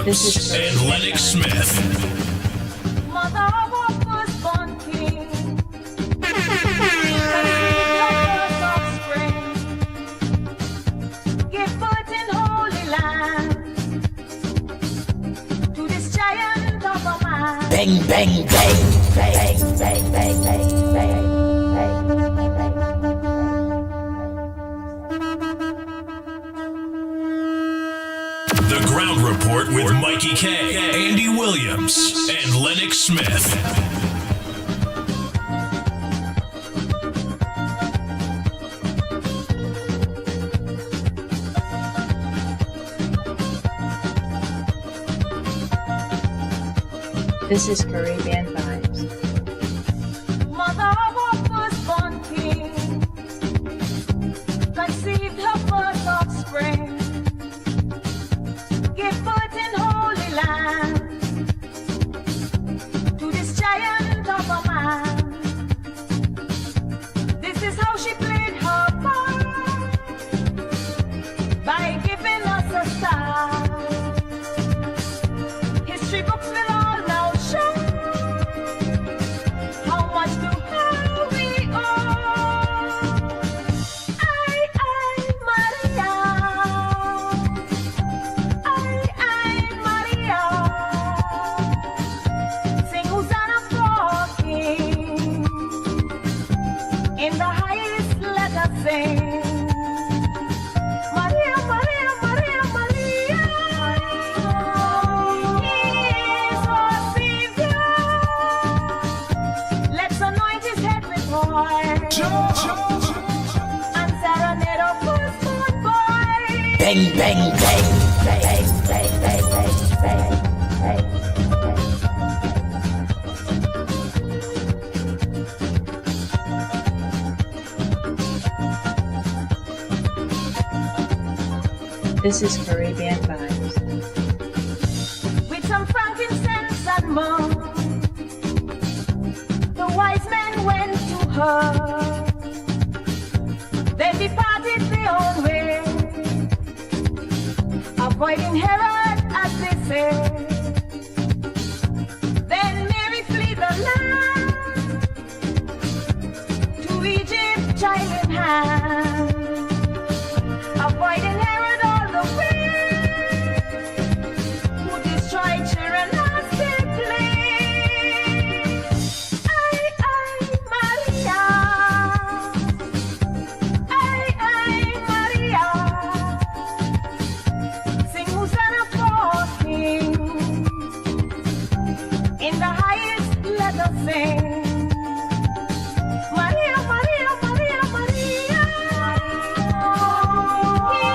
Williams and Lennox Smith. Mother of our firstborn king, offspring, give birth in holy land to this giant of a man. Bang, bang, bang, bang, bang, bang, bang, bang. The Ground Report with Mikey K, Andy Williams, and Lennox Smith. This is Caribbean Vibes. Mother of our firstborn king, conceived her first offspring, give birth in holy land to this giant of a man. This is how she played her part by giving us a star. History books will all now show how much to her we owe. Maria. Maria. Sing Hosanna for King. In the highest let us sing. Maria, Maria, Maria, Maria. He is our Savior. Let's anoint his head with oil and serenade our firstborn boy. Bang, bang, bang, bang, bang, bang, bang, bang, bang. This is Caribbean Vibes. With some frankincense and myrrh, the wise men went to her. They departed their own way, avoiding Herod as they say. Then Mary fled the land to Egypt, child in hand, avoiding Herod all the way, who destroyed children as they play. Maria. Maria. Sing Hosanna for King. In the highest let us sing. Maria, Maria, Maria, Maria. He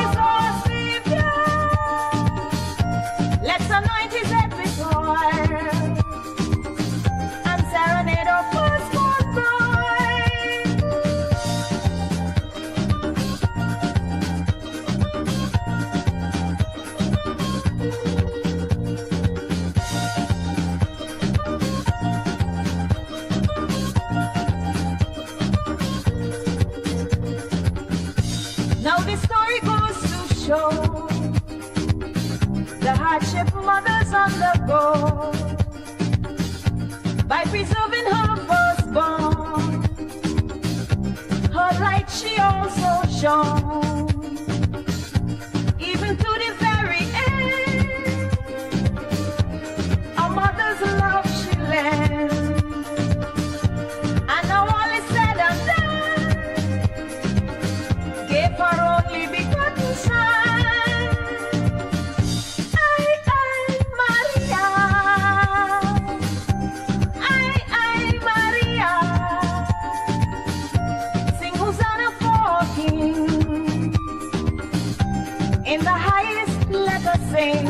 is our Savior. Let's anoint his head with oil and serenade our firstborn bride. Now this story goes to show the hardship mothers undergo by preserving her firstborn. Her light she also shone, even to the very end. A mother's love she lent, and now all is said and done, gave her only begotten son. Maria. Maria. Sing Hosanna for King. In the highest let us sing.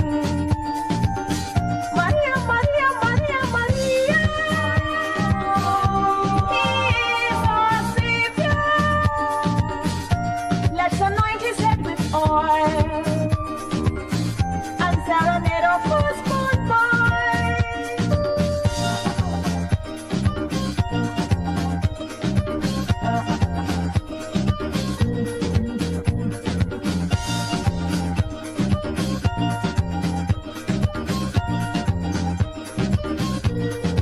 Maria, Maria, Maria, Maria. He is our Savior. Let's anoint his head with oil and serenade our firstborn boy.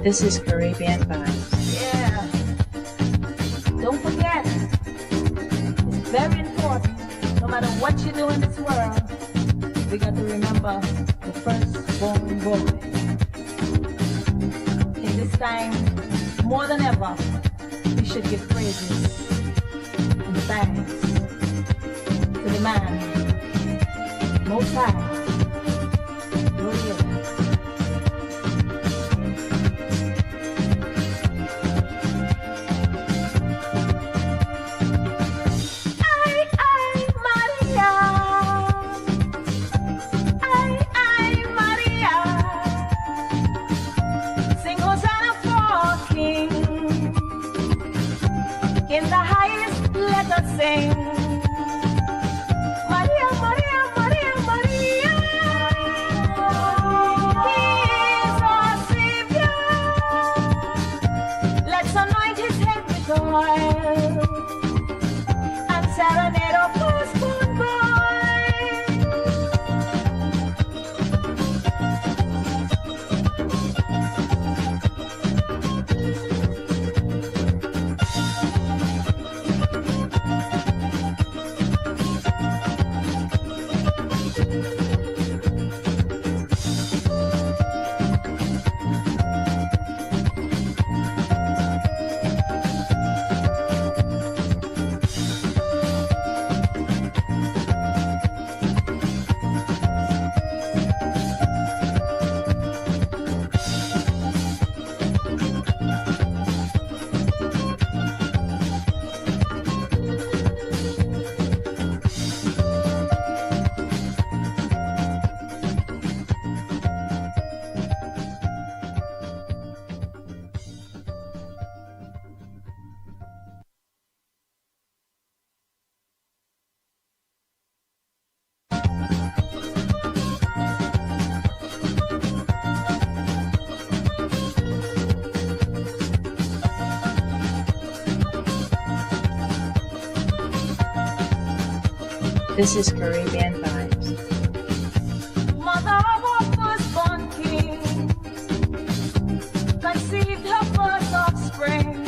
This is Caribbean Vibes. Yeah. Don't forget, it's very important. No matter what you do in this world, we got to remember the first born boy. In this time, more than ever, we should give praises and thanks to the man, Most High. Oh yeah. In the highest, let us sing. Maria, Maria, Maria, Maria. He is our Savior. Let's anoint his head with oil and serenade our firstborn boy. This is Caribbean Vibes. Mother of our firstborn king conceived her first offspring,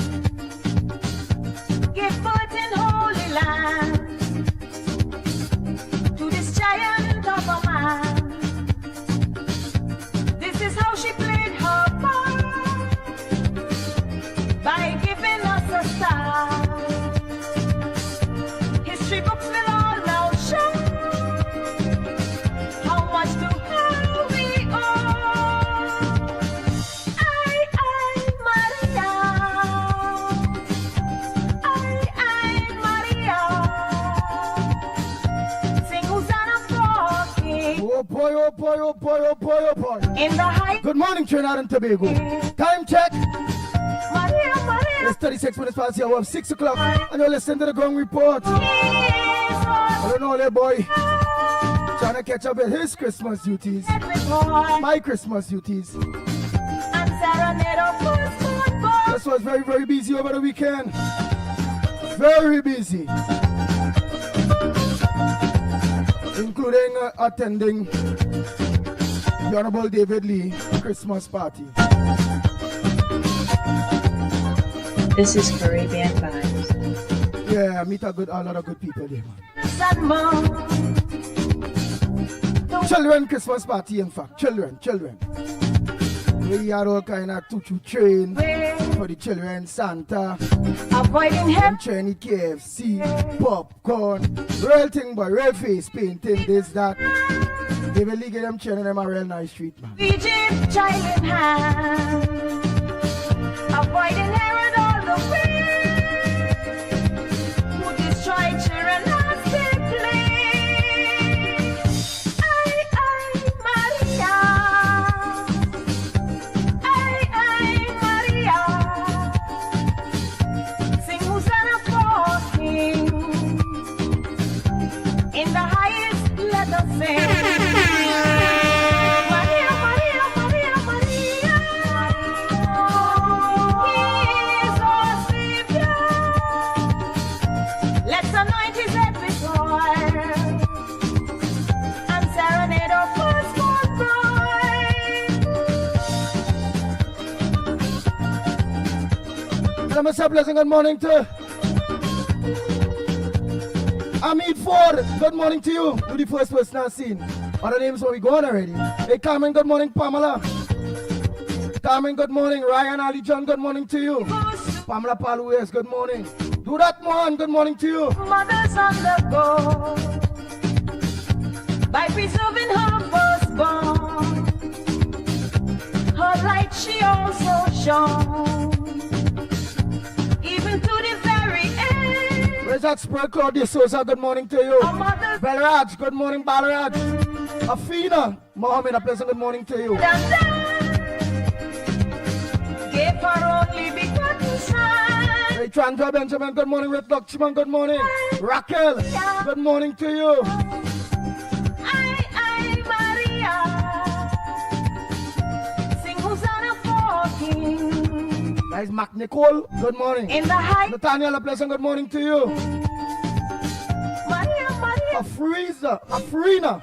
gave birth in Holy Land to this giant of a man. This is how she played her part by giving us a star. History books will all now show how much to her we owe. I, Maria. I, Maria. Sing Hosanna for King. Oh boy, oh boy, oh boy, oh boy, oh boy. In the high. Good morning, Trinidad and Tobago. Time check. Maria, Maria. It's 36 minutes past the hour of 6 o'clock. And you're listening to the Ground Report. I don't know, that boy. Trying to catch up with his Christmas duties. My Christmas duties. This was very, very busy over the weekend. Very busy. Including attending the Honorable David Lee Christmas party. This is Caribbean Vibes. Yeah, I meet a lot of good people there, man. Children Christmas party, in fact. Children. We had all kind of tutu train for the children, Santa, Avoiding him. Chinese KFC, popcorn, real thing, but real face painting, this, that. They will get them children them a real nice street, man. Egypt, child in hand. Avoiding Herod all the way. Who destroyed children as they play. I, Maria. I, Maria. Sing Hosanna for King. In the highest, let us sing. Maria, Maria, Maria, Maria. let me say pleasant good morning to Amit Ford. Good morning to you. You're the first person I've seen. Other names where we going already. Hey, Carmen, good morning, Pamela. Carmen, good morning. Ryan Ali John, good morning to you. Pamela Paluez, good morning. Do that, Mohan, good morning to you. Mothers on the go by preserving her firstborn. Her light she also shone, even to the very end. Where's that spray Claudia Sosa? Good morning to you. Our mothers Balaraj, good morning, Balaraj. Afina, Mohammed, a pleasant good morning to you. gave her only begotten son. Hey, Chandra Benjamin, good morning. Red Lakshman, good morning. Raquel, good morning to you. I, Maria, sing Hosanna for King. That is Mac Nicole, good morning. In the height, Nathaniel, a pleasant good morning to you. Maria, A freezer, a freena.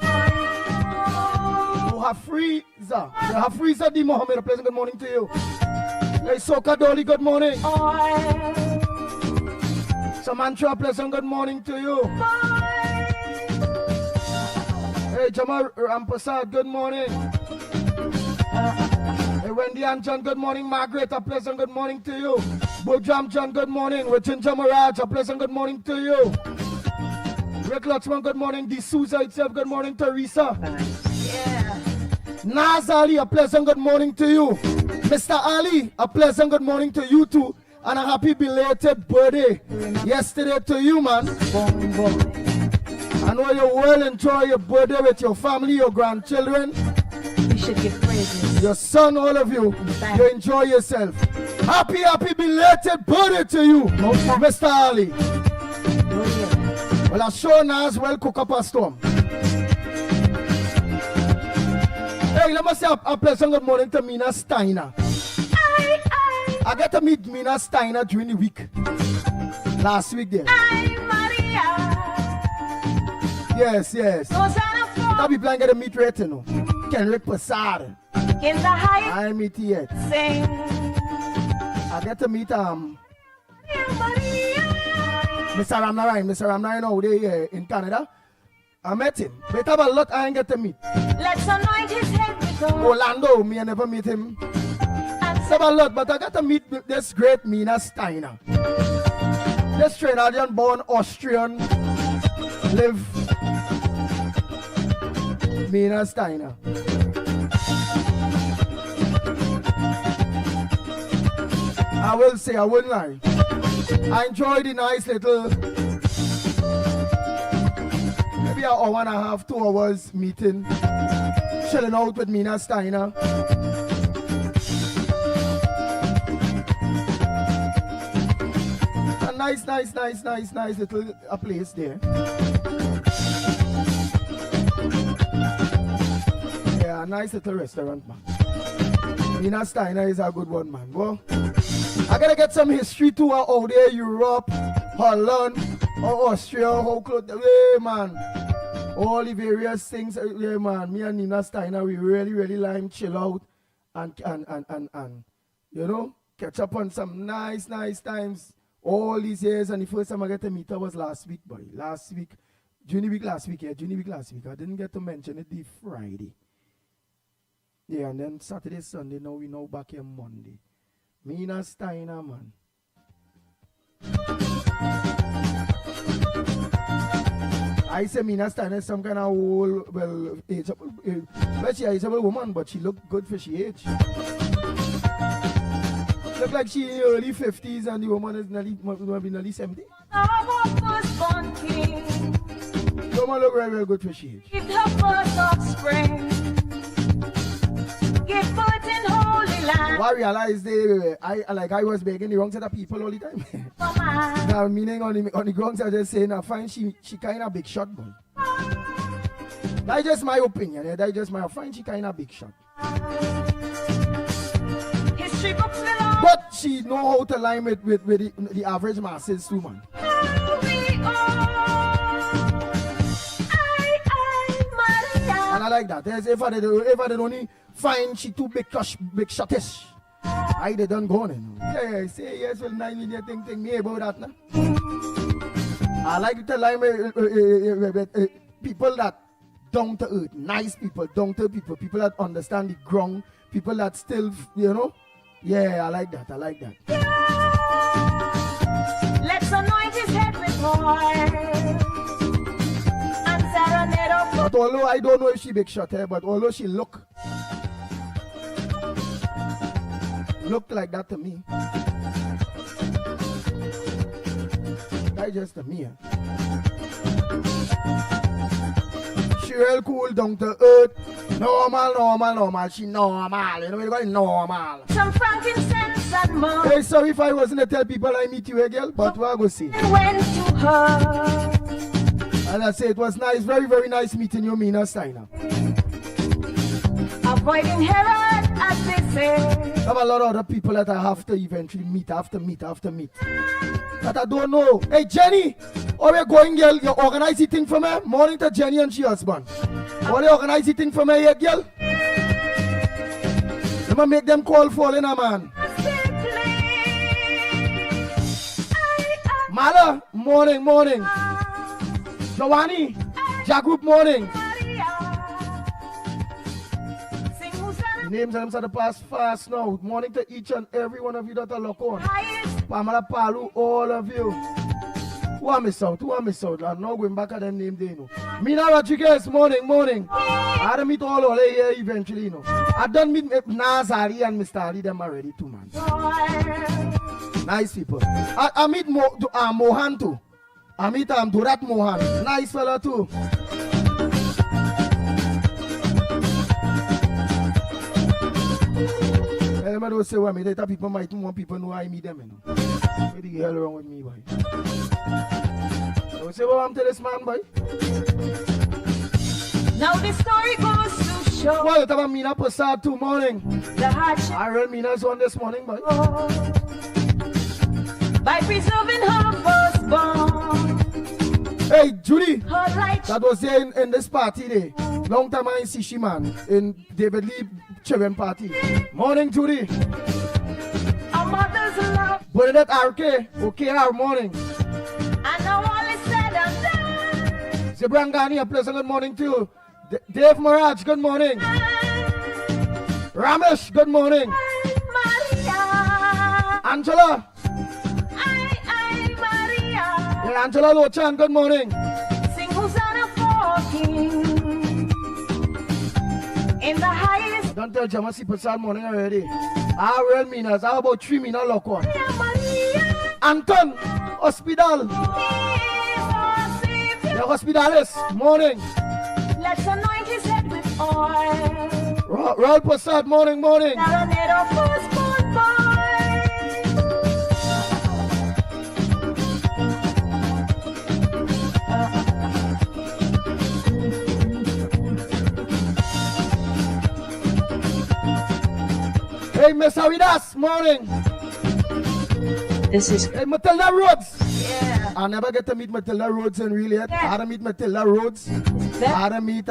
Oh, a freezer. Yeah, a freezer, D. Mohammed, a pleasant good morning to you. Hey, Soka Dolly, good morning. oil, Samantha, a pleasant good morning to you. Hey, Jamal Rampasad, good morning. Hey, Wendy and John, good morning. Margaret, a pleasant good morning to you. Bujam John, good morning. Richinja Maraj, a pleasant good morning to you. Rick Lutzman, good morning. D'Souza itself, good morning. Teresa. yeah. Naz Ali, a pleasant good morning to you. Mr. Ali, a pleasant good morning to you too. And a happy belated birthday yesterday to you, man. Boom, boom. I know you will enjoy your birthday with your family, your grandchildren, We should give praises. your son, all of you. You enjoy yourself. Happy belated birthday to you, Mr. Ali. Well, I sure Naz will cook up a storm. Hey, let me say a pleasant good morning to Mina Steiner. I got to meet Mina Steiner during the week. Last week there. Maria, Yes. Hosanna I'll for be planning to meet right now. Kenrick Passard. in the height, I ain't meet yet. sing. I get to meet Maria, Mr. Ramnarayan out there in Canada. I met him. But have a lot I ain't get to meet. let's anoint his head with oil. Orlando, me I never meet him. And Have a lot, but I got to meet this great Mina Steiner. This Trinidadian born Austrian live Mina Steiner. I will say, I wouldn't lie. I enjoyed the nice little maybe an hour and a half, 2 hours meeting, chilling out with Mina Steiner. A nice little place there. Yeah, a nice little restaurant, man. Mina Steiner is a good one, man. Well, I gotta get some history tour out there, Europe, Holland, or Austria, how close, yeah, man. All the various things, yeah, man. Me and Nina Steiner, we really like chill out and you know, catch up on some nice times all these years. And the first time I get to meet her was last week, boy. Junior week last week. I didn't get to mention it the Friday. Yeah, and then Saturday, Sunday, now we know back here Monday. Mina Steiner, man. I say Mina Steiner is some kind of old, well, age. But she is a woman, but she look good for she age. Look like she in the early 50s and the woman is nearly 70. our firstborn king, The woman look very good for she age. give her first offspring, give birth in holy land. What I realized I was begging the wrong set of people all the time. For man, Now meaning on the grounds I just saying I find she kind of big shot, boy. That's just my opinion. Yeah? That's just my I find she kind of big shot. history books will all But she know how to line with the average masses too, man. be all. And Maria, I like that. If I did only find she too big shottish, I they done gone. Yeah, say yes, well, 9 million thing me about that now. I like to tell people that down to earth, nice people, down to people, people that understand the ground, people that still, you know. Yeah, I like that. Let's anoint his head with oil and serenade up. But although I don't know if she big shot but although she look like that to me. That's just to me. She real cool, down to earth. Normal. She normal. You know, we got normal. Some frankincense and myrrh. Hey, sorry if I wasn't to tell people I meet you, girl, but what I go see. Went to her. And I say it was nice, very, very nice meeting you, Mina Steiner. Avoiding Herod, as they say. I have a lot of other people that I have to eventually meet, That I don't know. Hey, Jenny, are we going, girl? You organize the thing for me? Morning to Jenny and she husband. Are you organize the thing for me here, girl? Let me make them call for you, man. Mala, morning. Giovanni, Jagroup, morning. The names and them are fast now. Morning to each and every one of you that are locked on. Pamela Palu, all of you. Who I miss out? I'm not going back at them name they know. Mina Rodriguez, morning. I had to meet all of them here eventually, you know. I done meet Naz Ali and Mr. Ali, them already too, man. Nice people. I meet Mohan too. I meet Durat Mohan. Nice fella too. I don't say what I mean. People might want people know I meet them, you know. What the hell wrong with me, boy? Don't say what I'm telling this man, boy. Now the story goes to show. Well, you have Mina Passad too, morning. The hardship. I read Mina's on this morning, boy. By preserving her firstborn. Hey, Judy. Her right. That was there in this party day. Long time I see she, man. In David Lee children party. Morning, Judy. A mother's love. Bernadette RK. Okay, our morning. And now all is said and done. Zibrangani, a pleasant good morning to you. Dave Maraj, good morning. Ramesh, good morning. Maria. Angela. Maria. Yeah, Angela Lochan, good morning. Sing Hosanna for King. In the highest. Don't tell Jamasi Passad morning already. Our real meaners, how about 3 minutes lock on? Maria. Anton, hospital. The hospitales, morning. Let's anoint his head with oil. Raul Passad, morning. Serenade our firstborn boy. Hey, Miss Avidas, morning. This is Hey, Matilda Rhodes. Yeah. I never get to meet Matilda Rhodes in real yet. I had to meet Matilda Rhodes. I had to meet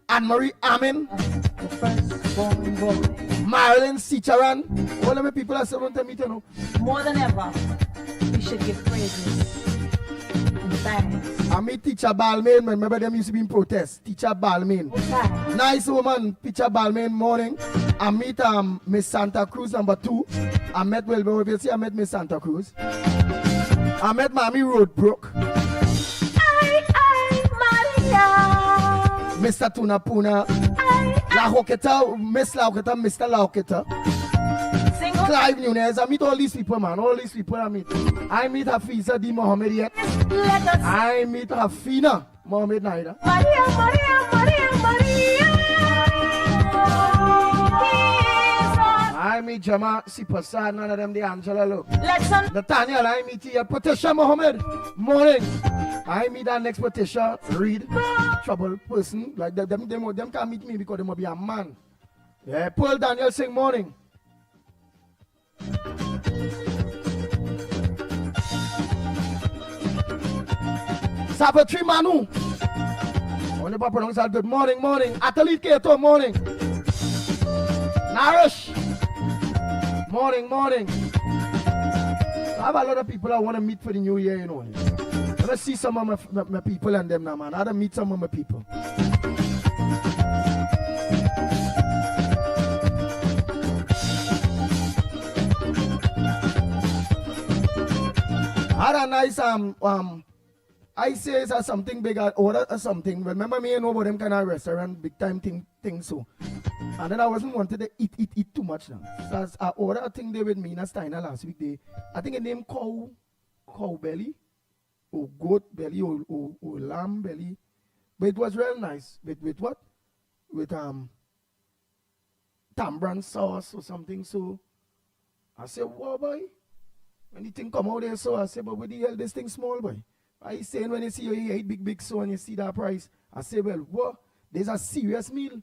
Anne-Marie Amin. The firstborn boy. Marilyn Sicharan. All of the people are still to meet, you know. More than ever, we should give praises and thanks. I meet Teacher Balmain. Remember them used to be in protest. Teacher Balmain. Okay. Nice woman, Teacher Balmain, morning. I meet Miss Santa Cruz, number 2. I met, well, obviously I met Miss Santa Cruz. I met Mommy Roadbrook. Maria. Mr. Tuna Puna. La Hoqueta, Miss La Hoqueta, Mr. La Hoqueta. Sing Clive Nunez. I meet all these people, man. All these people I meet. I meet Hafiza D. Mohammed yet. Let us. I meet Hafina Mohammed Naida. Maria. I meet Jama Sipasa, none of them the Angela look. Let's Nathaniel, I meet here. Patricia Mohammed, morning. I meet that next Patricia Reed, trouble person. Like them can't meet me because they must be a man. Yeah, Paul Daniel sing morning. Savitri Manu. Only pronounce that good morning. Athlete Keto, morning. Nourish. Morning. I have a lot of people I want to meet for the new year, you know. Let's see some of my people and them now, man. I don't meet some of my people. I had a nice I say it's something big I order or something. Remember me, you know about them kind of restaurant, big time thing so. And then I wasn't wanted to eat too much now. So as I ordered a thing there with me in a Steiner last week. I think it named cow belly, or goat belly, or lamb belly. But it was real nice. With what? With tamarind sauce or something. So I said, whoa boy. When the thing come out there, so I said, but what the hell this thing small boy? I saying when you see you eat big so and you see that price, I say, well, what? There's a serious meal.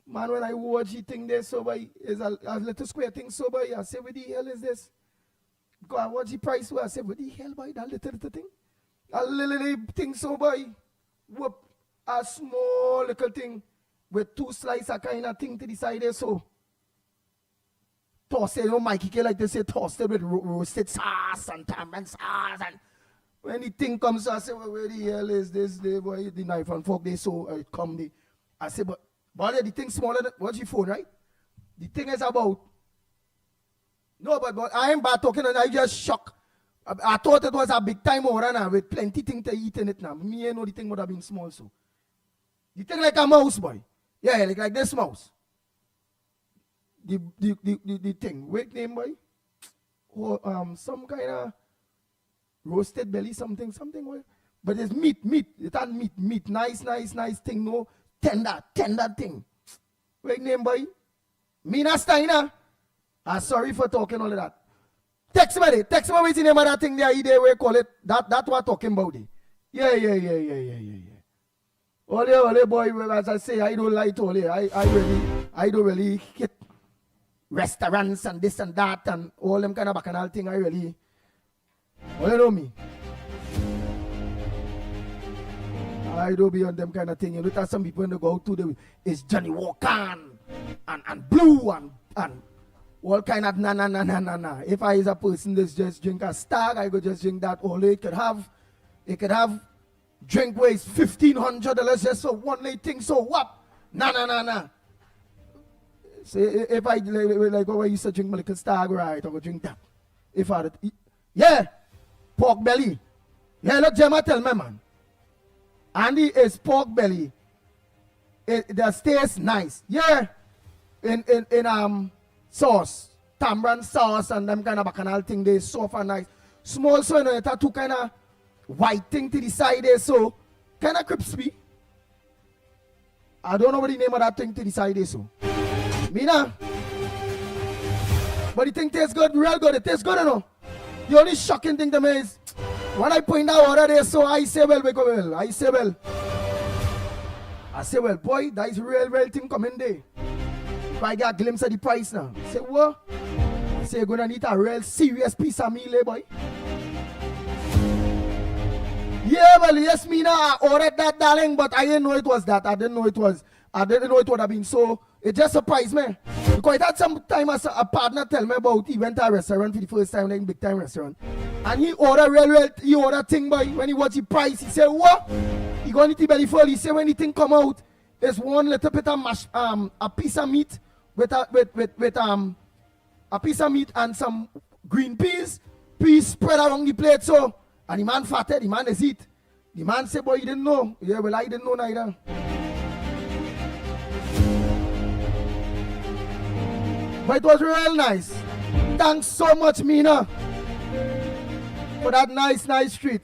Man, when I watch the thing there, so boy, it's a little square thing, so boy, I say, what the hell is this? Because I watch the price, so I say, what the hell boy, that little thing? A little thing, so boy, whoop, a small little thing with 2 slices of kind of thing to the side there, so. Toasted, you know, Mikey K like to say, toasted with roasted sauce and tamarind sauce and when the thing comes, I say, well, where the hell is this? The boy, the knife and fork, they so it come. I say, but the thing smaller than, what's your phone, right? The thing is about, no, but I ain't bad talking and I just shocked. I thought it was a big time order now with plenty things to eat in it now. Me, I know the thing would have been small, so. The thing like a mouse, boy. Yeah, like this mouse. The thing, wait name, boy? Oh, some kind of roasted belly, something, but it's meat. It's not meat. Nice thing, no tender thing. Wait name, boy? Mina Steiner. Sorry for talking all of that. Text me what's the name of that thing there, we call it. That what talking about it. Yeah. Ole boy, as I say, I don't like to ole. I don't really hit restaurants and this and that and all them kind of bacchanal thing. I really. Well, you know me. I don't be on them kind of thing. You look at some people when they go out to it's Johnny Walker and Blue and all kind of na. If I is a person that's just drink a Stag, I go just drink that. All it could have drink weighs $1,500 just for one late thing. So what? Na. So if I like go I used to drink my little Stag, right? I go drink that. If I yeah. Pork belly. Yeah, look, Gemma, tell me, man. Andy is pork belly. The tastes nice. Yeah. In sauce. Tamarind sauce and them kind of bacchanal thing, they soft and nice. Small, so you know, it have two kind of white thing to the side there, so kind of crispy. I don't know what the name of that thing to the side there, so. Me nah. But the thing tastes good, real good. It tastes good, you know. The only shocking thing to me is when I point out order there, so I say, well, I say, well, boy, that is real thing coming there. If I get a glimpse of the price now, I say, what? I say, you're going to need a real serious piece of meal, boy. Yeah, well, yes, me now, I ordered that, darling, but I didn't know it was that. I didn't know it would have been so. It just surprised me. Because I had some time as a partner tell me about he went to a restaurant for the first time, like a big time restaurant. And he ordered he ordered thing, boy. When he watched the price, he said, what? He got it belly full. He said when the thing come out, there's one little bit of a piece of meat with a piece of meat and some green peas spread around the plate. So, and the man fatted, the man is eat. The man said, boy, you didn't know. Yeah, well, I didn't know neither. But it was real nice. Thanks so much, Mina, for that nice treat.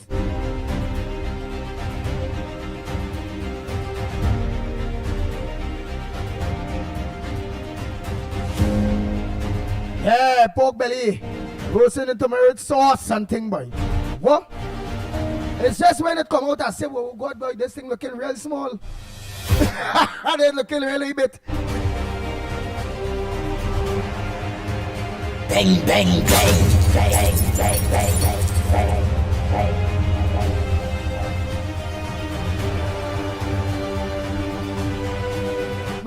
Yeah, pork belly. Roasted in tomato sauce and thing, boy. What? It's just when it come out, I say, well, God, boy, this thing looking real small. They're looking really big. Bang, bang, bang, bang, bang, bang, bang, bang.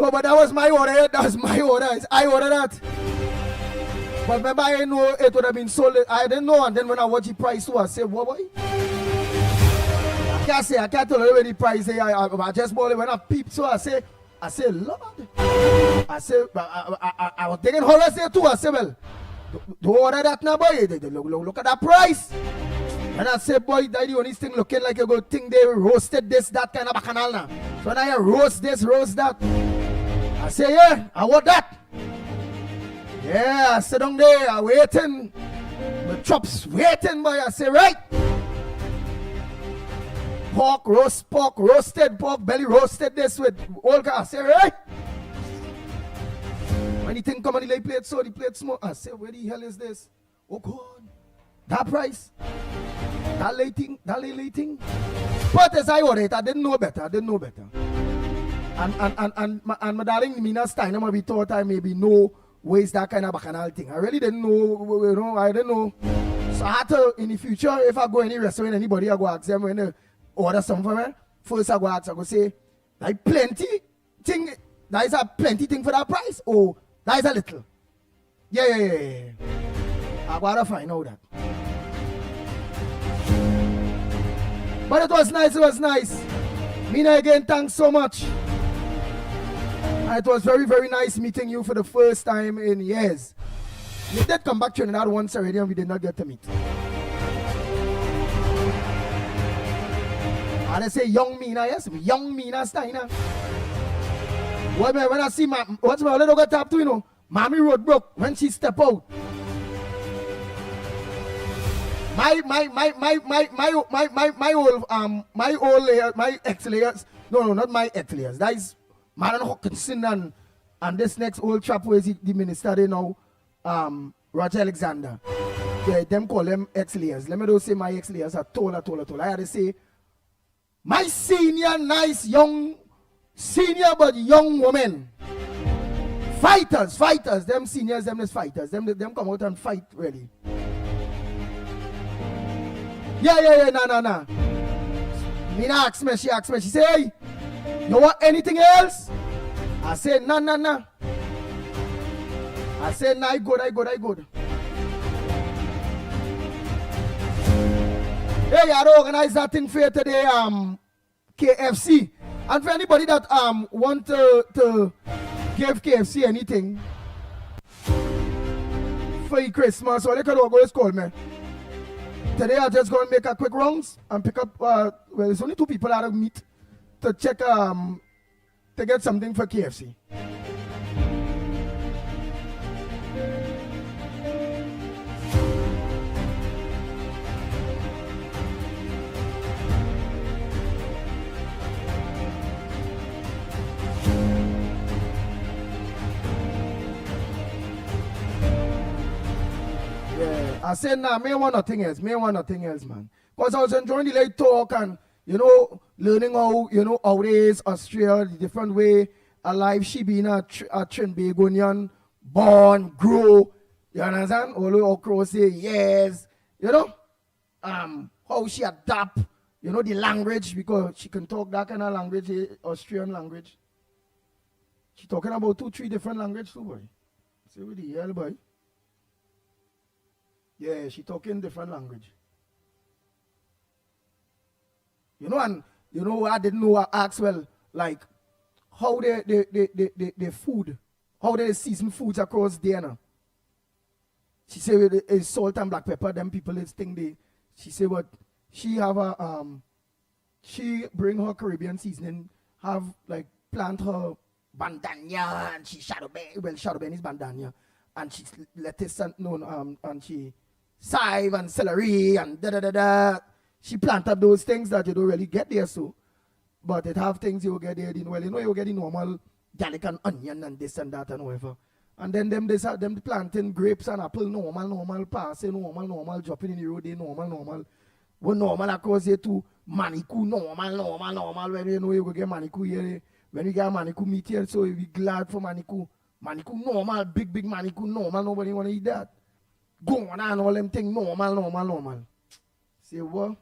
No, but that was my order. That was my order. I ordered that. But remember, I didn't know it would have been sold. I didn't know. And then when I watched the price, I said, what boy? I can't tell you the price. I just bought it when I peeped. So I said, Lord. I said, I was taking horror there too. I said, well, don't order that now, boy. Look at that price. And I said, boy, that's the only thing looking like a good thing. They roasted this, that kind of bacchanal now. So now you roast this, roast that. I say, yeah, I want that. Yeah, I sit down there, I waiting. My chops waiting, boy. I say, right. Pork, roasted pork, belly roasted this with all kind. I say, right. When the thing come on the plate, so the plate smoke. I say, where the hell is this? Oh, God. That price. That late thing. But as I ordered it, I didn't know better. And my darling Mina Steiner maybe thought I maybe know ways that kind of bacchanal thing. I really didn't know, I didn't know. So I had to, in the future, if I go any restaurant, anybody, I go ask them when they order something for me. First I go ask, I go say, like plenty thing, that is a plenty thing for that price. Oh, that is a little. Yeah. I gotta find out that. But it was nice. Mina, again, thanks so much. It was very, very nice meeting you for the first time in years. We did come back to Trinidad once already and we did not get to meet. And I say young Mina, yes, young Mina Steiner. When I see what's my little got up to, you know, Mommy road broke when she step out. My ex-layers, no, not my ex-layers. That is Maran Hawkinson and this next old chap who is the minister there now, Roger Alexander. Yeah, them call them ex-layers. Let me don't say my ex-layers are tall. I had to say, my senior, nice, young, senior but young woman. Fighters, them seniors, them is fighters. Them come out and fight, really. Yeah, nah. Mina asked me, she say, hey, you want anything else? I said, nah. I said, nah, I good. Hey, I organize that thing for you today, KFC. And for anybody that want to give KFC anything for Christmas, or they can go call me. Today I just going to make a quick rounds and pick up, well, there's only 2 people out of meet to check, to get something for KFC. I said, nah, me want nothing else, man. Because I was enjoying the late talk and, learning how, how it is, Australia, the different way a life she been a Trinbagonian, born, grow, you understand? All crow say, yes, how she adapt, the language, because she can talk that kind of language, Australian language. She talking about 2-3 different languages too, boy. Say, what the hell, boy? Yeah, she talking different language. And I didn't know. I asked, well, like, how they food, how they season foods across there now. She said it's salt and black pepper. Them people is thing she said, but she have she bring her Caribbean seasoning, have like plant her bandana and she shadow ben is bandana, and she lettuce and she chive and celery and da. She planted those things that you don't really get there, so. But it have things you get there, you get the normal garlic and onion and this and that and whatever. And then them planting grapes and apple, normal, passing, normal, dropping in the road, normal. When normal across here too, maniku, normal. When you go get maniku here, when you get maniku meat here, so you be glad for maniku. Maniku normal, big maniku normal, nobody want to eat that. Go on and all them things normal. Say what?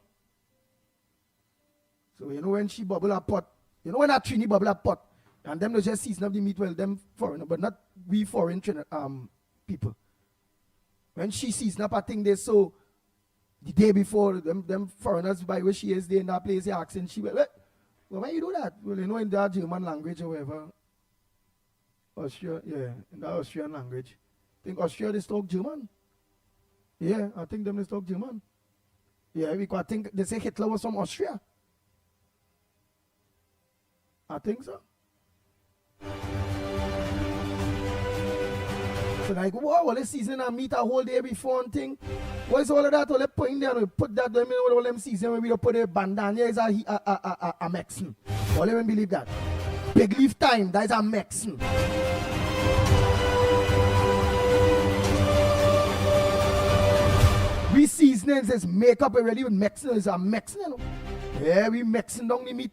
So when she bubble a pot, when that Trini bubble a pot, And them they just season up the meat, well, them foreigner, but not we foreign people. When she season up a thing, they so the day before, them foreigners by where she is, they in that place, they asking, she well, why you do that? Well, you know, in that German language or whatever. Austria, yeah, in that Austrian language. I think Austria, they talk German. Yeah, I think them they talk German. Yeah, because I think they say Hitler was from Austria. I think so. So like, wow, well, this season I meet a whole day before and thing. What is all of that? All the point there, we put that down with all them season when we put a bandana is a Mexican. All even believe that. Big leaf time, that is a Mexican. We seasonings is makeup already with Mexican is a Mexican. Yeah, we mixing down the meat.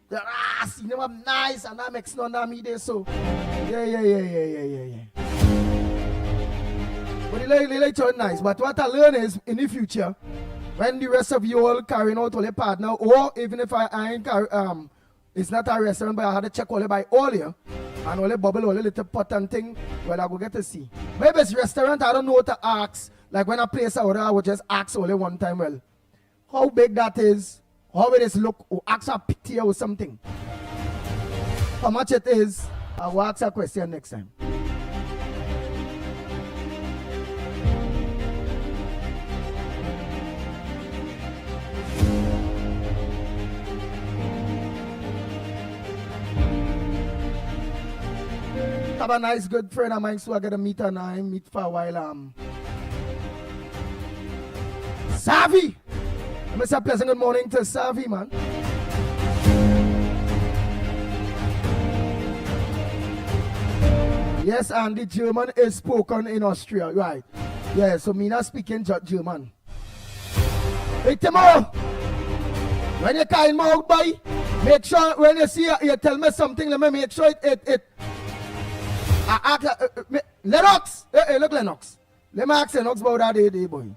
See them up nice and I'm mixing on that meat there. So, yeah. But they like turn nice. But what I learn is in the future, when the rest of you all carrying out all your partner, or even if I ain't carry, it's not a restaurant, but I had to check all by all here, and all the bubble, all the little pot and thing, well, I go get to see. Maybe it's restaurant, I don't know what to ask. Like when I place an order, I would just ask only one time, well, how big that is, how it is look, or ask a picture or something. How much it is, I will ask a question next time. Have a nice good friend of mine, so I get to meet her now. I meet for a while. Savi! Let me say a pleasant good morning to Savi, man. Yes, and the German is spoken in Austria, right? Yeah, so me not speaking German. Hey, Timo! When you call me out, boy, make sure when you see you tell me something, let me make sure it Lennox! Hey, look, Lennox. Let me ask Lennox about that day, boy.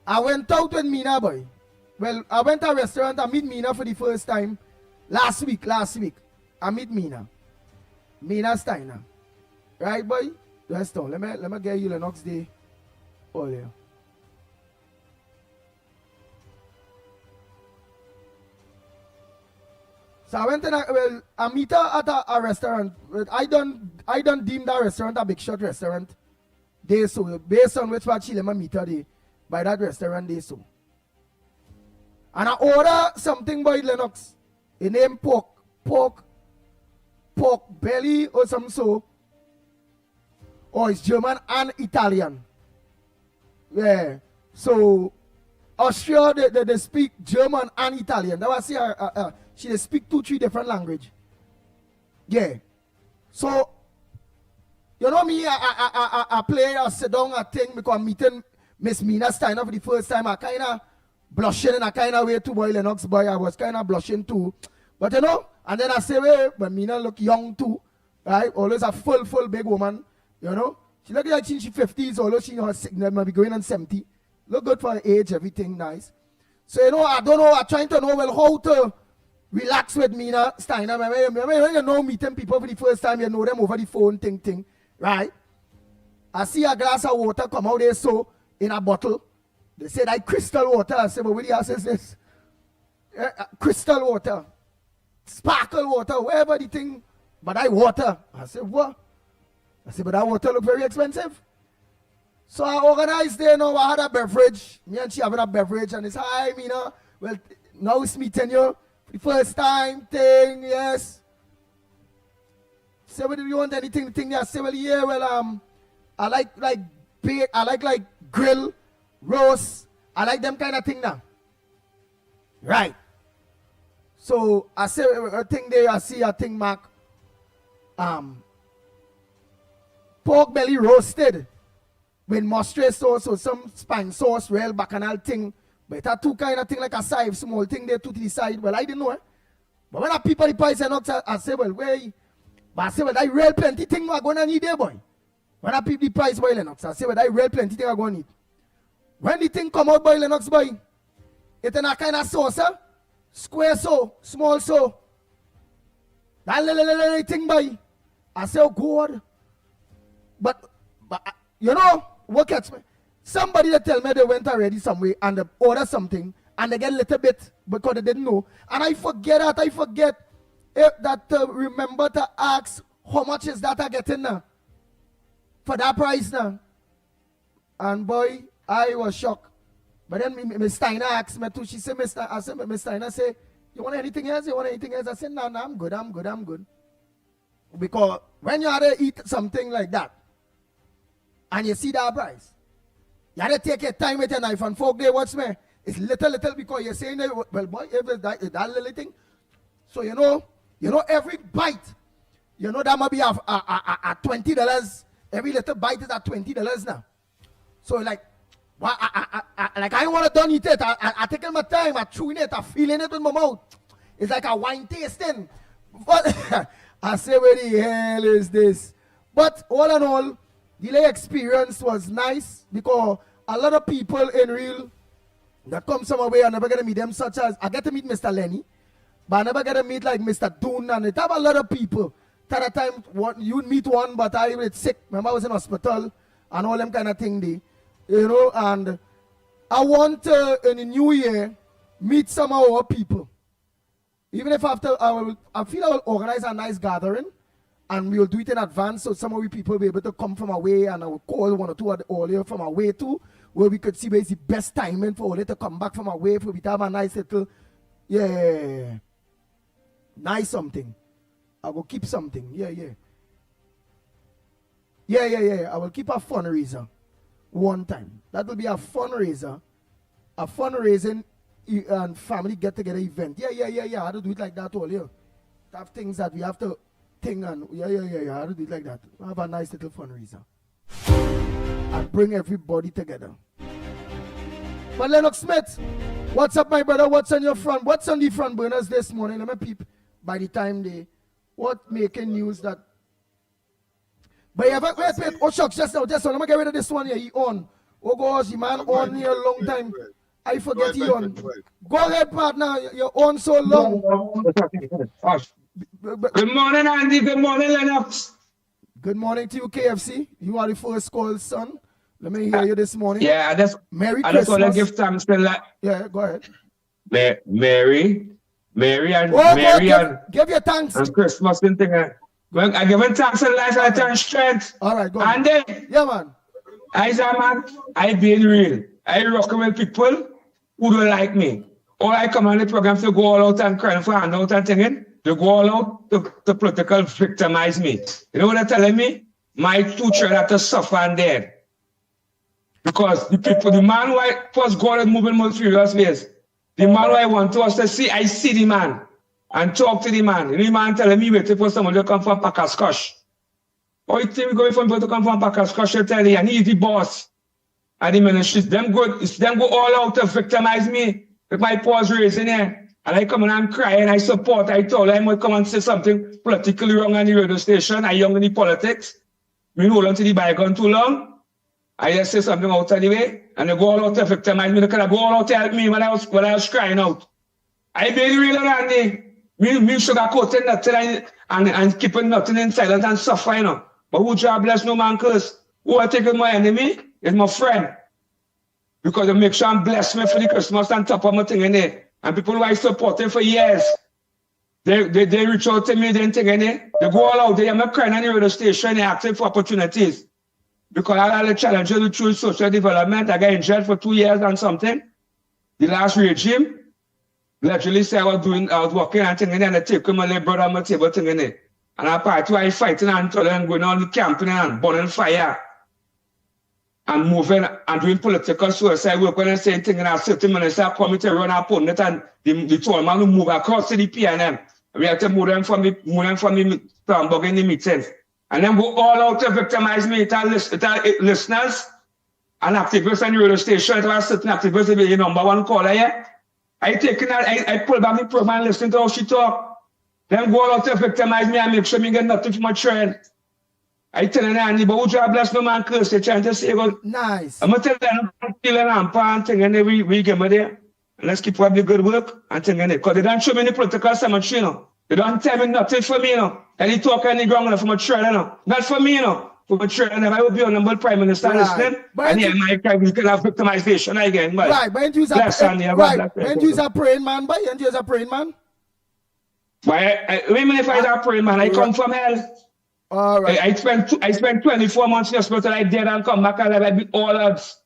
I went out with Mina, boy. Well, I went to a restaurant, I meet Mina for the first time. Last week. I meet Mina Steiner. Right, boy? Let's go. Let me get you Lennox day. Oh, yeah. So I went to I meet her at a restaurant. I don't deem that restaurant a big shot restaurant. They so based on which part she let me meet her there, by that restaurant they so. And I order something by Lennox. It name pork belly or something so. Or it's German and Italian. Yeah. So Austria they speak German and Italian. That was she speak 2-3 different language. Yeah. So, you know me, I play, I sit down, I think, because I'm meeting Miss Mina Steiner for the first time. I kind of blushing in a kind of way too, boy, Lennox boy. I was kind of blushing too. But you know, and then I say, well, but Mina look young too, right? Always a full big woman, you know. She look like she's 50s, although she might be going on 70. Look good for her age, everything nice. So, you know, I don't know, I'm trying to know, well, how to relax with Mina Steiner. When you know meeting people for the first time, you know them over the phone, thing, right? I see a glass of water come out there, so in a bottle. They say that crystal water. I say, but what the hell is this? Crystal water, sparkle water, whatever the thing. But I water. I say, what? I say, but that water look very expensive. So I organized there now. I had a beverage. Me and she having a beverage, and it's hi, Mina. Well, now it's meeting you. The first time thing, yes. Say, well, do you want anything? Thing there? Say, well, yeah, well, I like bake, I like grill, roast, I like them kind of thing now. Right. So I say a thing there, I see a thing mark, pork belly roasted with mustard sauce or some spine sauce, real bacchanal thing. But that two kind of thing like a side, small thing there to the side. Well, I didn't know. But when I people the price and not, I say, well, where? But I say, well, I real plenty thing I'm going to need there, boy. When I people the price, boy, Lennox, I say, well, I real plenty thing I'm going to need. When the thing come out, boy, Lennox, boy, it's in a kind of sauce, square so, small so. That little thing, boy. I say, oh God. But you know, what catch me? Somebody that tell me they went already somewhere and they order something and they get a little bit because they didn't know. And I forget remember to ask how much is that I getting now for that price now. And boy, I was shocked. But then Miss Steiner asked me too. She said, Miss Steiner say, you want anything else? You want anything else? I said, no, I'm good. Because when you have to eat something like that, and you see that price, you have to take your time with your knife and fork there, watch me. It's little because you're saying, well, boy, if it's that little thing. So, you know, every bite, you know, that might be at $20. Every little bite is at $20 now. So, like, well, I don't want to done eat it. I taking my time, I chewing it, I feeling it with my mouth. It's like a wine tasting. But I say, where the hell is this? But all in all, the experience was nice because a lot of people in real that come somewhere I never get to meet them, such as I get to meet Mr. Lenny, but I never get to meet like Mr. Doon, and it have a lot of people. At that time, you meet one, but I was sick. Remember, I was in hospital and all them kind of thing there. You know, and I want to, in the new year, meet some of our people. Even if after, I feel I will organize a nice gathering, and we'll do it in advance, so some of we people will be able to come from away, and I will call one or two earlier from away too, where we could see where is the best timing for all to come back from away, for we to have a nice little, nice something. I will keep something, I will keep a fundraiser one time. That will be a fundraiser, a fundraising and family get-together event. I have to do it like that all year. Have things that we have to think and I have to do it like that. Have a nice little fundraiser and bring everybody together. But Lennox Smith, what's up, my brother? What's on your front? What's on the front burners this morning? Let me peep. By the time what making news that. But wait. Oh shucks, just now. Let me get rid of this one here. He on. Oh gosh, the man on here a long time. I forget he on. Go ahead, partner. You're on so long. Good morning, Andy. Good morning, Lennox. Good morning to you, KFC. You are the first called son. Let me hear you this morning. Yeah, Merry I Christmas. just want to give thanks to go ahead. Mary and give your thanks. And Christmas and thing. Well, I give thanks and life I turn strength. All right, go ahead. And then, yeah, man. I being real. I rock with people who don't like me. All I come on the program to go all out and cry for handout and thing. They go all out to political victimize me. You know what they're telling me? My two children have to suffer and dead. Because the man who I first God is moving more furious ways. The man who I want to us to see, I see the man and talk to the man. The man telling me waiting for someone to come from Pacascosh. Or you think we're going for people to come from Pacascosh, you tell you, and he's the boss. And the ministry, them go all out to victimize me with my paws raising here. And I come in and cry and I support. I told them I come and say something politically wrong on the radio station. I young in the politics. We hold on to the bygone too long. I just say something out of the way. And they go all out to victimize me. They could have go all out to help me when I was crying out. I been real around me. Me sugarcoating nothing and keeping nothing in silence and suffering. You know. But who God bless no man curse? Who I take as my enemy is my friend. Because they make sure and bless me for the Christmas and top of my thing in there. And people who I supported for years, they reach out to me, they think in there. They go all out there. I'm crying on the radio station, they asking for opportunities. Because I had a challenge with through social development. I got in jail for 2 years and something. The last regime, literally say I was working and thing in there, and they take my little brother on my table thing in there. And I part I fighting and going on the camping and burning fire. And moving and doing political suicide work when I say thing and I certain minister coming to run upon it and the tall man who move across to the PNM. We have to move them from the Hamburg in the meetings. And then go all out to victimize me to listeners and activists on the radio station. It was certain activists to be the number one caller here. I pull back the program and listen to how she talk. Then go all out to victimize me and make sure me get nothing from my trend. I tell them, Andy, but who God bless no man curse, they're trying to say, well, nice. I'm going to tell them, I'm feeling and panting, and then we get me there. And let's keep up the good work and thing in it. Because they don't show me the political cemetery, you know. You don't tell me nothing for me, you know. And he talk on the ground from a trail, you know. Not for me, you know. From a trail, I will be on the Prime Minister listening. And yeah, my kind of victimization again. But right, but you are praying man, but you are praying man. But even if I are praying man, I come from hell. All right. I spent 24 months in the hospital. I did and come back alive. I beat all odds.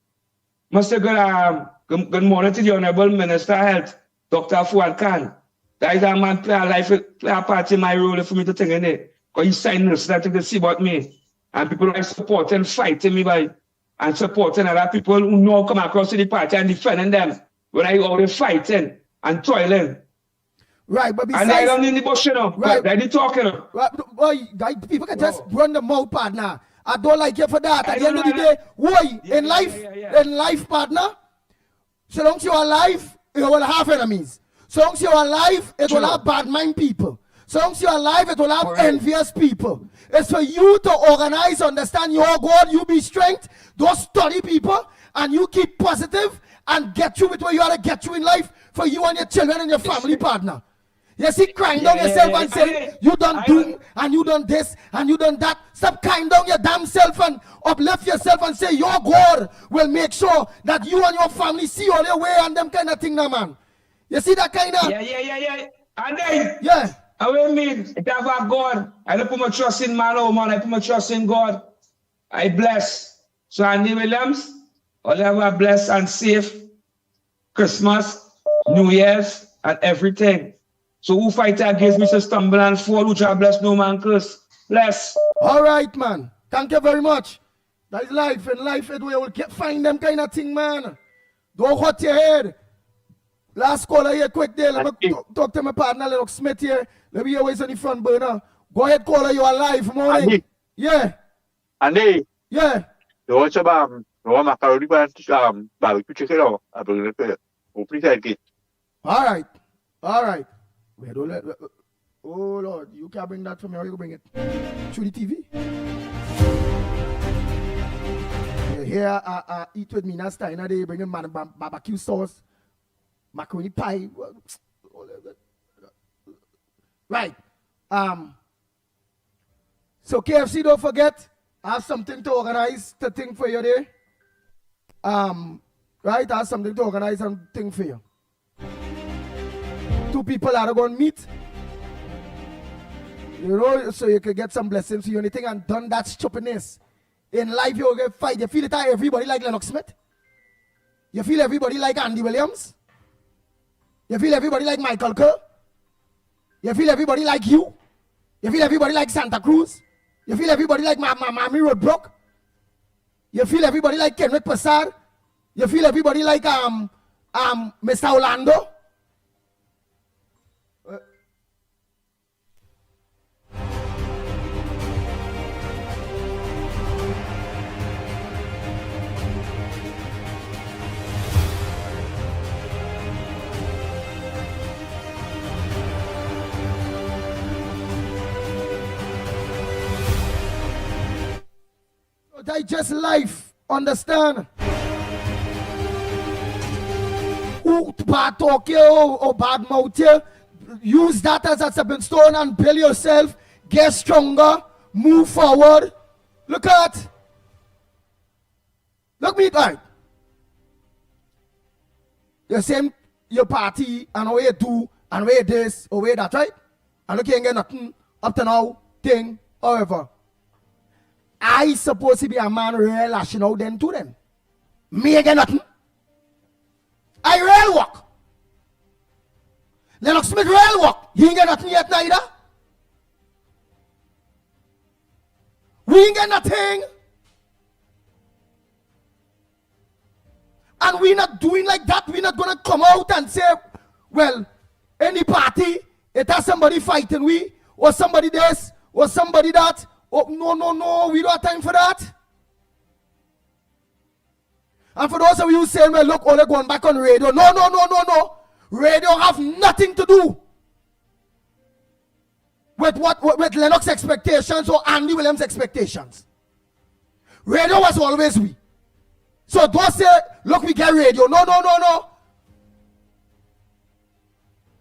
Must say good morning to the Honorable Minister of Health, Dr. Fuad Khan. That is a man play a part in my role for me to think in it. Because he signed this, that to see about me. And people are supporting, fighting me by and supporting other people who know come across to the party and defending them when I always fighting and toiling. Right, but besides, and I don't need the bush, you know. Right. They talking. Right, boy, people can just run the mouth, partner. I don't like you for that. At the end of the day, in life, partner, so long as you're alive, you will have enemies. So long as you're alive, it will have bad mind people. So long as you're alive, it will have envious people. It's for you to organize, understand your God, you be strength, don't study people, and you keep positive and get you with where you ought to get you in life for you and your children and your family, partner. You see, crying down yourself and saying, you done do, and you done this, and you done that. Stop crying down your damn self and uplift yourself and say, your God will make sure that you and your family see all your way and them kind of thing now, man. You see that kind of... Yeah. And then... Yeah. I will mean, if I have God, I don't put my trust in man or man, I put my trust in God. I bless. So Andy Williams, all have a blessed and safe Christmas, New Year's, and everything. So who fight against me to stumble and fall, which I bless no man curse. Bless. All right, man. Thank you very much. That is life, and life is where we'll find them kind of thing, man. Don't hurt your head. Last caller here, quick there. Let me talk to my partner, Lennox Smith here. Let me always on the front burner. Go ahead, caller, you are live. Morning. Andy. Yeah. Andy. Yeah. No macaroni barbecue chicken or I bring it. All right. All right. Wait, don't let. Oh Lord, you can't bring that from here. You bring it through the TV. Here, eat with me now. Steiner, they bring barbecue sauce, macaroni pie. Right. So KFC, don't forget, I have something to organize to think for you there. Right, I have something to organize and think for you. 2 people are going to meet. You know, so you can get some blessings for you anything and done that stupidness. In life, you'll get fight. You feel it out everybody like Lennox Smith? You feel everybody like Andy Williams? You feel everybody like Michael Kerr? You feel everybody like you? You feel everybody like Santa Cruz? You feel everybody like Mammy Roadbrook? You feel everybody like Kendrick Passard? You feel everybody like Mr. Orlando? Digest life, understand? Who bad talk you or bad mouth you, use that as a stepping stone and build yourself, get stronger, move forward. Look me right. You same your party and where you do and where this or where that, right? And look, you ain't get nothing up to now, thing, however. I supposed to be a man real lashing out then to them. Me again nothing. I real work. Lennox Smith real work. He ain't get nothing yet neither. We ain't get nothing. And we not doing like that. We not gonna come out and say, well, any party, it has somebody fighting we, or somebody this, or somebody that. Oh, no, we don't have time for that. And for those of you saying, well, look, all going back on radio. No. Radio have nothing to do with Lennox expectations or Andy Williams expectations. Radio was always we. So don't say, look, we get radio. No.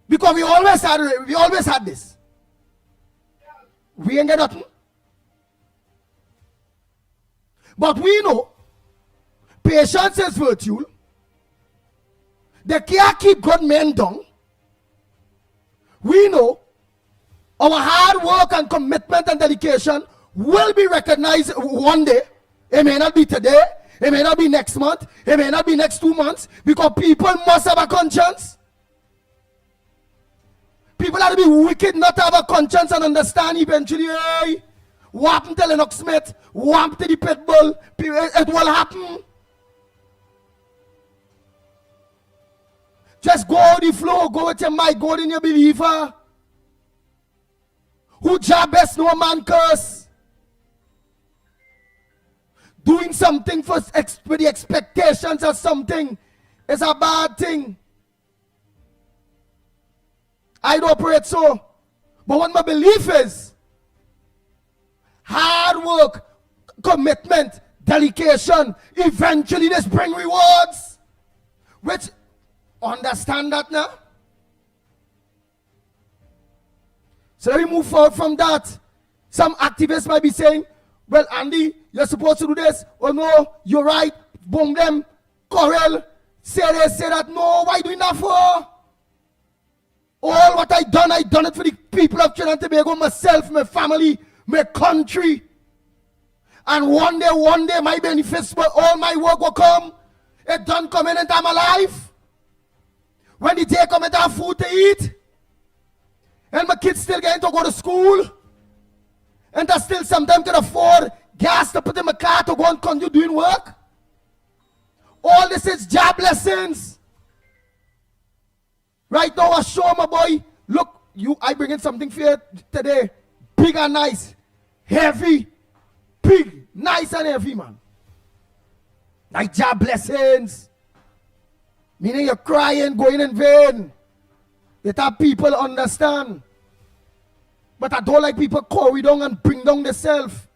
Because we always had this. we ain't get nothing. But we know patience is virtue. They can't keep good men down. We know our hard work and commitment and dedication will be recognized one day. It may not be today. It may not be next month. It may not be next 2 months. Because people must have a conscience. People have to be wicked not to have a conscience and understand eventually, hey, what happened to Lennox Smith? What happened to the pit bull? It will happen. Just go with the flow. Go with your mic. Go in your believer. Who job best no man curse. Doing something for the expectations of something is a bad thing. I don't operate so. But what my belief is, hard work, commitment, dedication, eventually this bring rewards. Which, understand that now? So let me move forward from that. Some activists might be saying, well, Andy, you're supposed to do this. Or no, you're right. Boom them. Corral. Say this, say that. No, why doing that for? All what I done it for the people of Trinidad and Tobago, myself, my family, my country. And one day, my benefits, all my work will come. It done come in and I'm alive. When the day come and I have food to eat. And my kids still getting to go to school. And I still sometimes can afford gas to put in my car to go and continue doing work. All this is job lessons. Right now, I show my boy, look, I bring in something for you today. Big and nice. Heavy. Big, nice and heavy, man. Like job blessings. Meaning you're crying, going in vain. Let our people understand. But I don't like people carry down and bring down themselves.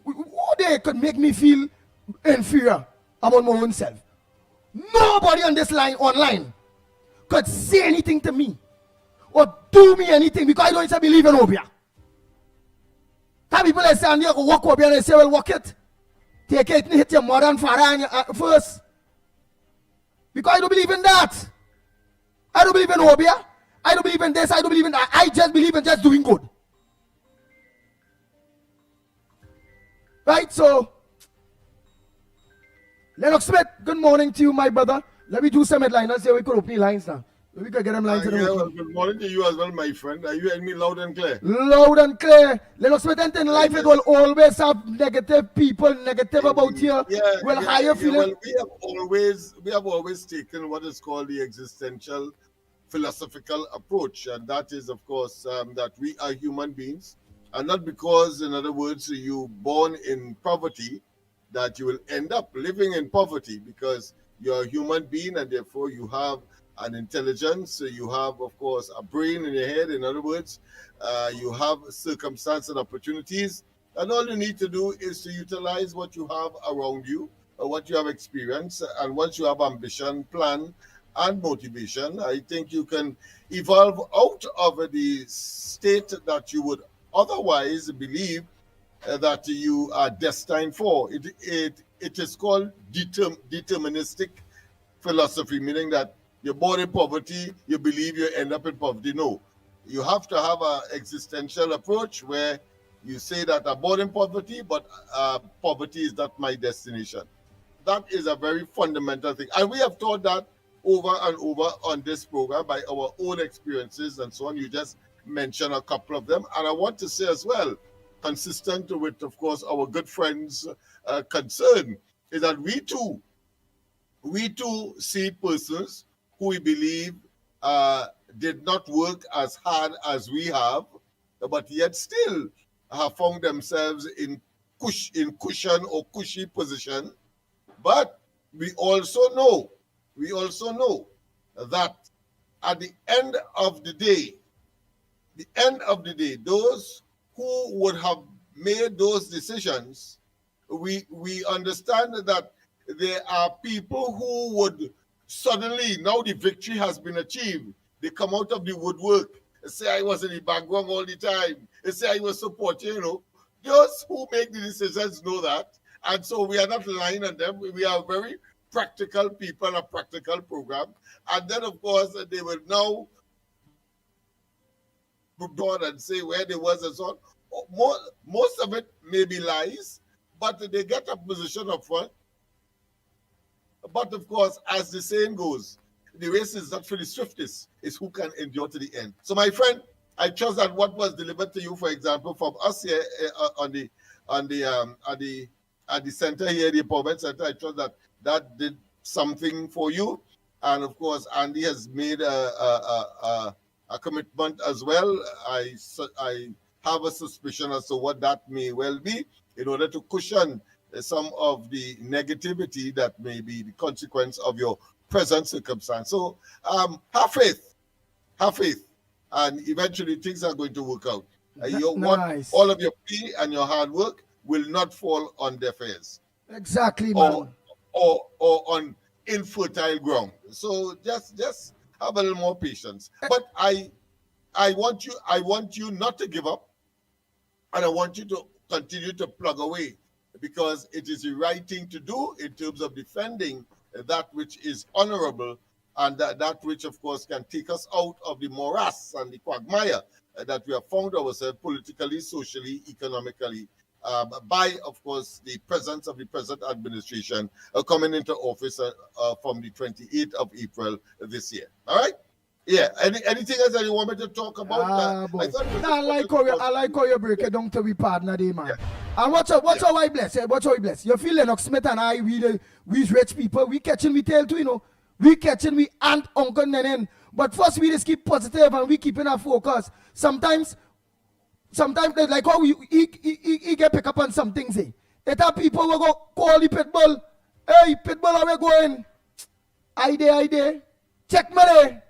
Who they could make me feel inferior about my own self? Nobody on this line online could say anything to me or do me anything because I don't even believe in Obia. Some people say, and you go walk Obia and they say, well, walk it. Take it and hit your mother and father first. Because I don't believe in that. I don't believe in Obia. I don't believe in this. I don't believe in that. I just believe in just doing good. Right, so Lennox Smith, good morning to you, my brother. Let me do some headlines. Let's see if we could open the lines now. We could get them lines. Well, good morning to you as well, my friend. Are you hearing me loud and clear? Loud and clear. Lennox Smith, and in life it will always have negative people, negative about you. Higher feeling. Well, we have always taken what is called the existential philosophical approach, and that is, of course, that we are human beings, and not because, in other words, you born in poverty, that you will end up living in poverty, because you're a human being and therefore you have an intelligence, you have, of course, a brain in your head. In other words, you have circumstances and opportunities, and all you need to do is to utilize what you have around you, or what you have experienced, and once you have ambition, plan, and motivation, I think you can evolve out of the state that you would otherwise believe that you are destined for. It is called deterministic philosophy, meaning that you're born in poverty, you believe you end up in poverty. No, you have to have an existential approach where you say that I'm born in poverty, but poverty is not my destination. That is a very fundamental thing. And we have taught that over and over on this program by our own experiences and so on. You just mentioned a couple of them. And I want to say as well, consistent with, of course, our good friends' concern, is that we too see persons who we believe did not work as hard as we have, but yet still have found themselves in cushion or cushy position. But we also know that at the end of the day, those who would have made those decisions, we understand that there are people who would suddenly, now the victory has been achieved, they come out of the woodwork say I was in the background all the time. They say I was supporting, those who make the decisions know that. And so we are not relying on them. We are very practical people, a practical program. And then, of course, they will now broad and say where there was and so on. Most of it may be lies, but they get a position up front. But of course, as the saying goes, the race is not for the swiftest, it's who can endure to the end. So my friend, I trust that what was delivered to you, for example, from us here at the center here, the empowerment center, I trust that did something for you. And of course, Andy has made a commitment as well. I have a suspicion as to what that may well be in order to cushion some of the negativity that may be the consequence of your present circumstance. So have faith, and eventually things are going to work out. Nice. All of your plea and your hard work will not fall on deaf ears. Exactly, man. Or on infertile ground. So just have a little more patience. But I want you not to give up, and I want you to continue to plug away, because it is the right thing to do in terms of defending that which is honorable, and that which, of course, can take us out of the morass and the quagmire that we have found ourselves politically, socially, economically, by, of course, the presence of the present administration coming into office from the 28th of April this year. All right? Yeah. Anything else that you want me to talk about? I like how you break it down to be partner day, man. Yeah. And watch how I bless. Watch how I bless. You feel Lennox Smith and I, we rich people, we catching we tail too, We catching we aunt, uncle, nenen. But first we just keep positive and we keeping our focus. Sometimes like how he get pick up on some things, eh? It have people will go call the pitbull. Hey, pitbull, are we going? I there. Check me there.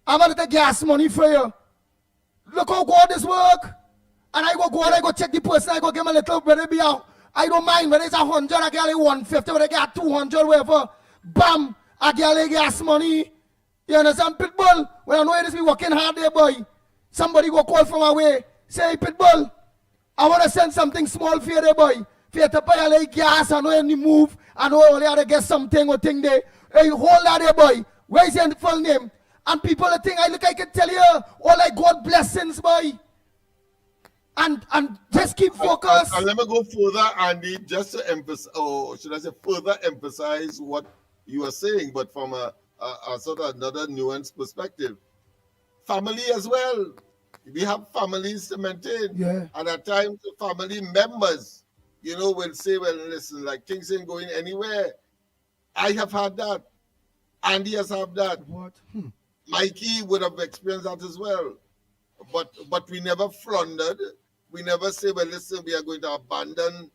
I'm gonna take gas money for you. Look how good this work. And I go check the person, I go give him a little better be out. I don't mind whether it's 100, I get 150, whether I get 200, whatever. Bam! I get gas money. You understand, pitbull? When I know it is me working hard there, boy. Somebody go call from away. Say, hey, pitbull, I want to send something small for you there, boy. For you to pay a gas, I know you move. I know you have to get something or thing there. Hey, hold that there, boy. Where's your full name? And people think I can tell you all like God blessings, boy. And just keep focused. And let me go further, Andy, just to emphasize, or should I say further emphasize what you are saying, but from a sort of another nuanced perspective. Family as well. We have families to maintain. Yeah. And at times the family members, will say, well, listen, like things ain't going anywhere. I have had that. Andy has had that. What? Mikey would have experienced that as well. But we never floundered. We never say, well, listen, we are going to abandon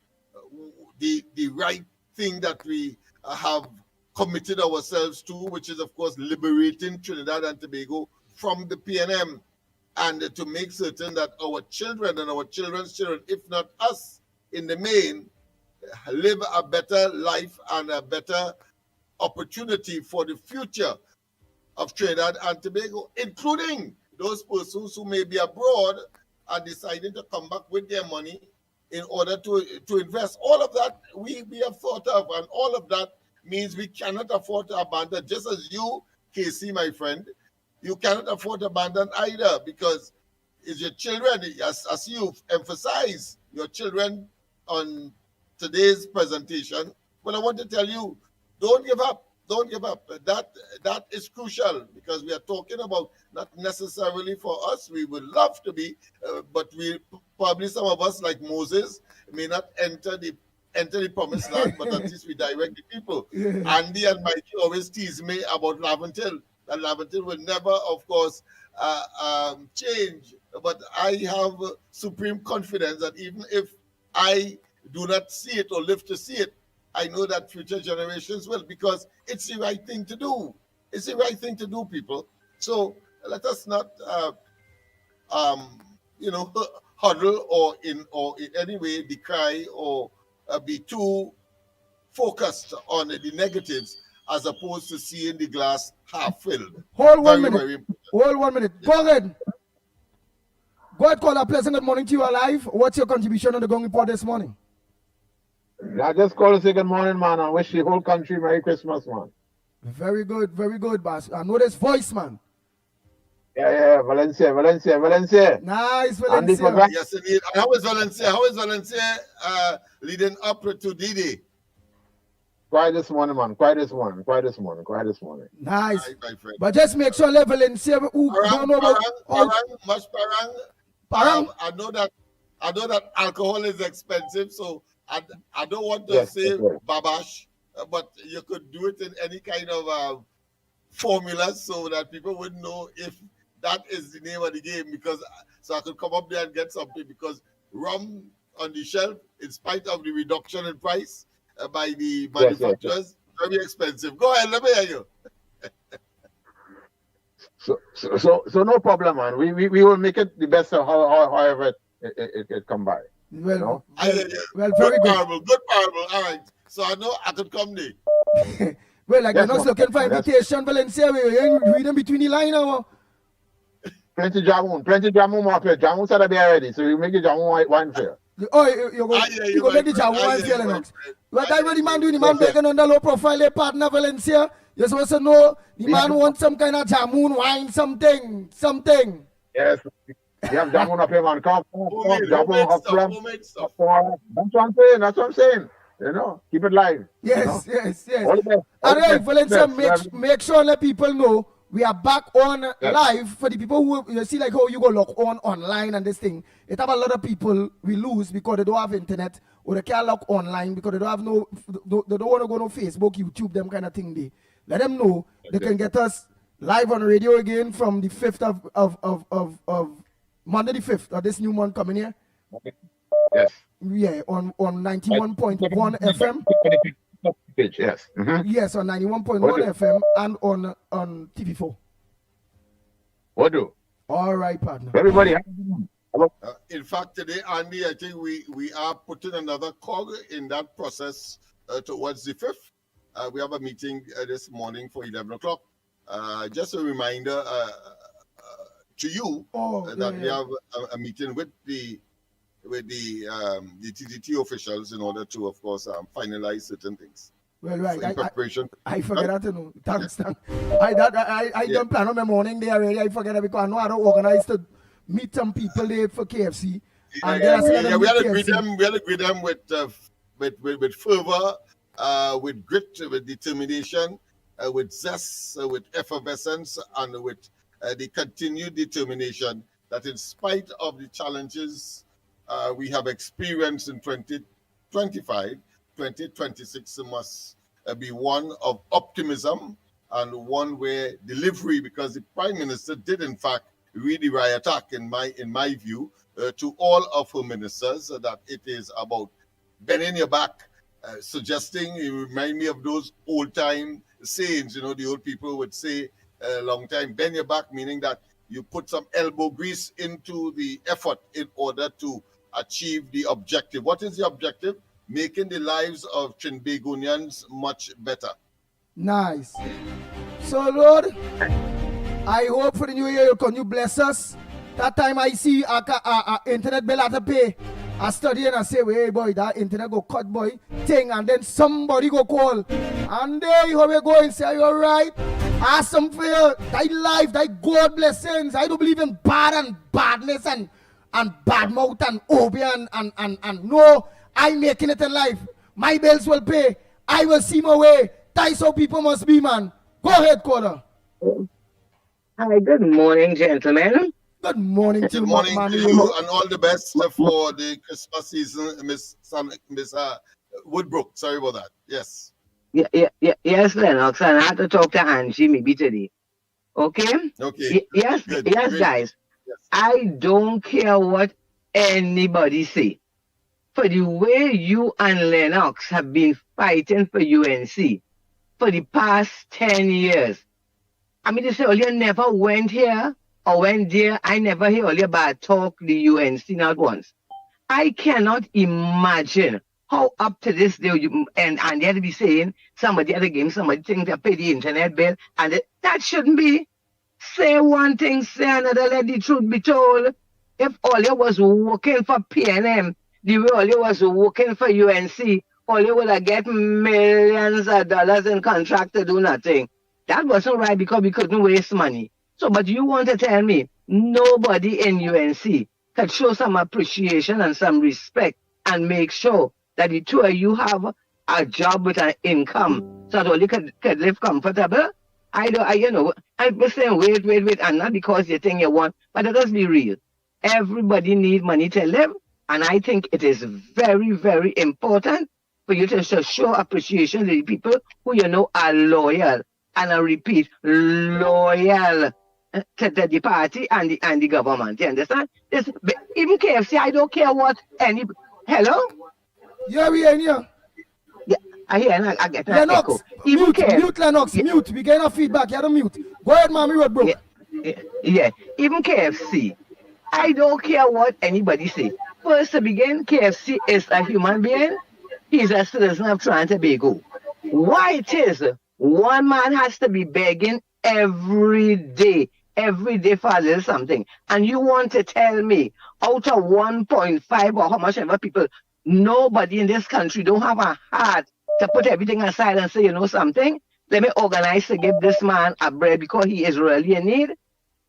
the right thing that we have committed ourselves to, which is, of course, liberating Trinidad and Tobago from the PNM, and to make certain that our children and our children's children, if not us in the main, live a better life and a better opportunity for the future of Trinidad and Tobago, including those persons who may be abroad and deciding to come back with their money in order to invest. All of that we have thought of, and all of that means we cannot afford to abandon. Just as you, Casey, my friend, you cannot afford to abandon either, because it's your children, as you emphasize, your children on today's presentation. Well, I want to tell you, don't give up. Don't give up. That is crucial, because we are talking about not necessarily for us. We would love to be, but we probably, some of us, like Moses, may not enter the promised land, but at least we direct the people. Yeah. Andy and Mikey always tease me about Laventille. That Laventille will never, of course, change. But I have supreme confidence that even if I do not see it or live to see it, I know that future generations will, because it's the right thing to do. It's the right thing to do, people. So let us not, huddle or in any way decry or be too focused on the negatives, as opposed to seeing the glass half filled. Hold 1 minute. Hold 1 minute. Go ahead. Go ahead, caller. Pleasant good morning to you alive. What's your contribution on the Gong Report this morning? I just call to say good morning, man, and wish the whole country Merry Christmas, man. Very good, boss. I know this voice, man. Yeah, Valencia. Nice, Andy Valencia. Fagan. Yes, indeed. And how is Valencia? How is Valencia leading up to D-Day? Quiet this morning, man. Quiet this morning. Nice. Right, my friend. But just make sure Valencia who don't know about Parang. I know that alcohol is expensive, so I don't want to Yes, say yes. babash, but you could do it in any kind of formula so that people would know if that is the name of the game. Because so I could come up there and get something, because rum on the shelf, in spite of the reduction in price by the manufacturers, very expensive. Go ahead, let me hear you. So no problem, man. We will make it the best of however it come by. Well, No? well, very good. Good parable. All right. So I know I could come there. Well, like Yes, you're not looking for yes. invitation, Valencia. We ain't reading between the line now. Plenty jamun up here. Jamun said to be ready, so you make the jamun wine fair. Oh, you go make the job one feel, Lennox. What I the man do? The man begging on the low profile, their partner Valencia. You're supposed to know the man wants some kind of jamun wine, something. Yes. You have jamun up here, man. Come, jamun up here. Homemade stuff. That's what I'm saying. You know, keep it live. Yes. All the best. All right, best. Valencia, make sure let people know we are back on live for the people who you see like how you go log on online and this thing. It have a lot of people we lose because they don't have internet or they can't log online because they don't have they don't want to go no Facebook, YouTube, them kind of thing. They let them know they can get us live on radio again from the 5th of Monday the 5th of this new month coming here. Yes. Yeah, on 91.1 FM. Yes. Yes, on 91.1 FM and on TV4. What do? All right, partner. Everybody. In fact, today, Andy, I think we are putting another cog in that process towards the 5th. We have a meeting this morning for 11 o'clock. Just a reminder to you that we have a meeting with the TTT officials in order to, of course, finalize certain things. Well, right. In preparation. I forget that to know. Thanks. I don't plan on my morning there already. I forget that because I know I don't organize to meet some people there for KFC. And then I said we had to greet them. We had to greet them with fervor, with grit, with determination, with zest, with effervescence, and with the continued determination that, in spite of the challenges we have experienced in 2025, 2026 must be one of optimism and one where delivery, because the Prime Minister did in fact really attack in my view to all of her ministers that it is about bending your back, suggesting, you remind me of those old time sayings, you know, the old people would say a long time, bend your back, meaning that you put some elbow grease into the effort in order to achieve the objective. What is the objective? Making the lives of Trinbagonians much better. Nice. So, Lord, I hope for the new year you bless us. That time I see internet bill have to pay. I study and I say, hey boy, that internet go cut boy thing, and then somebody go call. And there you go and say, are you alright? Ask them for your thy life, thy God blessings. I don't believe in bad and badness and bad mouth and obia and no, I'm making it in life. My bills will pay. I will see my way. That's how people must be, man. Go ahead, caller. Hi, good morning, gentlemen. Good morning to you, Good morning man. to you, and all the best for the Christmas season, Miss Woodbrook. Sorry about that. Yes. Yes, Lennox, and I had to talk to Angie maybe today. Okay? Okay. Yes, Good. yes, Great. guys. Yes. I don't care what anybody say. For the way you and Lennox have been fighting for UNC for the past 10 years. I mean, they say, you never went here or went there. I never hear all your bad talk the UNC not once. I cannot imagine how up to this day and they had to be saying somebody at the game, somebody think they pay the internet bill, and that shouldn't be. Say one thing, say another, let the truth be told. If all you was working for PNM, the way all you was working for UNC, all you would have get millions of dollars in contract to do nothing. That wasn't right because we couldn't waste money. So, but you want to tell me nobody in UNC could show some appreciation and some respect and make sure that the two of you have a job with an income so that all you could live comfortable? I was saying wait, and not because you think you want, but let us be real. Everybody needs money to live, and I think it is very, very important for you to show appreciation to the people who you know are loyal, and I repeat, loyal to the party and the government. You understand? Even KFC, I don't care what any. Hello? Yeah, we are here. Yeah, I hear and I get an Lennox, echo. Even mute Lennox, mute. We get a feedback. You have to mute. Go ahead, mommy, road bro. Yeah, even KFC. I don't care what anybody say. First to begin, KFC is a human being. He's a citizen of Trinidad and Tobago. Why it is one man has to be begging every day for a little something. And you want to tell me out of 1.5 or how much ever people, nobody in this country don't have a heart to put everything aside and say, you know something? Let me organize to give this man a bread because he is really in need.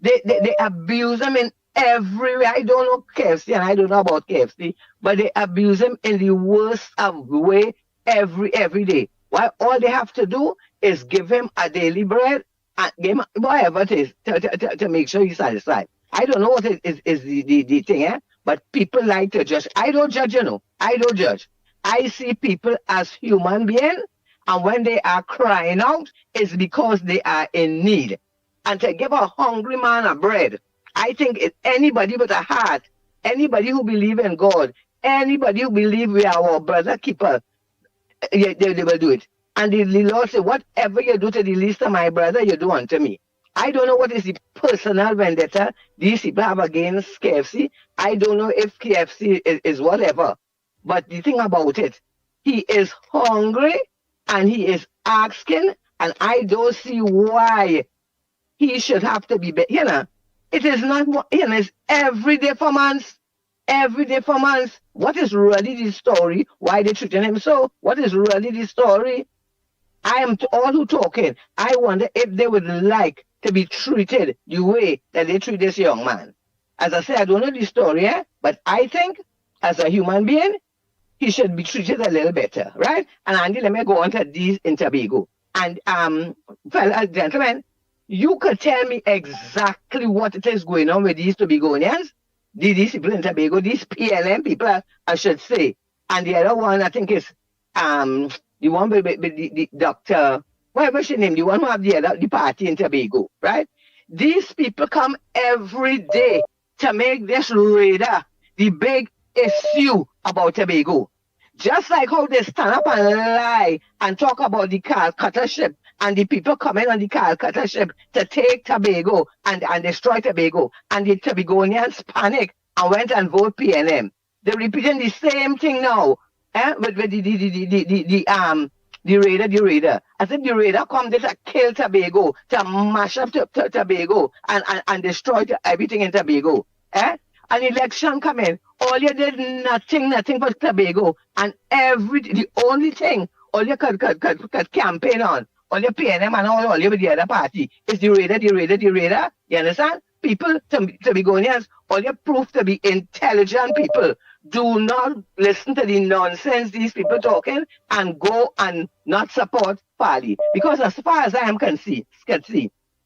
They abuse him in everywhere. I don't know KFC and I don't know about KFC, but they abuse him in the worst of way every day. Why all they have to do is give him a daily bread and give him whatever it is to make sure he's satisfied. I don't know what is the thing, but people like to judge. I don't judge, I don't judge. I see people as human beings, and when they are crying out, it's because they are in need. And to give a hungry man a bread, I think it's anybody with a heart, anybody who believes in God, anybody who believes we are our brother keeper, they will do it. And the Lord said, whatever you do to the least of my brother, you do unto me. I don't know what is the personal vendetta these people have against KFC. I don't know if KFC is whatever. But the thing about it, he is hungry and he is asking, and I don't see why he should have to be, it is not, it's every day for months. Every day for months. What is really the story? Why they treating him so? What is really the story? I am all who talking. I wonder if they would like to be treated the way that they treat this young man. As I say, I don't know the story, but I think as a human being, he should be treated a little better, right? And Andy, let me go on to these in Tobago. And fellas, gentlemen, you could tell me exactly what it is going on with these Tobagonians, these people in Tobago, these PLM people, I should say. And the other one, I think is the one with the doctor, whatever she named, the one who have the party in Tobago, right? These people come every day to make this radar the big issue about Tobago. Just like how they stand up and lie and talk about the Calcutta ship and the people coming on the Calcutta ship to take Tobago and destroy Tobago. And the Tobagonians panic and went and vote PNM. They're repeating the same thing now. With the raider. I said the raider come there to kill Tobago, to mash up Tobago and destroy everything in Tobago. An election coming, all you did nothing for Tobago, and the only thing all you could campaign on, all your PNM and all you with the other party is the raider. You understand? People, Tobagonians, all you prove to be intelligent people. Do not listen to the nonsense these people talking and go and not support Farley. Because as far as I am can see,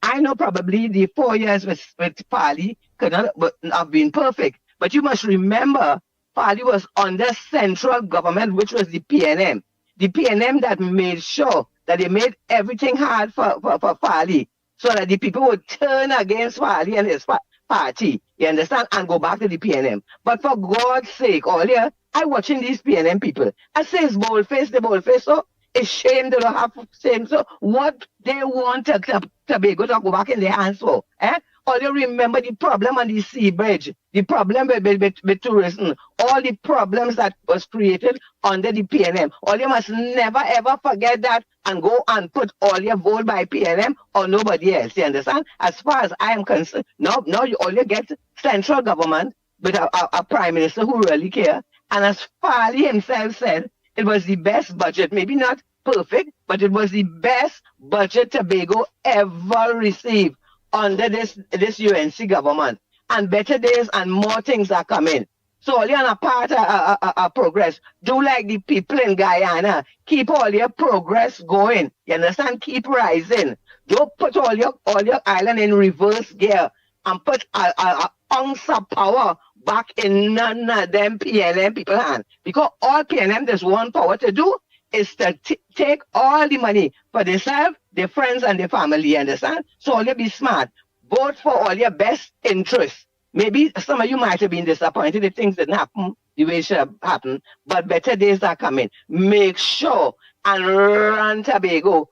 I know probably the 4 years with Farley could not have been perfect. But you must remember, Farley was under central government, which was the PNM. The PNM that made sure that they made everything hard for Farley, so that the people would turn against Farley and his party, you understand, and go back to the PNM. But for God's sake, earlier, I watching these PNM people. I say it's boldface, so it's shame they don't have same. So what they want Tobago to go back in their hands for, All you remember the problem on the sea bridge, the problem with tourism, all the problems that was created under the PNM. All you must never ever forget that and go and put all your vote by PNM or nobody else. You understand? As far as I am concerned, now all you get central government, with a prime minister who really care. And as Farley himself said, it was the best budget, maybe not perfect, but it was the best budget Tobago ever received under this UNC government. And better days and more things are coming. So all you're a part of progress. Do like the people in Guyana. Keep all your progress going. You understand? Keep rising. Don't put all your island in reverse gear and put a ounce of power back in none of them PNM people hand. Because all PNM there's one power to do is to take all the money for themselves, their friends, and their family. You understand? So all you be smart. Vote for all your best interests. Maybe some of you might have been disappointed if things didn't happen the way it should have happened, but better days are coming. Make sure and run Tobago,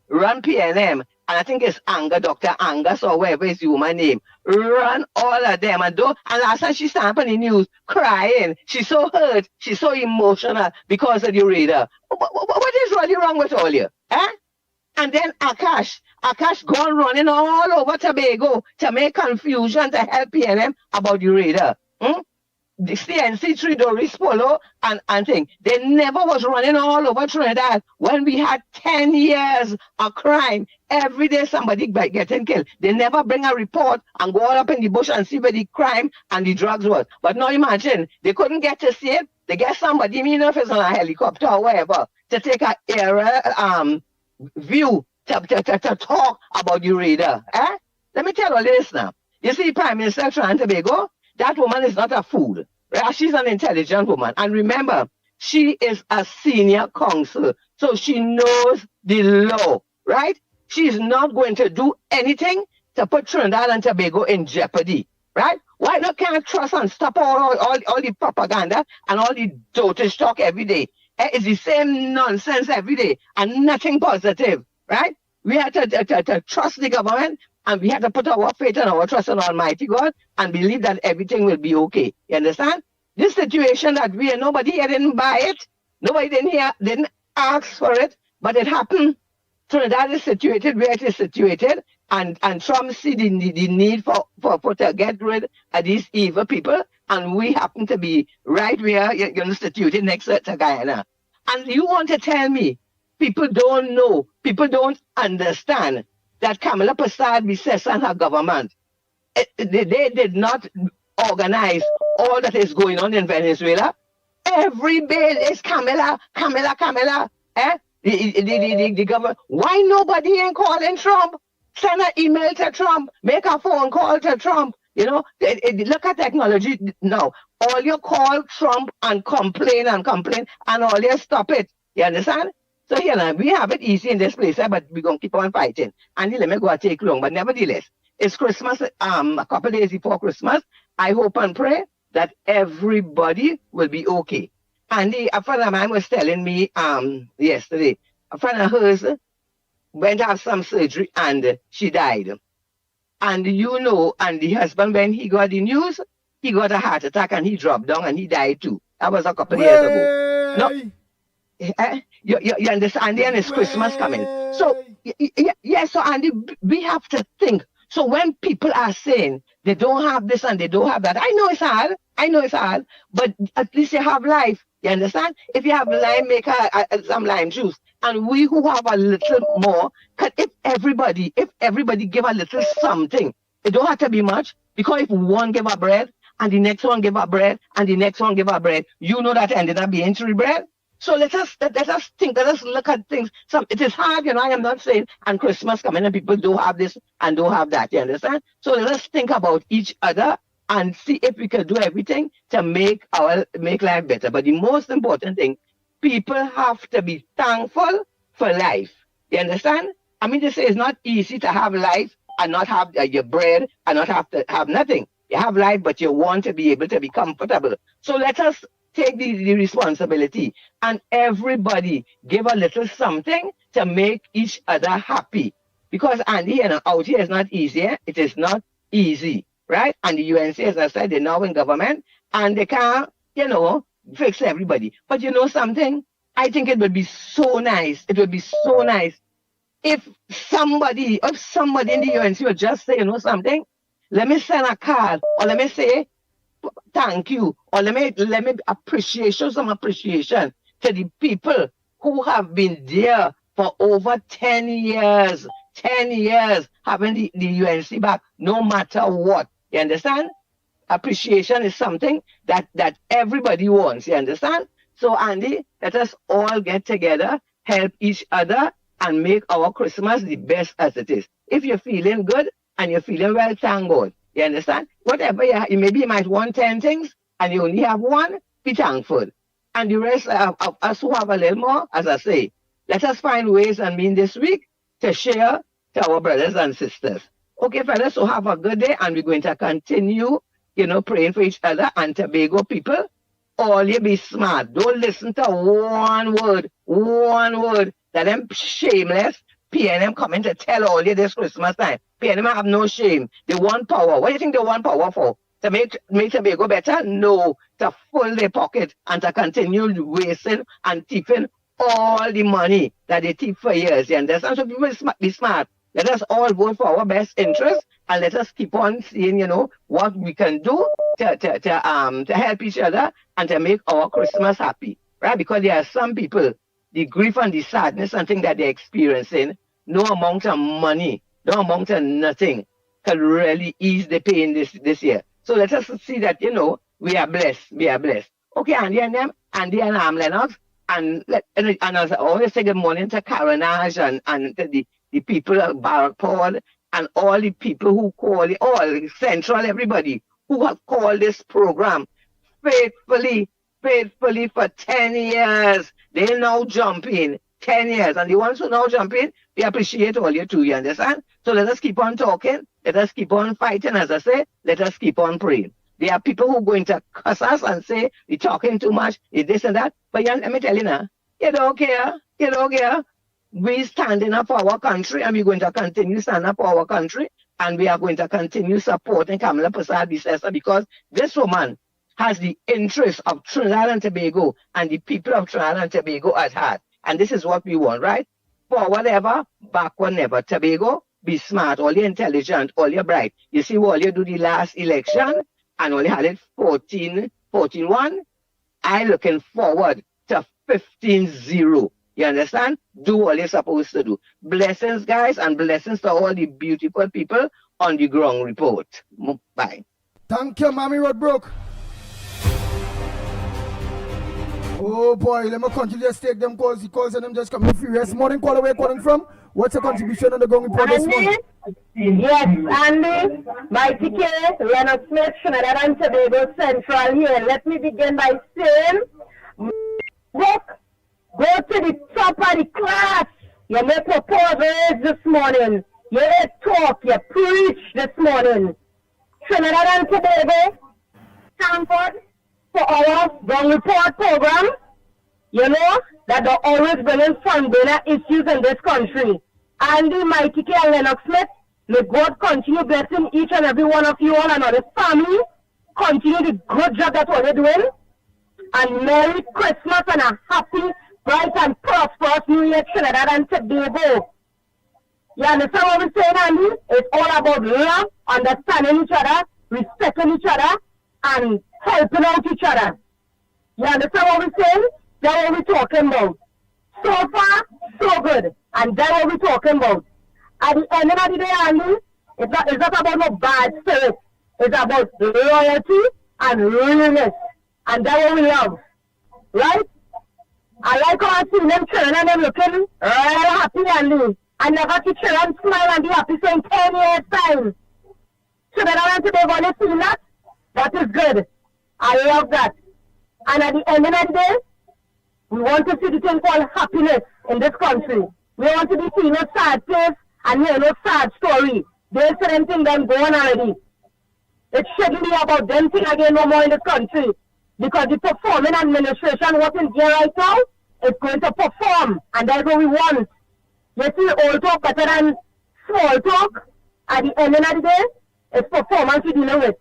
run PNM, and I think it's Dr. Angus or whatever is the woman's name. Run all of them and last time she stand up on the news crying. She's so hurt, she's so emotional because of the radar. What is really wrong with all you? Eh? And then Akash gone running all over Tobago to make confusion to help PNM about the radar. The CNC3 Doris Polo and thing. They never was running all over Trinidad when we had 10 years of crime. Every day somebody getting killed. They never bring a report and go all up in the bush and see where the crime and the drugs was. But now imagine, they couldn't get to see it. They get somebody, even if it's on a helicopter or whatever, to take a aerial view to talk about the radar. Eh? Let me tell you this now. You see, Prime Minister Trinidad and Tobago, that woman is not a fool. Right? She's an intelligent woman. And remember, she is a senior counsel. So she knows the law, right? She's not going to do anything to put Trinidad and Tobago in jeopardy, right? Why not can't trust and stop all the propaganda and all the dotage talk every day? It's the same nonsense every day and nothing positive, right? We have to trust the government and we have to put our faith and our trust in Almighty God and believe that everything will be okay. You understand? This situation that we are, nobody here didn't buy it. Nobody didn't ask for it, but it happened. Trinidad is situated where it is situated, and Trump see the need for to get rid of these evil people, and we happen to be right where you're situated next to Guyana. And you want to tell me people don't know, people don't understand that Kamala Persad and her government, they did not organize all that is going on in Venezuela. Every bill is Kamala. Eh? The government. Why nobody ain't calling Trump? Send an email to Trump. Make a phone call to Trump. You know, look at technology now. All you call Trump and complain, and all you stop it. You understand? So here now, we have it easy in this place, but we're going to keep on fighting. And let me go take long. But nevertheless, it's Christmas, a couple days before Christmas. I hope and pray that everybody will be okay. And a friend of mine was telling me yesterday, a friend of hers went to have some surgery and she died. And you know, and the husband, when he got the news, he got a heart attack and he dropped down and he died too. That was a couple years ago. No, you understand? And it's Christmas coming. So, yes, so Andy, we have to think. So when people are saying they don't have this and they don't have that, I know it's hard, but at least you have life. You understand? If you have lime, make some lime juice. And we who have a little more, if everybody give a little something, it don't have to be much, because if one give a bread, and the next one give a bread, and the next one give a bread, you know that ended up being 3 bread. So let us think, let us look at things. It is hard, you know, I am not saying, and Christmas coming and people don't have this and don't have that, you understand? So let us think about each other and see if we can do everything to make life better. But the most important thing, people have to be thankful for life. You understand? I mean, they say it's not easy to have life and not have your bread and not have to have nothing. You have life, but you want to be able to be comfortable. So let us take the responsibility and everybody give a little something to make each other happy. Because, Andy, you know, out here is not easy. It is not easy, right? And the UNC, as I said, they're now in government and they can't, you know, fix everybody. But you know something? I think it would be so nice. It would be so nice if somebody in the UNC would just say, you know something? Let me send a card, or let me say, thank you, or let me show some appreciation to the people who have been there for over 10 years. 10 years having the UNC back, no matter what. You understand? Appreciation is something that everybody wants. You understand? So, Andy, let us all get together, help each other, and make our Christmas the best as it is. If you're feeling good and you're feeling well, thank God. You understand? Whatever maybe you might want 10 things and you only have one, be thankful. And the rest of us who have a little more, as I say, let us find ways and mean this week to share to our brothers and sisters. Okay, fellas, so have a good day, and we're going to continue, praying for each other. And Tobago people, all you be smart. Don't listen to one word that them shameless PNM coming to tell all you this Christmas time. PNM have no shame. They want power. What do you think they want power for? To make Tobago better? No. To fill their pocket and to continue wasting and thieving all the money that they thief for years. You understand? So people be smart. Let us all vote for our best interest, and let us keep on seeing, what we can do to help each other and to make our Christmas happy, right? Because there are some people, the grief and the sadness and things that they're experiencing, no amount of money, no amount of nothing can really ease the pain this year. So let us see that, we are blessed. We are blessed. Okay, Andy and them, Andy and Lennox, and as I always say good morning to Caronage and to the people of Barrackport and all the people who call it, all Central, everybody who have called this program faithfully for 10 years. They now jump in 10 years. And the ones who now jump in, we appreciate all you too, you understand? So let us keep on talking. Let us keep on fighting, as I say. Let us keep on praying. There are people who are going to cuss us and say, we're talking too much, it's this and that. But let me tell you now, you don't care. You don't care. We standing up for our country, and we're going to continue standing up for our country, and we are going to continue supporting Kamala Persad-Bissessar, because this woman has the interest of Trinidad and Tobago and the people of Trinidad and Tobago at heart. And this is what we want, right? Forward ever, backward never. Tobago, be smart, all you intelligent, all you bright. You see what you do the last election, and only had it 14-1. I'm looking forward to 15-0. You understand? Do what you're supposed to do. Blessings, guys, and blessings to all the beautiful people on the ground report. Bye. Thank you, Mommy Rodbrook. Oh boy, let me continue to take them calls. The calls and them just coming furious. Morning caller, where you calling from? What's your contribution on the ground report this morning? Yes, Andy, Mighty Kerr, Lennox Smith, Trinidad and Tobago Central here. Let me begin by saying, look, go to the top of the class. You make proposals this morning. You talk, you preach this morning. Trinidad and Tobago, Stanford, for our ground report program, you know that they're always bringing funding issues in this country. Andy, Mighty K, and Lennox Smith, may God continue blessing each and every one of you all and all this family. Continue the good job that you're doing. And Merry Christmas and a happy, bright and prosperous New Year, Trinidad and Tobago. You understand what I'm saying, Andy? It's all about love, understanding each other, respecting each other, and helping out each other. You understand what we're saying? That's what we're talking about. So far, so good. And that's what we're talking about. At the end of the day, Andy, it's not about no bad spirit. It's about loyalty and realness. And that's what we love. Right? I like how I see them children and them looking real happy, Andy. I never see children smile and be happy so in 10 years' time. So that I want to be able to see that. That is good. I love that. And at the end of the day, we want to see the thing called happiness in this country. We want to be seeing no sad face and hear no sad story. There's certain things that go on already. It shouldn't be about them thing again no more in this country. Because the performing administration, what is here right now, is going to perform. And that's what we want. You see, old talk better than small talk. At the end of the day, it's performance we're dealing with.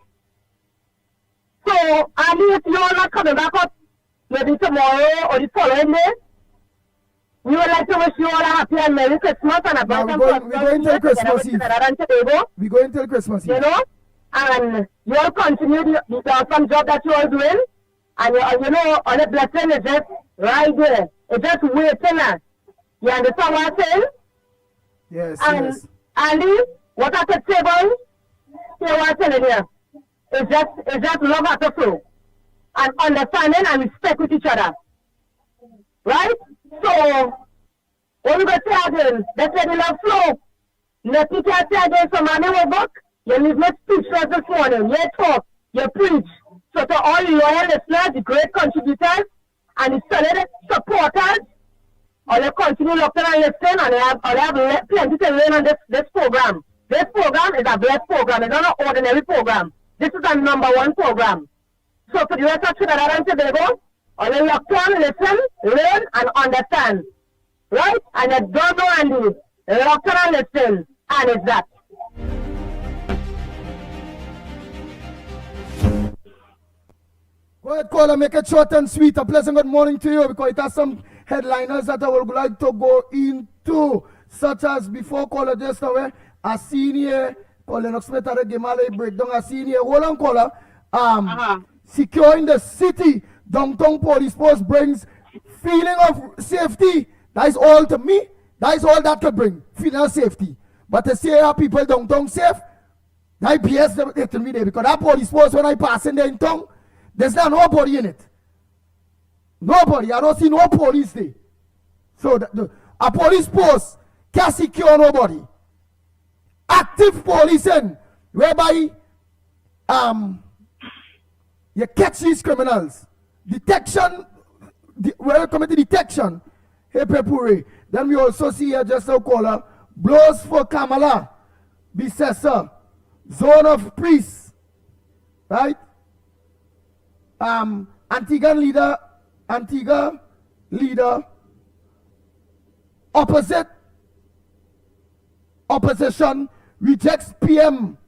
So, Andy, if you're not coming back up, maybe tomorrow or the following day, we would like to wish you all a happy and Merry Christmas and a bright and prosperous We're going till Christmas Eve. Tobago. We're going till Christmas Eve. You know? and you'll continue the awesome job that you're doing, and you know, all the blessing is just right there. It's just waiting. You understand what I'm saying? Yes, And yes. Andy, what I could say, boy, hear what I'm telling you. It's just love at the flow. And understanding and respect with each other. Right? So, when you go to again, let's say the love flow. Let me tell you again, so mommy will book. You leave me speechless this morning. You talk, you preach. So to all loyal listeners, the great contributors, and the solid supporters, all you continue looking and listening, and I have plenty to learn on this program. This program is a blessed program. It's not an ordinary program. This is a #1 program. So for the rest of Trinidad and Tobago, all you look on, listen, learn, and understand. Right? And you don't know and do. Look on and listen. And it's that. Go ahead, caller, make it short and sweet. A pleasant good morning to you, because it has some headliners that I would like to go into, such as before caller just away, a senior, Lennox Smith had a Gemale breakdown, a senior, hold on caller, securing the city, downtown police post brings feeling of safety. That is all to me. That is all that could bring, feeling of safety. But to say how people downtown safe, that BS to me there, because that police post when I pass in there in town, there's not nobody in it. Nobody. I don't see no police there. So a police post can't secure nobody. Active policing, whereby you catch these criminals. Detection, when we come to detection, hey Pepure. Then we also see here just a caller, blows for Kamala, Bissessa, zone of priests, right? Antigua leader, opposition rejects PM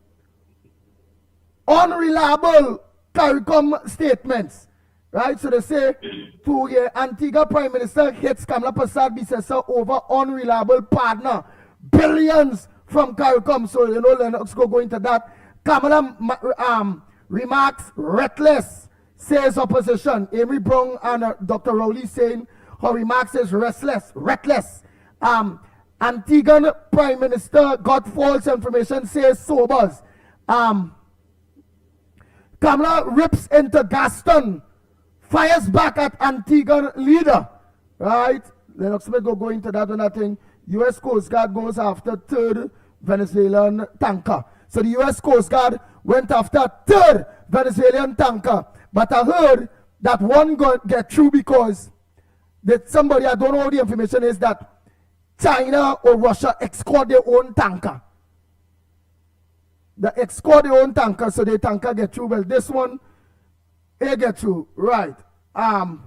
unreliable CARICOM statements, right? So they say to Antigua Prime Minister hits Kamala Bissessa over unreliable partner, billions from CARICOM. So you know, Lennox go into that. Kamala remarks reckless, says opposition. Amy Brown and Dr. Rowley saying her remarks is reckless. Antiguan Prime Minister got false information, says sobers. Kamala rips into Gaston, fires back at Antiguan leader. Right? Lennox Smith go into that one, I think. U.S. Coast Guard goes after third Venezuelan tanker. So the U.S. Coast Guard went after third Venezuelan tanker. But I heard that one got get through because that somebody, I don't know what the information is, that China or Russia escort their own tanker. They escort their own tanker, so the tanker get through. Well, this one, they get through. Right. Well,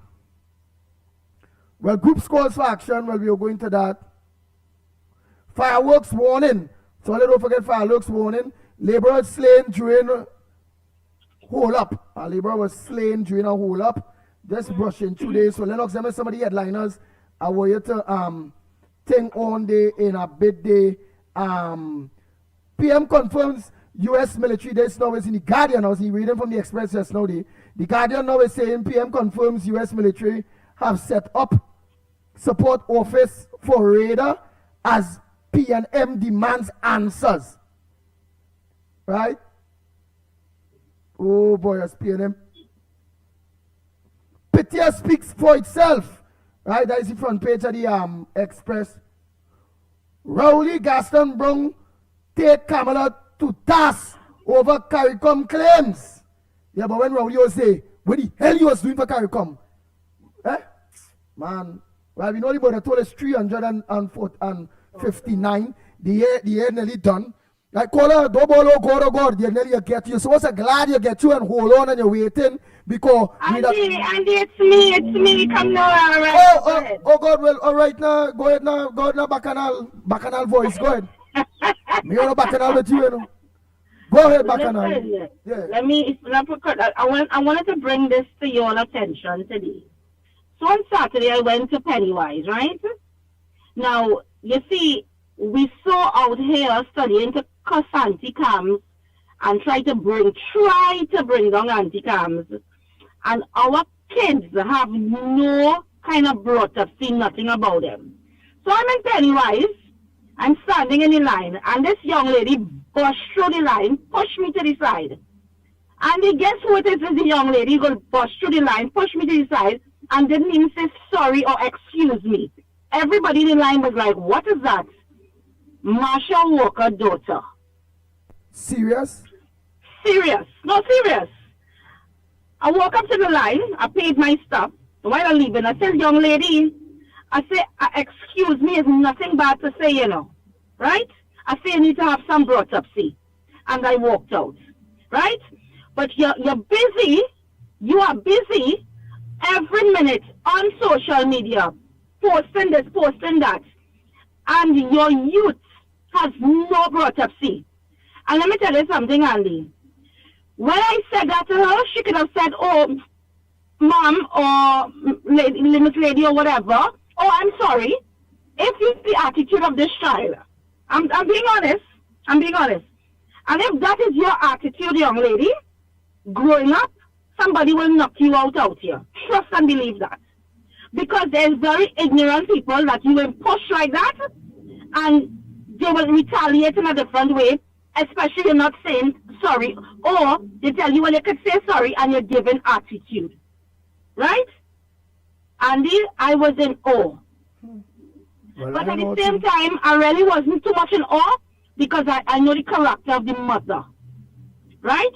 groups calls for action. Well, we are going to that. Fireworks warning. So don't forget fireworks warning. Laborers slain during hole up. A laborer was slain during a hole up. Just brushing 2 days. So Lennox, them some of the headliners. I want you to thing on day in a bid day. PM confirms U.S. military. This now is in the Guardian. I was reading from the Express just now. The Guardian now is saying PM confirms U.S. military have set up support office for radar as PNM demands answers. Right? Oh boy, as PNM. Picture speaks for itself. Right? That is the front page of the Express. Rowley Gaston Brown take Kamala to task over CARICOM claims. Yeah, but when Rowley was say, what the hell you was doing for CARICOM? Eh? Man, well, we know the border told us 359. The year nearly done. Like, caller, God, they nearly get you. So, I'm glad you get you and hold on and you're waiting because. Andy, it's me. Come now, all right. Oh, God, well, all right now. Go ahead now, Bacchanal voice, go ahead. Me on Bacchanal with you, you know. Go ahead, Bacchanal. Listen, yeah. I wanted to bring this to your attention today. So on Saturday, I went to Pennywise, right? Now, you see, we saw out here studying to Cosanti camps and try to bring down anti-cams. And our kids have no kind of brought up, see nothing about them. So I'm in Pennywise, I'm standing in the line, and this young lady pushed through the line, pushed me to the side. And guess who it is the young lady who pushed through the line, pushed me to the side, and didn't even say sorry or excuse me. Everybody in the line was like, what is that? Marsha Walker's daughter. Serious? Serious. No, serious. I walk up to the line, I paid my stuff. While I'm leaving, I said, young lady, I say, excuse me, it's nothing bad to say, you know. Right? I say, you need to have some brought up, see. And I walked out. Right? But you're busy, you are busy every minute on social media, posting this, posting that. And your youth has no brought up, see. And let me tell you something, Andy. When I said that to her, she could have said, oh, mom or Miss Lady or whatever, oh, I'm sorry. If you see the attitude of this child, I'm being honest. I'm being honest. And if that is your attitude, young lady, growing up, somebody will knock you out here. Trust and believe that. Because there's very ignorant people that you will push like that, and they will retaliate in a different way, especially you're not saying sorry, or they tell you, well, you could say sorry, and you're giving attitude. Right? Andy, I was in awe. Well, but at the same time, I really wasn't too much in awe, because I know the character of the mother. Right?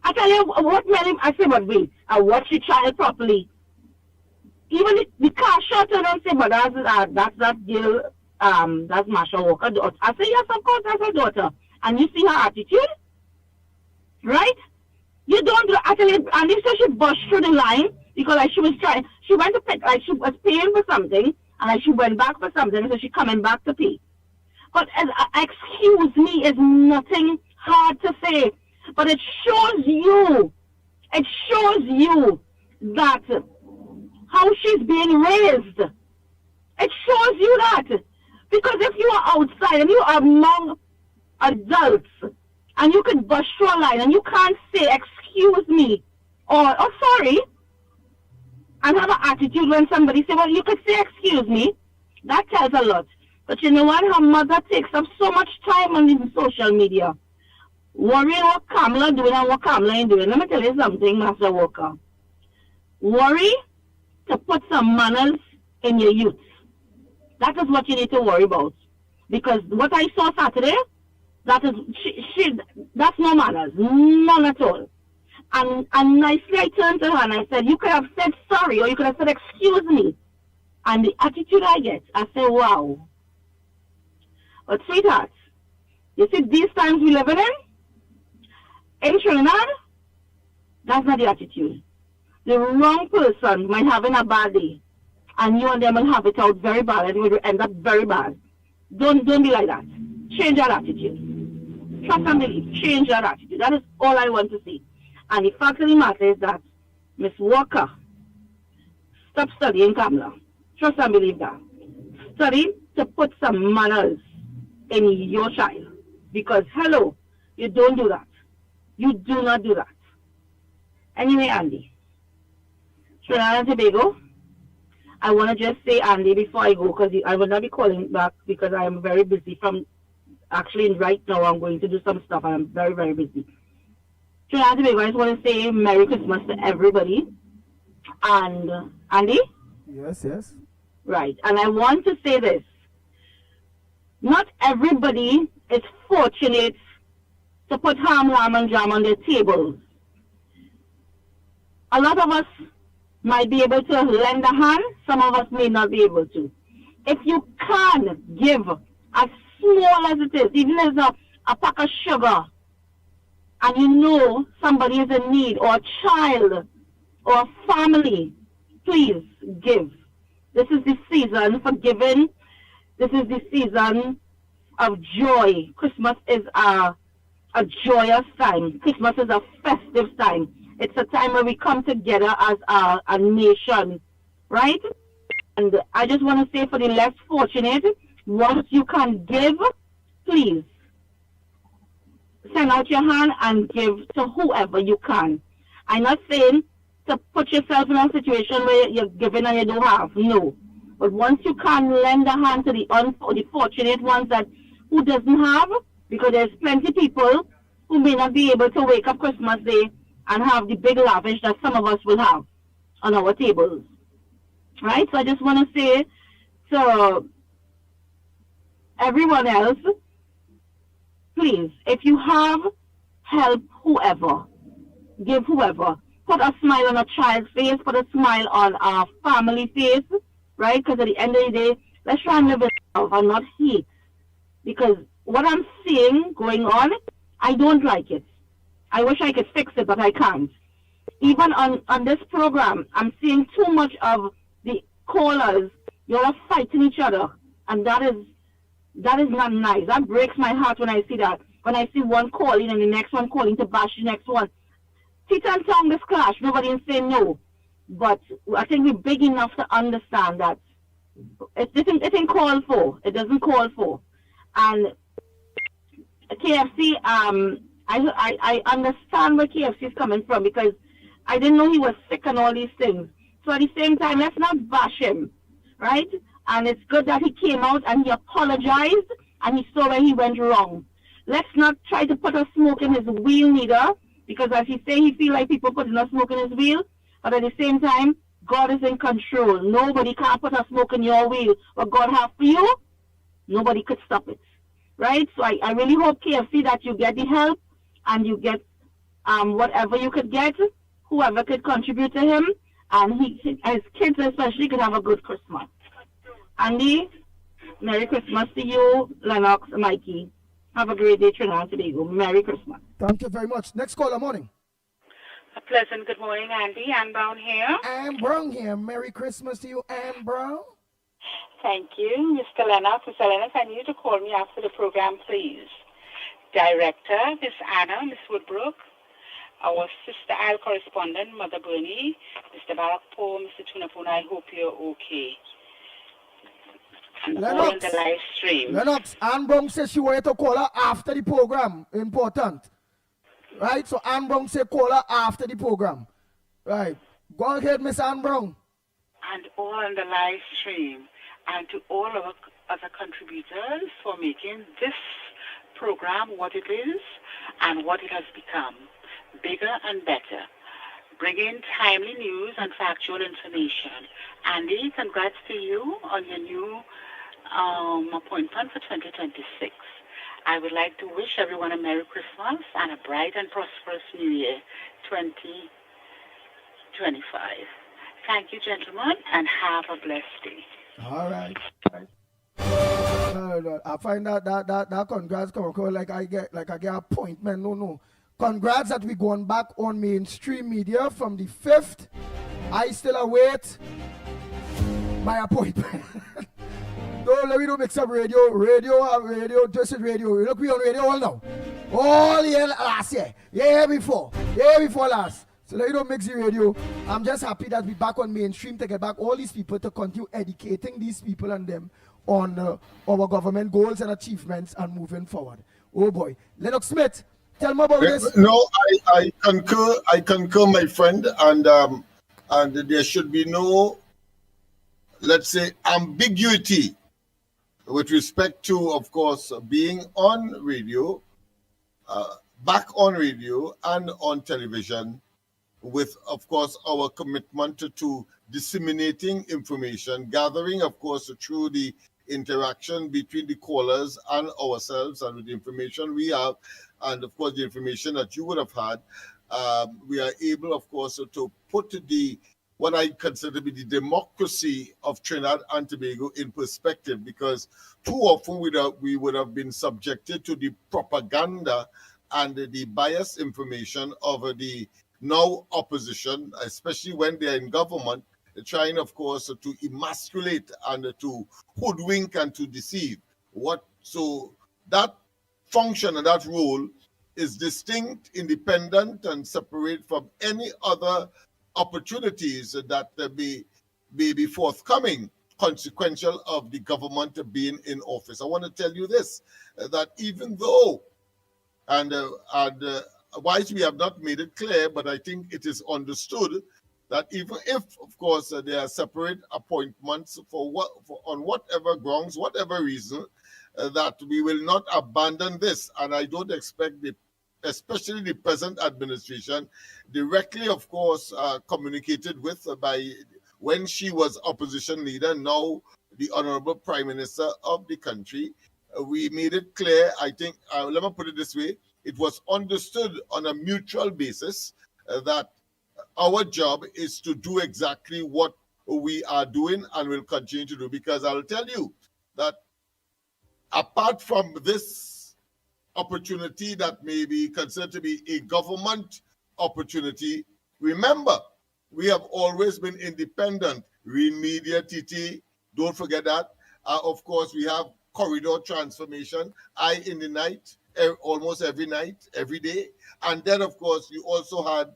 I tell you what made him, I say, but wait, I watch the child properly. Even the car shot and I say, but that's that girl, that's Marsha Walker daughter. I say, yes, of course, that's her daughter. And you see her attitude? Right? You don't do, actually, and this she bushed through the line, because like she was trying, she went to pick, like she was paying for something, and like she went back for something, so she coming back to pay. But excuse me is nothing hard to say. But it shows you that how she's being raised. It shows you that. Because if you are outside and you are among adults and you can bust through a line and you can't say excuse me or sorry and have an attitude when somebody say, well, you could say excuse me, that tells a lot. But you know what? Her mother takes up so much time on the social media, worrying what Kamala doing and what Kamala ain't doing. Let me tell you something, Master Walker. Worry to put some manners in your youth. That is what you need to worry about. Because what I saw Saturday, that is that's no manners, none at all. And nicely I turned to her and I said, you could have said sorry or you could have said excuse me. And the attitude I get, I say, wow. But sweetheart, you see these times we living in Trinidad, that's not the attitude. The wrong person might have a bad day, and you and them will have it out very bad, and it will end up very bad. Don't be like that. Change your attitude. Trust and believe. Change your attitude. That is all I want to see. And the fact of the matter is that Miss Walker, stop studying Kamala. Trust and believe that. Study to put some manners in your child. Because, hello, you don't do that. You do not do that. Anyway, Andy, Trinidad and Tobago, I want to just say, Andy, before I go, because I will not be calling back because I am very busy from, actually right now I'm going to do some stuff and I'm very, very busy. Trinidad and Tobago, I just want to say Merry Christmas to everybody. And, Andy? Yes, yes. Right, and I want to say this. Not everybody is fortunate to put ham, lamb, and jam on their tables. A lot of us might be able to lend a hand, some of us may not be able to. If you can give as small as it is, even as a pack of sugar, and you know somebody is in need, or a child, or a family, please give. This is the season for giving. This is the season of joy. Christmas is a joyous time. Christmas is a festive time. It's a time where we come together as a nation, right? And I just want to say for the less fortunate, once you can give, please send out your hand and give to whoever you can. I'm not saying to put yourself in a situation where you're giving and you don't have. No. But once you can lend a hand to the fortunate ones that who doesn't have, because there's plenty people who may not be able to wake up Christmas Day and have the big lavish that some of us will have on our tables. Right? So I just want to say to everyone else, please, if you have, help whoever. Give whoever. Put a smile on a child's face, put a smile on a family face, right? Because at the end of the day, let's try and live with love and not hate. Because what I'm seeing going on, I don't like it. I wish I could fix it, but I can't. Even on this program, I'm seeing too much of the callers. You're all fighting each other. And that is not nice. That breaks my heart when I see that. When I see one calling and the next one calling to bash the next one. Teeth and tongue this clash. Nobody is saying no. But I think we're big enough to understand that it didn't call for. It doesn't call for. And KFC, I understand where KFC is coming from because I didn't know he was sick and all these things. So at the same time, let's not bash him, right? And it's good that he came out and he apologized and he saw where he went wrong. Let's not try to put a smoke in his wheel neither, because as he say, he feel like people putting a smoke in his wheel. But at the same time, God is in control. Nobody can put a smoke in your wheel. What God has for you, nobody could stop it, right? So I really hope, KFC, that you get the help and you get whatever you could get, whoever could contribute to him, and his kids especially could have a good Christmas. Andy, Merry Christmas to you, Lennox, Mikey. Have a great day, Trinidad and Tobago. Merry Christmas. Thank you very much. Next caller, morning. A pleasant good morning, Andy. Ann Brown here. Ann Brown here. Merry Christmas to you, Ann Brown. Thank you, Mr. Lennox. Mr. Lennox, I need you to call me after the program, please. Director, Miss Anna, Miss Woodbrook, our sister Al correspondent, Mother Bernie, Mr. Barack Poe, Mr. Tunapuna, I hope you're okay. And all on the live stream. Lennox, Ann Brown says she wanted to call her after the program. Important. Right? So Ann Brown said call her after the program. Right. Go ahead, Miss Ann Brown. And all on the live stream. And to all our other contributors for making this program what it is and what it has become. Bigger and better. Bringing timely news and factual information. Andy, congrats to you on your new appointment for 2026. I would like to wish everyone a Merry Christmas and a bright and prosperous New Year 2025. Thank you, gentlemen, and have a blessed day. All right. I find that congrats come like I get appointment. No. Congrats that we going back on mainstream media from the 5th. I still await my appointment. Don't let me do mix up radio, this is radio. Look, we on radio all now. All year last year. Year before last. So let me don't mix the radio. I'm just happy that we back on mainstream to get back all these people to continue educating these people and them on our government goals and achievements and moving forward. Oh boy. Lennox Smith, tell me about this. No, I concur, my friend, and there should be no, let's say, ambiguity with respect to, of course, being on radio, back on radio and on television, with, of course, our commitment to disseminating information, gathering, of course, through the interaction between the callers and ourselves, and with the information we have, and of course the information that you would have had, we are able, of course, to put the what I consider to be the democracy of Trinidad and Tobago in perspective, because too often we would have been subjected to the propaganda and the biased information of the now opposition, especially when they're in government, trying, of course, to emasculate and to hoodwink and to deceive. So that function and that role is distinct, independent, and separate from any other opportunities that may be forthcoming, consequential of the government being in office. I want to tell you this, that even though whilst we have not made it clear, but I think it is understood that even if, of course, there are separate appointments on whatever grounds, whatever reason, that we will not abandon this. And I don't expect especially the present administration, directly, of course, communicated with by when she was opposition leader, now the Honorable Prime Minister of the country. We made it clear, I think, let me put it this way, it was understood on a mutual basis that our job is to do exactly what we are doing and will continue to do. Because I'll tell you that apart from this opportunity that may be considered to be a government opportunity, remember, we have always been independent. Real Media, TT, don't forget that. Of course, we have corridor transformation, Eye in the Night, almost every night, every day. And then, of course, you also had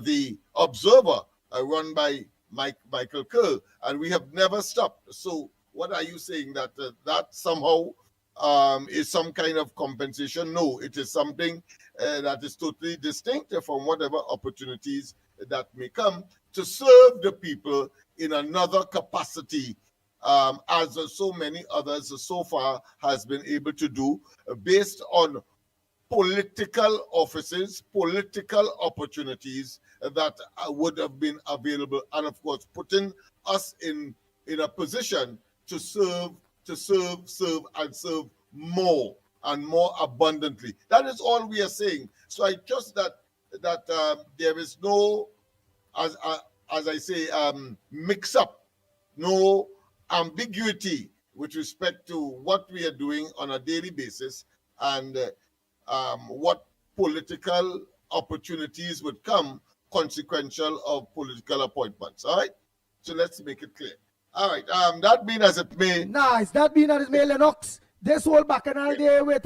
the Observer run by Michael Kerr, and we have never stopped. So what are you saying, that that somehow is some kind of compensation? No, it is something that is totally distinct from whatever opportunities that may come to serve the people in another capacity, as so many others so far has been able to do, based on political offices, political opportunities that would have been available, and of course putting us in a position to serve, and serve more and more abundantly. That is all we are saying. So I trust that there is no, as I say, mix up, no ambiguity with respect to what we are doing on a daily basis, and what political opportunities would come consequential of political appointments. All right? So let's make it clear. All right. That being as it may. Nice. That being as it may, Lennox. This whole back and all day with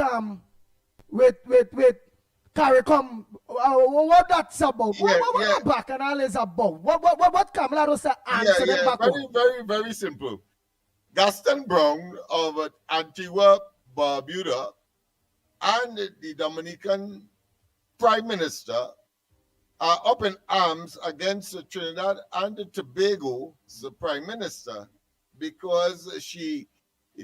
CARICOM, what that's about? What back and all is about? What Kamala say answer them back? Very simple. Gaston Brown of Antigua, Barbuda, and the Dominican Prime Minister are up in arms against Trinidad and Tobago's Prime Minister because she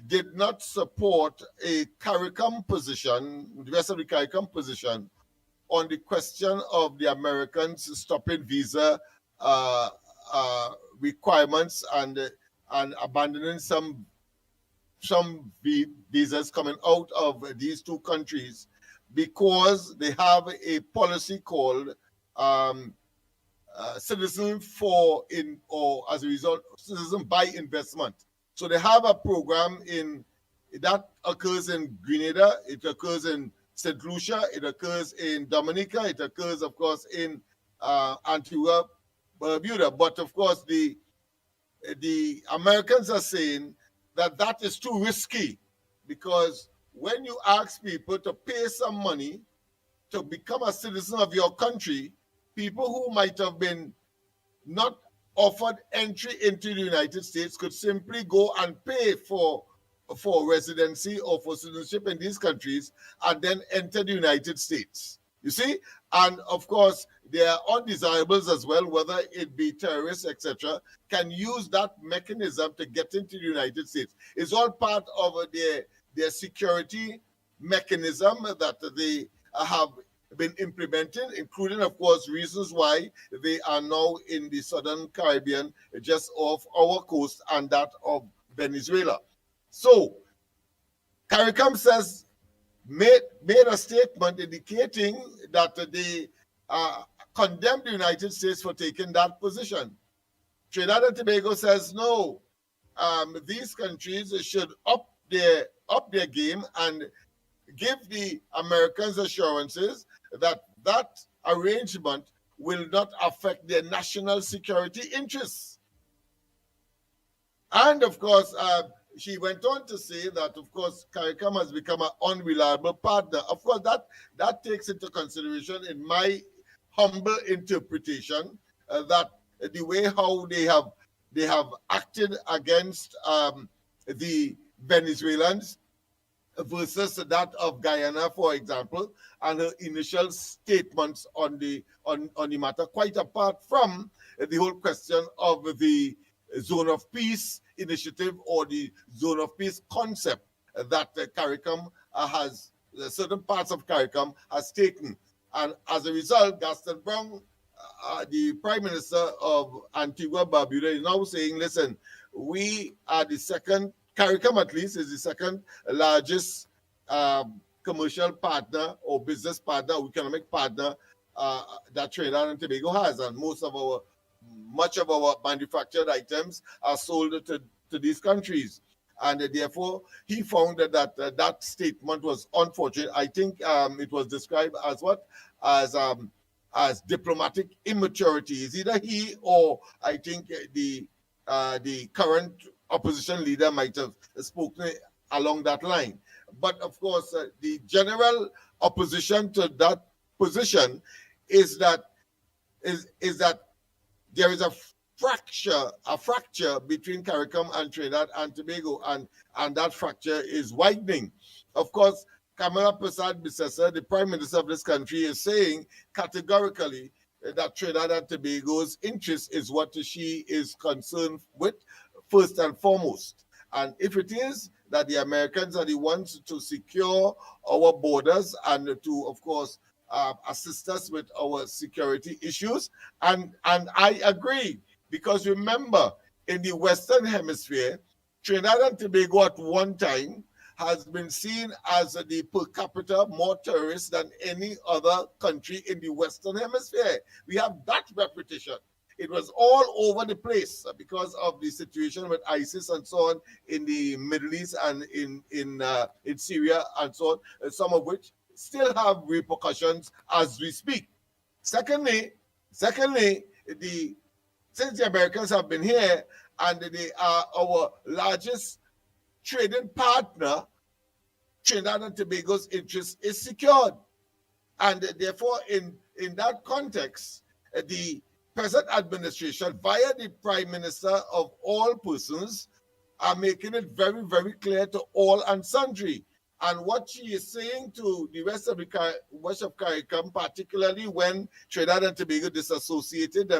did not support a CARICOM position, the rest of the CARICOM position, on the question of the Americans stopping visa requirements and abandoning some visas coming out of these two countries, because they have a policy called citizen as a result, citizen by investment. So they have a program that occurs in Grenada, it occurs in St. Lucia, it occurs in Dominica, it occurs, of course, in Antigua, Barbuda. But of course, the Americans are saying that is too risky, because when you ask people to pay some money to become a citizen of your country, people who might have been not offered entry into the United States could simply go and pay for residency or for citizenship in these countries and then enter the United States. You see? And of course, there are undesirables as well, whether it be terrorists, etc., can use that mechanism to get into the United States. It's all part of their security mechanism that they have been implementing, including, of course, reasons why they are now in the Southern Caribbean, just off our coast and that of Venezuela. So, CARICOM says, made a statement indicating that they condemned the United States for taking that position. Trinidad and Tobago says no. These countries should up their game and give the Americans assurances that that arrangement will not affect their national security interests. And of course, she went on to say that, of course, CARICOM has become an unreliable partner. Of course, that takes into consideration, in my humble interpretation, that the way how they have acted against the Venezuelans versus that of Guyana, for example, and her initial statements on the matter, quite apart from the whole question of the Zone of Peace initiative or the Zone of Peace concept that CARICOM has, certain parts of CARICOM has taken. And as a result, Gaston Brown, the Prime Minister of Antigua Barbuda, is now saying, listen, we are the second, CARICOM at least is the second largest commercial partner or business partner, or economic partner that Trinidad and Tobago has. And much of our manufactured items are sold to these countries. And therefore, he found that that statement was unfortunate. I think it was described as what? As diplomatic immaturity. Is either he or I think the current opposition leader might have spoken along that line. But of course, the general opposition to that position is that there is a fracture between CARICOM and Trinidad and Tobago, and that fracture is widening. Of course, Kamala Persad Bissessar, the Prime Minister of this country, is saying categorically that Trinidad and Tobago's interest is what she is concerned with first and foremost. And if it is that the Americans are the ones to secure our borders and to, of course, assist us with our security issues, and I agree, because remember, in the Western Hemisphere, Trinidad and Tobago at one time has been seen as the per capita more terrorist than any other country in the Western Hemisphere. We have that reputation. It was all over the place because of the situation with ISIS and so on in the Middle East and in Syria and so on, some of which still have repercussions as we speak. Secondly, since the Americans have been here and they are our largest trading partner, Trinidad and Tobago's interest is secured. And therefore, in that context, the present administration, via the Prime Minister of all persons, are making it very, very clear to all and sundry. And what she is saying to the rest of CARICOM, particularly when Trinidad and Tobago disassociated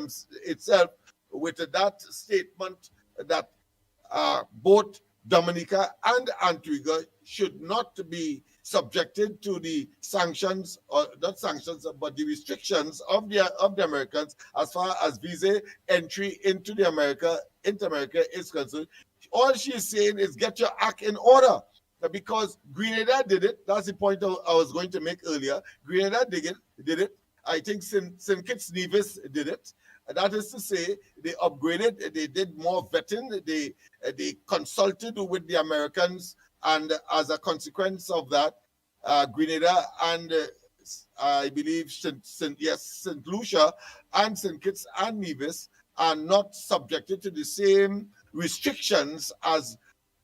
itself with that statement that both Dominica and Antigua should not be subjected to the sanctions, or not sanctions, but the restrictions of the Americans as far as visa entry into America is concerned. All she's saying is get your act in order, because Grenada did it. That's the point I was going to make earlier. Grenada did it. I think St. Kitts Nevis did it. That is to say, they upgraded, they did more vetting, they consulted with the Americans, and as a consequence of that, Grenada and I believe St. Lucia and St. Kitts and Nevis are not subjected to the same restrictions as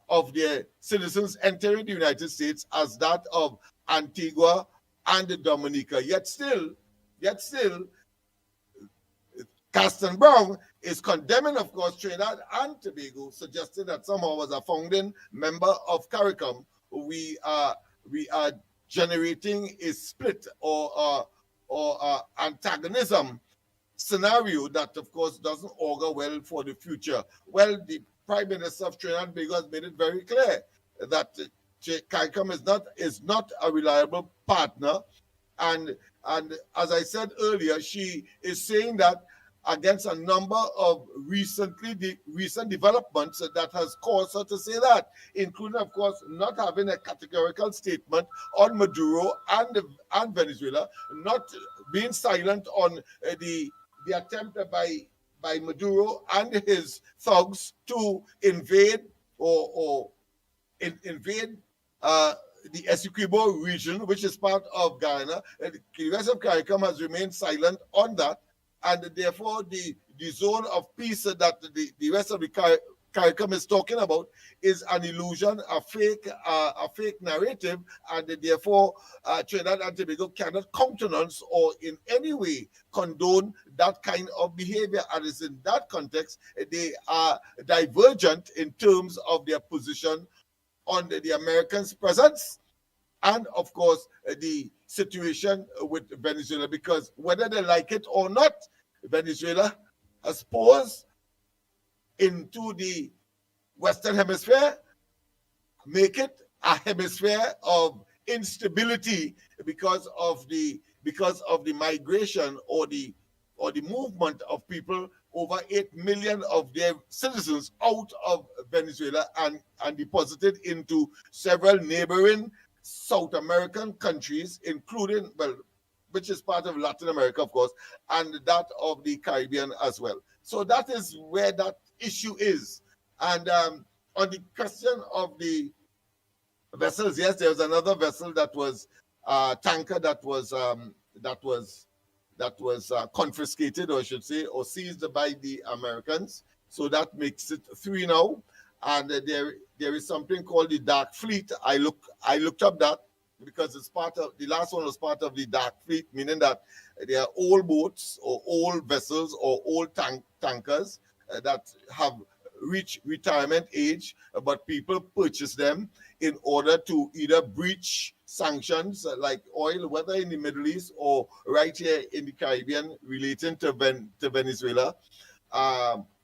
of their citizens entering the United States as that of Antigua and Dominica. Yet still, Gaston Brown is condemning, of course, Trinidad and Tobago, suggesting that somehow as a founding member of CARICOM, we are generating a split or antagonism scenario that, of course, doesn't augur well for the future. Well, the Prime Minister of Trinidad and Tobago has made it very clear that CARICOM is not a reliable partner, and as I said earlier, she is saying that against a number of recent developments that has caused her to say that, including, of course, not having a categorical statement on Maduro and Venezuela, not being silent on the attempt by Maduro and his thugs to invade the Essequibo region, which is part of Guyana. The rest of CARICOM has remained silent on that. And therefore, the zone of peace that the rest of the CARICOM is talking about is an illusion, a fake narrative, and therefore Trinidad and Tobago cannot countenance or in any way condone that kind of behavior. And it's in that context they are divergent in terms of their position on the Americans' presence and of course the situation with Venezuela, because whether they like it or not, Venezuela has paused into the Western Hemisphere, make it a hemisphere of instability because of the migration or the movement of people, over 8 million of their citizens out of Venezuela and deposited into several neighboring South American countries, including, well, which is part of Latin America, of course, and that of the Caribbean as well. So that is where that issue is. And on the question of the vessels, yes, there was another vessel that was tanker that was confiscated, or I should say, or seized by the Americans. So that makes it 3 now. And there is something called the Dark Fleet. I looked up that because it's part of, the last one was part of the Dark Fleet, meaning that they are old boats or old vessels or old tankers that have reached retirement age, but people purchase them in order to either breach sanctions like oil, whether in the Middle East or right here in the Caribbean relating to Venezuela,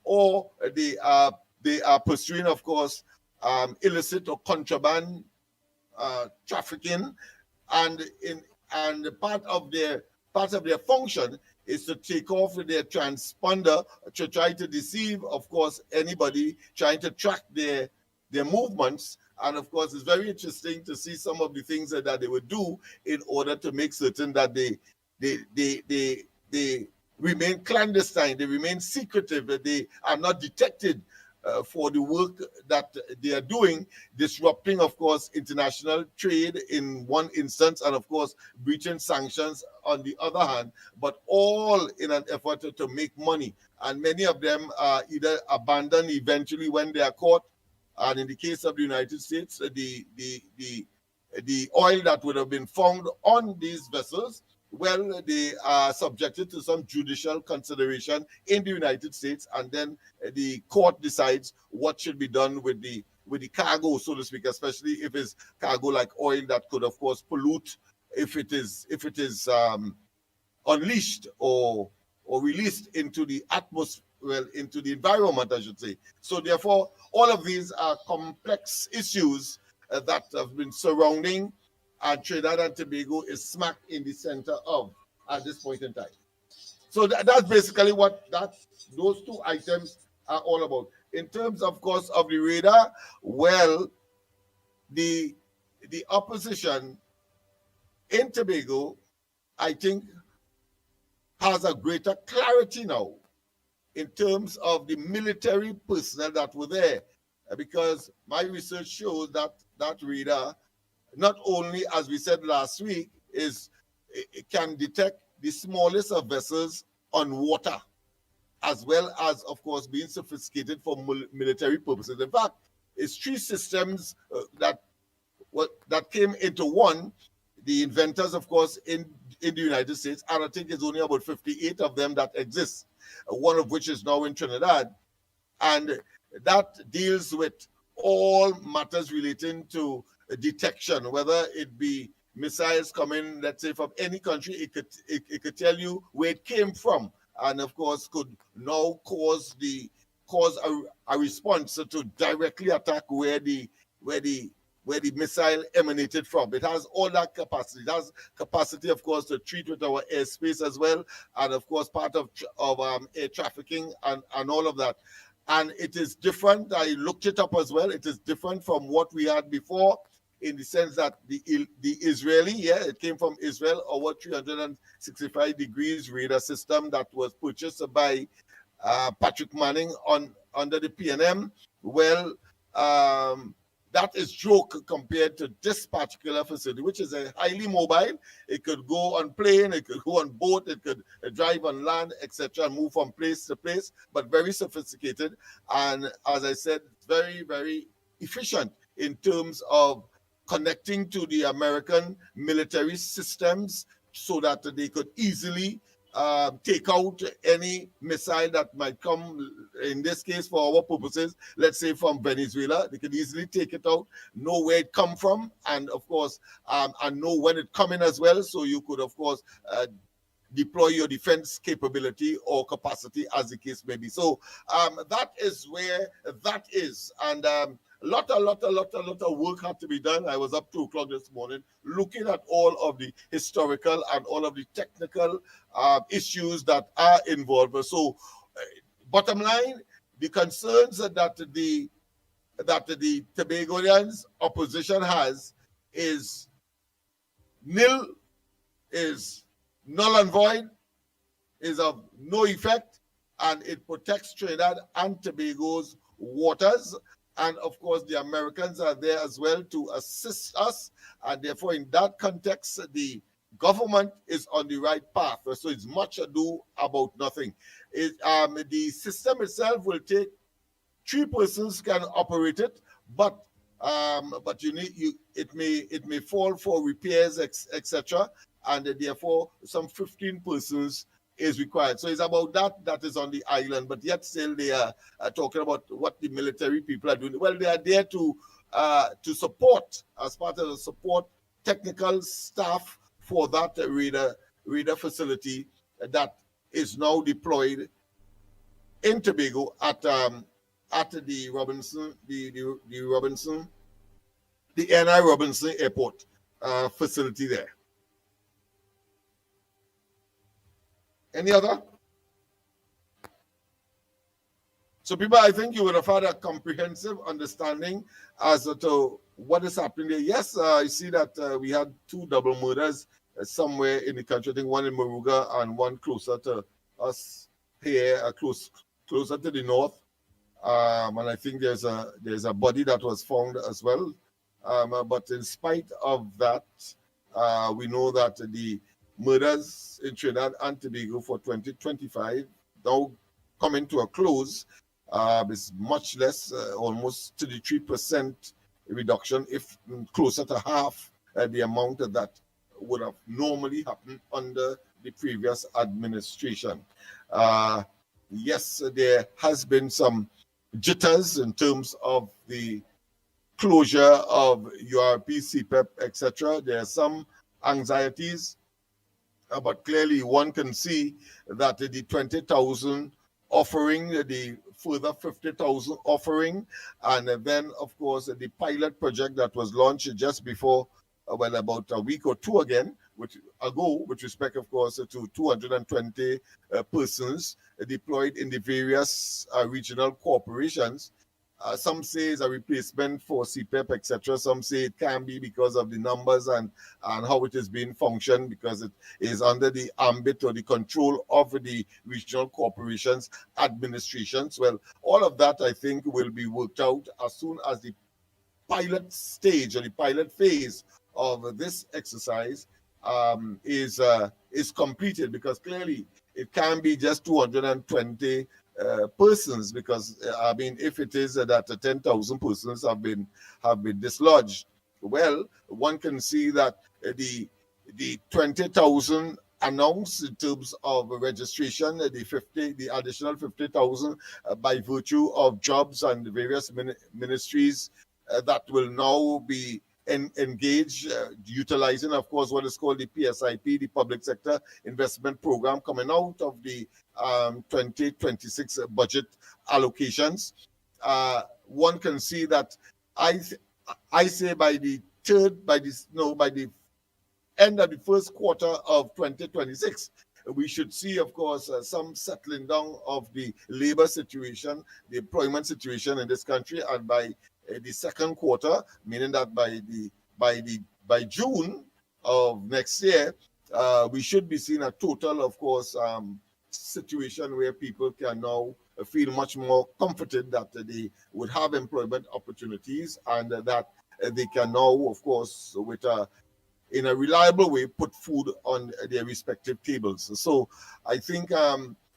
or they are pursuing, of course, illicit or contraband trafficking, and part of their function is to take off their transponder to try to deceive, of course, anybody trying to track their movements. And of course, it's very interesting to see some of the things that they would do in order to make certain that they remain clandestine, they remain secretive, that they are not detected for the work that they are doing, disrupting, of course, international trade in one instance, and of course, breaching sanctions on the other hand, but all in an effort to make money. And many of them are either abandoned eventually when they are caught. And in the case of the United States, the oil that would have been found on these vessels, well, they are subjected to some judicial consideration in the United States, and then the court decides what should be done with the cargo, so to speak, especially if it's cargo like oil that could, of course, pollute if it is unleashed or released into the atmosphere, well, into the environment, I should say. So therefore, all of these are complex issues that have been surrounding, and Trinidad and Tobago is smack in the center of at this point in time. So that's basically what those two items are all about. In terms, of course, of the radar, well, the opposition in Tobago, I think, has a greater clarity now in terms of the military personnel that were there, because my research shows that radar, not only, as we said last week, it can detect the smallest of vessels on water, as well as, of course, being sophisticated for military purposes. In fact, it's 3 systems that came into one. The inventors, of course, in the United States, and I think it's only about 58 of them that exist, one of which is now in Trinidad. And that deals with all matters relating to detection, whether it be missiles coming, let's say, from any country. It could tell you where it came from, and of course could now cause a response to directly attack where the missile emanated from. It has all that capacity. It has capacity, of course, to treat with our airspace as well, and of course part of air trafficking and all of that. And it is different. I looked it up as well. It is different from what we had before, in the sense that the Israeli, it came from Israel, our 365 degrees radar system that was purchased by Patrick Manning under the PNM. Well, that is joke compared to this particular facility, which is a highly mobile. It could go on plane, it could go on boat, it could drive on land, etc., and move from place to place, but very sophisticated. And as I said, very, very efficient in terms of connecting to the American military systems, so that they could easily take out any missile that might come, in this case for our purposes, let's say from Venezuela. They can easily take it out, know where it come from, and of course, and know when it come in as well. So you could, of course, deploy your defense capability or capacity as the case may be. So that is where that is. And a lot of work had to be done. I was up 2 o'clock this morning looking at all of the historical and all of the technical issues that are involved. So bottom line, the concerns that the Tobagonians opposition has is nil, is null and void, is of no effect, and it protects Trinidad and Tobago's waters. And of course, the Americans are there as well to assist us. And therefore, in that context, the government is on the right path. So it's much ado about nothing. The system itself will take 3 persons can operate it, but it may fall for repairs, etc. And therefore some 15 persons is required. So it's about that is on the island, but yet still they are talking about what the military people are doing. Well, they are there to support, as part of the support, technical staff for that radar facility that is now deployed in Tobago at the Robinson, the NI Robinson Airport facility there. Any other? So people, I think you would have had a comprehensive understanding as to what is happening there. Yes, I see that we had 2 double murders somewhere in the country. I think one in Moruga and one closer to us here, closer to the north. And I think there's a body that was found as well. But in spite of that, we know that the murders in Trinidad and Tobago for 2025 now coming to a close. Is much less, almost 33% reduction, if closer to half the amount that would have normally happened under the previous administration. Yes, there has been some jitters in terms of the closure of URP, CPEP, etc. There are some anxieties, but clearly one can see that the 20,000 offering, the further 50,000 offering, and then, of course, the pilot project that was launched just before, well, about a week or 2 ago, with respect, of course, to 220 persons deployed in the various regional corporations. Some say it's a replacement for CPEP, etc. Some say it can be because of the numbers and how it is being functioned, because it is under the ambit or the control of the regional corporations administrations. Well, all of that, I think, will be worked out as soon as the pilot stage or the pilot phase of this exercise is completed, because clearly it can be just 220 persons, because I mean, if it is that 10,000 persons have been dislodged, well, one can see that the 20,000 announced in terms of registration, the additional 50,000 by virtue of jobs and the various ministries that will now be engaged, utilizing, of course, what is called the PSIP, the Public Sector Investment Program, coming out of the 2026 budget allocations. One can see that I say by the end of the first quarter of 2026, we should see, of course, some settling down of the labor situation, the employment situation in this country, and by the second quarter, meaning that by June of next year, we should be seeing a total, of course, situation where people can now feel much more comforted that they would have employment opportunities, and that they can now, of course, in a reliable way, put food on their respective tables. So I think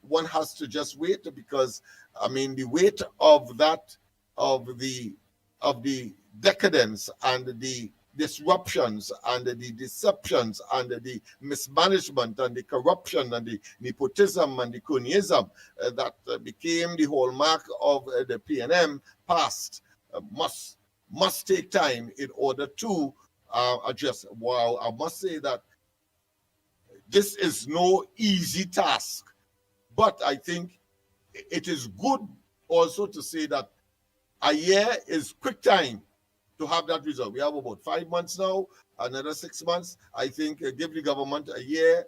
one has to just wait, because I mean, the weight of that, of the decadence and the disruptions and the deceptions and the mismanagement and the corruption and the nepotism and the cronyism that became the hallmark of the PNM past must take time in order to address. Wow, I must say that this is no easy task, but I think it is good also to say that a year is quick time to have that result. We have about 5 months now, another 6 months. I think give the government a year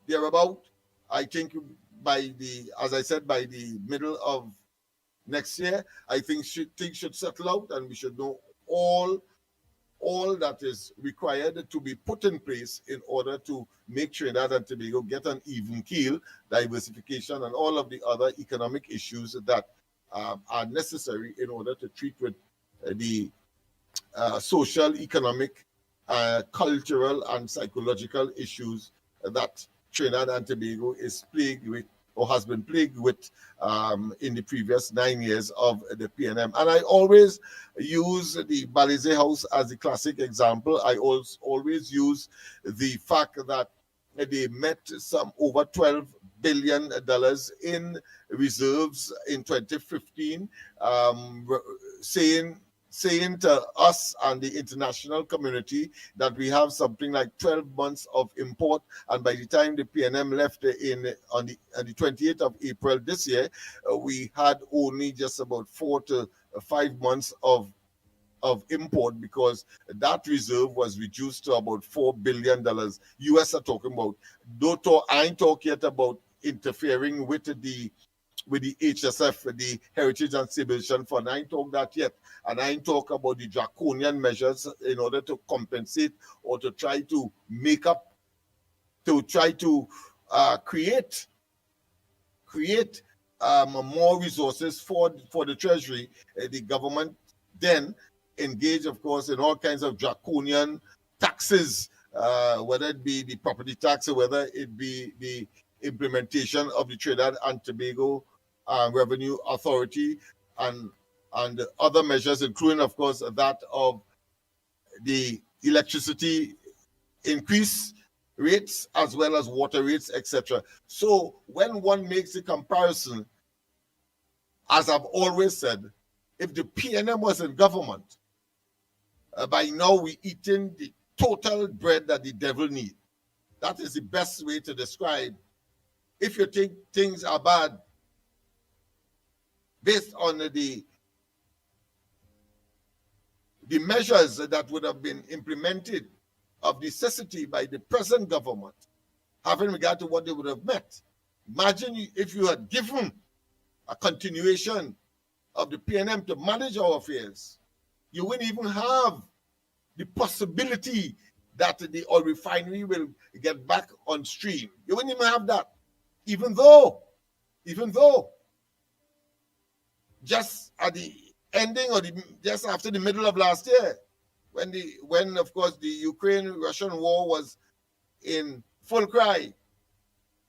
thereabout. I think as I said, by the middle of next year, I think things should settle out and we should know all that is required to be put in place in order to make Trinidad and Tobago get an even keel, diversification, and all of the other economic issues that are necessary in order to treat with the social, economic, cultural, and psychological issues that Trinidad and Tobago is plagued with or has been plagued with in the previous 9 years of the PNM. And I always use the Balize House as a classic example. I always use the fact that they met some over $12 billion in reserves in 2015, saying to us and the international community that we have something like 12 months of import, and by the time the PNM left on the 28th of April this year, we had only just about 4 to 5 months of import, because that reserve was reduced to about $4 billion. US are talking about. I ain't talk yet about interfering with the HSF, the Heritage and Civilization Fund. I ain't talk that yet. And I ain't talk about the draconian measures in order to compensate or to try to make up, to try to create more resources for the Treasury. The government then engaged, of course, in all kinds of draconian taxes, whether it be the property tax or whether it be the implementation of the Trinidad and Tobago Revenue Authority and other measures, including, of course, that of the electricity increase rates as well as water rates, etc. So when one makes a comparison, as I've always said, if the PNM was in government, by now we eating the total bread that the devil need. That is the best way to describe. If you think things are bad, based on the measures that would have been implemented of necessity by the present government, having regard to what they would have met. Imagine if you had given a continuation of the PNM to manage our affairs. You wouldn't even have the possibility that the oil refinery will get back on stream. You wouldn't even have that. Even though just at the ending or just after the middle of last year, when of course the Ukraine-Russian war was in full cry,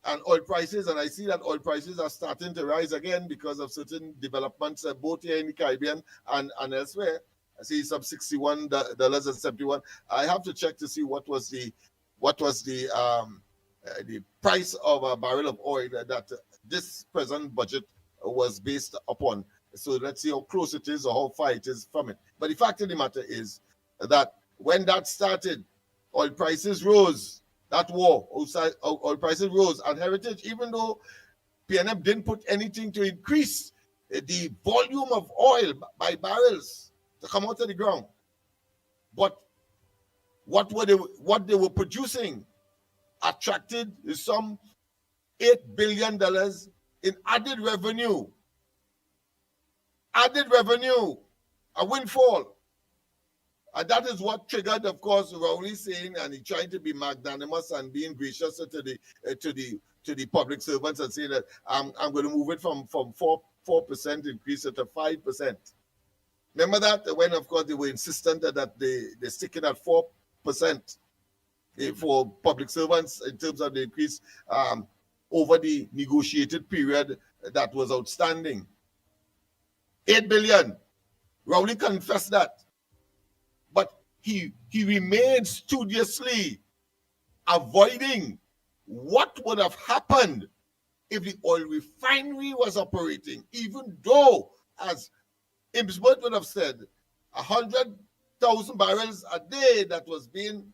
and oil prices, and I see that oil prices are starting to rise again because of certain developments both here in the Caribbean and elsewhere. I see some $61.71. I have to check to see what was the price of a barrel of oil that this present budget was based upon. So let's see how close it is or how far it is from it. But the fact of the matter is that when that started, oil prices rose. That war, oil prices rose. And Heritage, even though PNM didn't put anything to increase the volume of oil by barrels to come out of the ground, but what they were producing attracted some $8 billion in added revenue, a windfall. And that is what triggered, of course, Rowley saying, and he trying to be magnanimous and being gracious to the public servants and saying that I'm going to move it from 4% increase it to 5%. Remember that when, of course, they were insistent that they stick it at 4% for public servants in terms of the increase over the negotiated period that was outstanding. $8 billion Rowley confessed that. But he remained studiously avoiding what would have happened if the oil refinery was operating, even though, as Imsworth would have said, 100,000 barrels a day that was being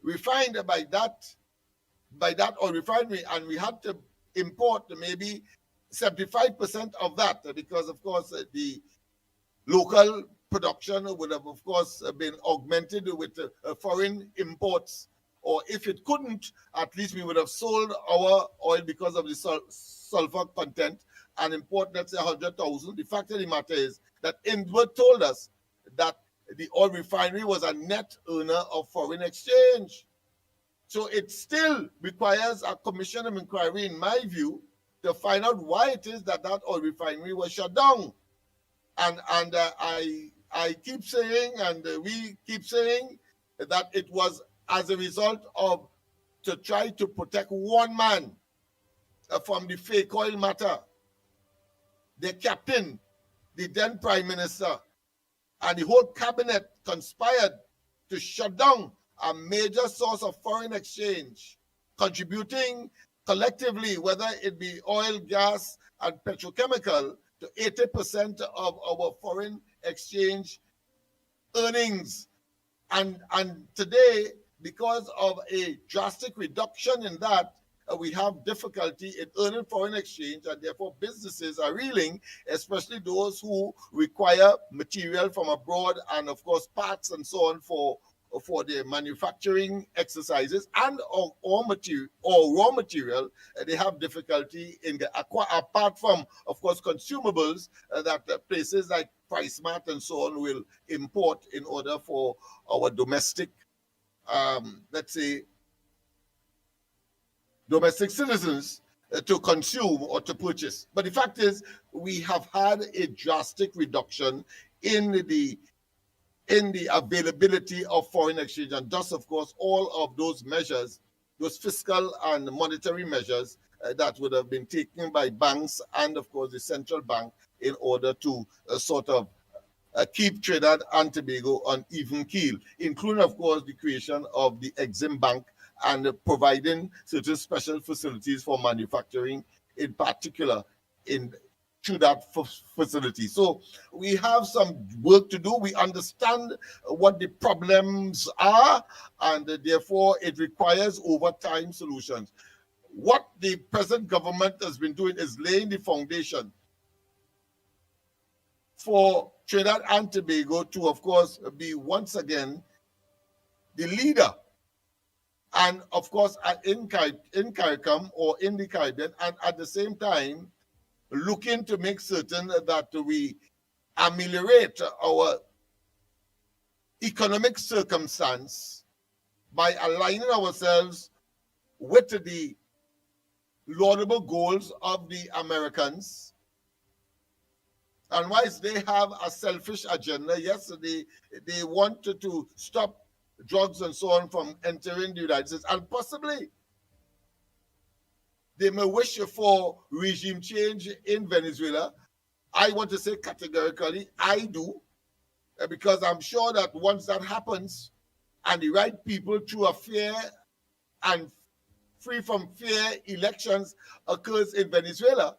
refined by that oil refinery, and we had to import maybe 75% of that because, of course, the local production would have, of course, been augmented with foreign imports. Or if it couldn't, at least we would have sold our oil because of the sulfur content and import, let's say, 100,000. The fact of the matter is that Imsworth told us that the oil refinery was a net earner of foreign exchange. So it still requires a commission of inquiry, in my view, to find out why it is that oil refinery was shut down. And I keep saying, and we keep saying, that it was as a result of to try to protect one man from the fake oil matter. The captain, the then prime minister, and the whole cabinet conspired to shut down a major source of foreign exchange, contributing collectively, whether it be oil, gas, and petrochemical, to 80% of our foreign exchange earnings. And today, because of a drastic reduction in that, we have difficulty in earning foreign exchange, and therefore businesses are reeling, especially those who require material from abroad and, of course, parts and so on for their manufacturing exercises, and or raw material. They have difficulty in apart from, of course, consumables that places like PriceMart and so on will import in order for our domestic, let's say, domestic citizens to consume or to purchase. But the fact is, we have had a drastic reduction in the availability of foreign exchange, and thus, of course, all of those measures, those fiscal and monetary measures that would have been taken by banks and, of course, the central bank in order to sort of keep Trinidad and Tobago on even keel, including, of course, the creation of the Exim Bank and providing certain special facilities for manufacturing, in particular, to that facility. So we have some work to do. We understand what the problems are, and therefore it requires over time solutions. What the present government has been doing is laying the foundation for Trinidad and Tobago to, of course, be once again the leader, and of course in CARICOM or in the Caribbean, and at the same time looking to make certain that we ameliorate our economic circumstance by aligning ourselves with the laudable goals of the Americans. And whilst they have a selfish agenda, yes, they wanted to stop drugs and so on from entering the United States, and possibly they may wish for regime change in Venezuela. I want to say categorically, I do, because I'm sure that once that happens and the right people, through a fair and free from fear elections occurs in Venezuela,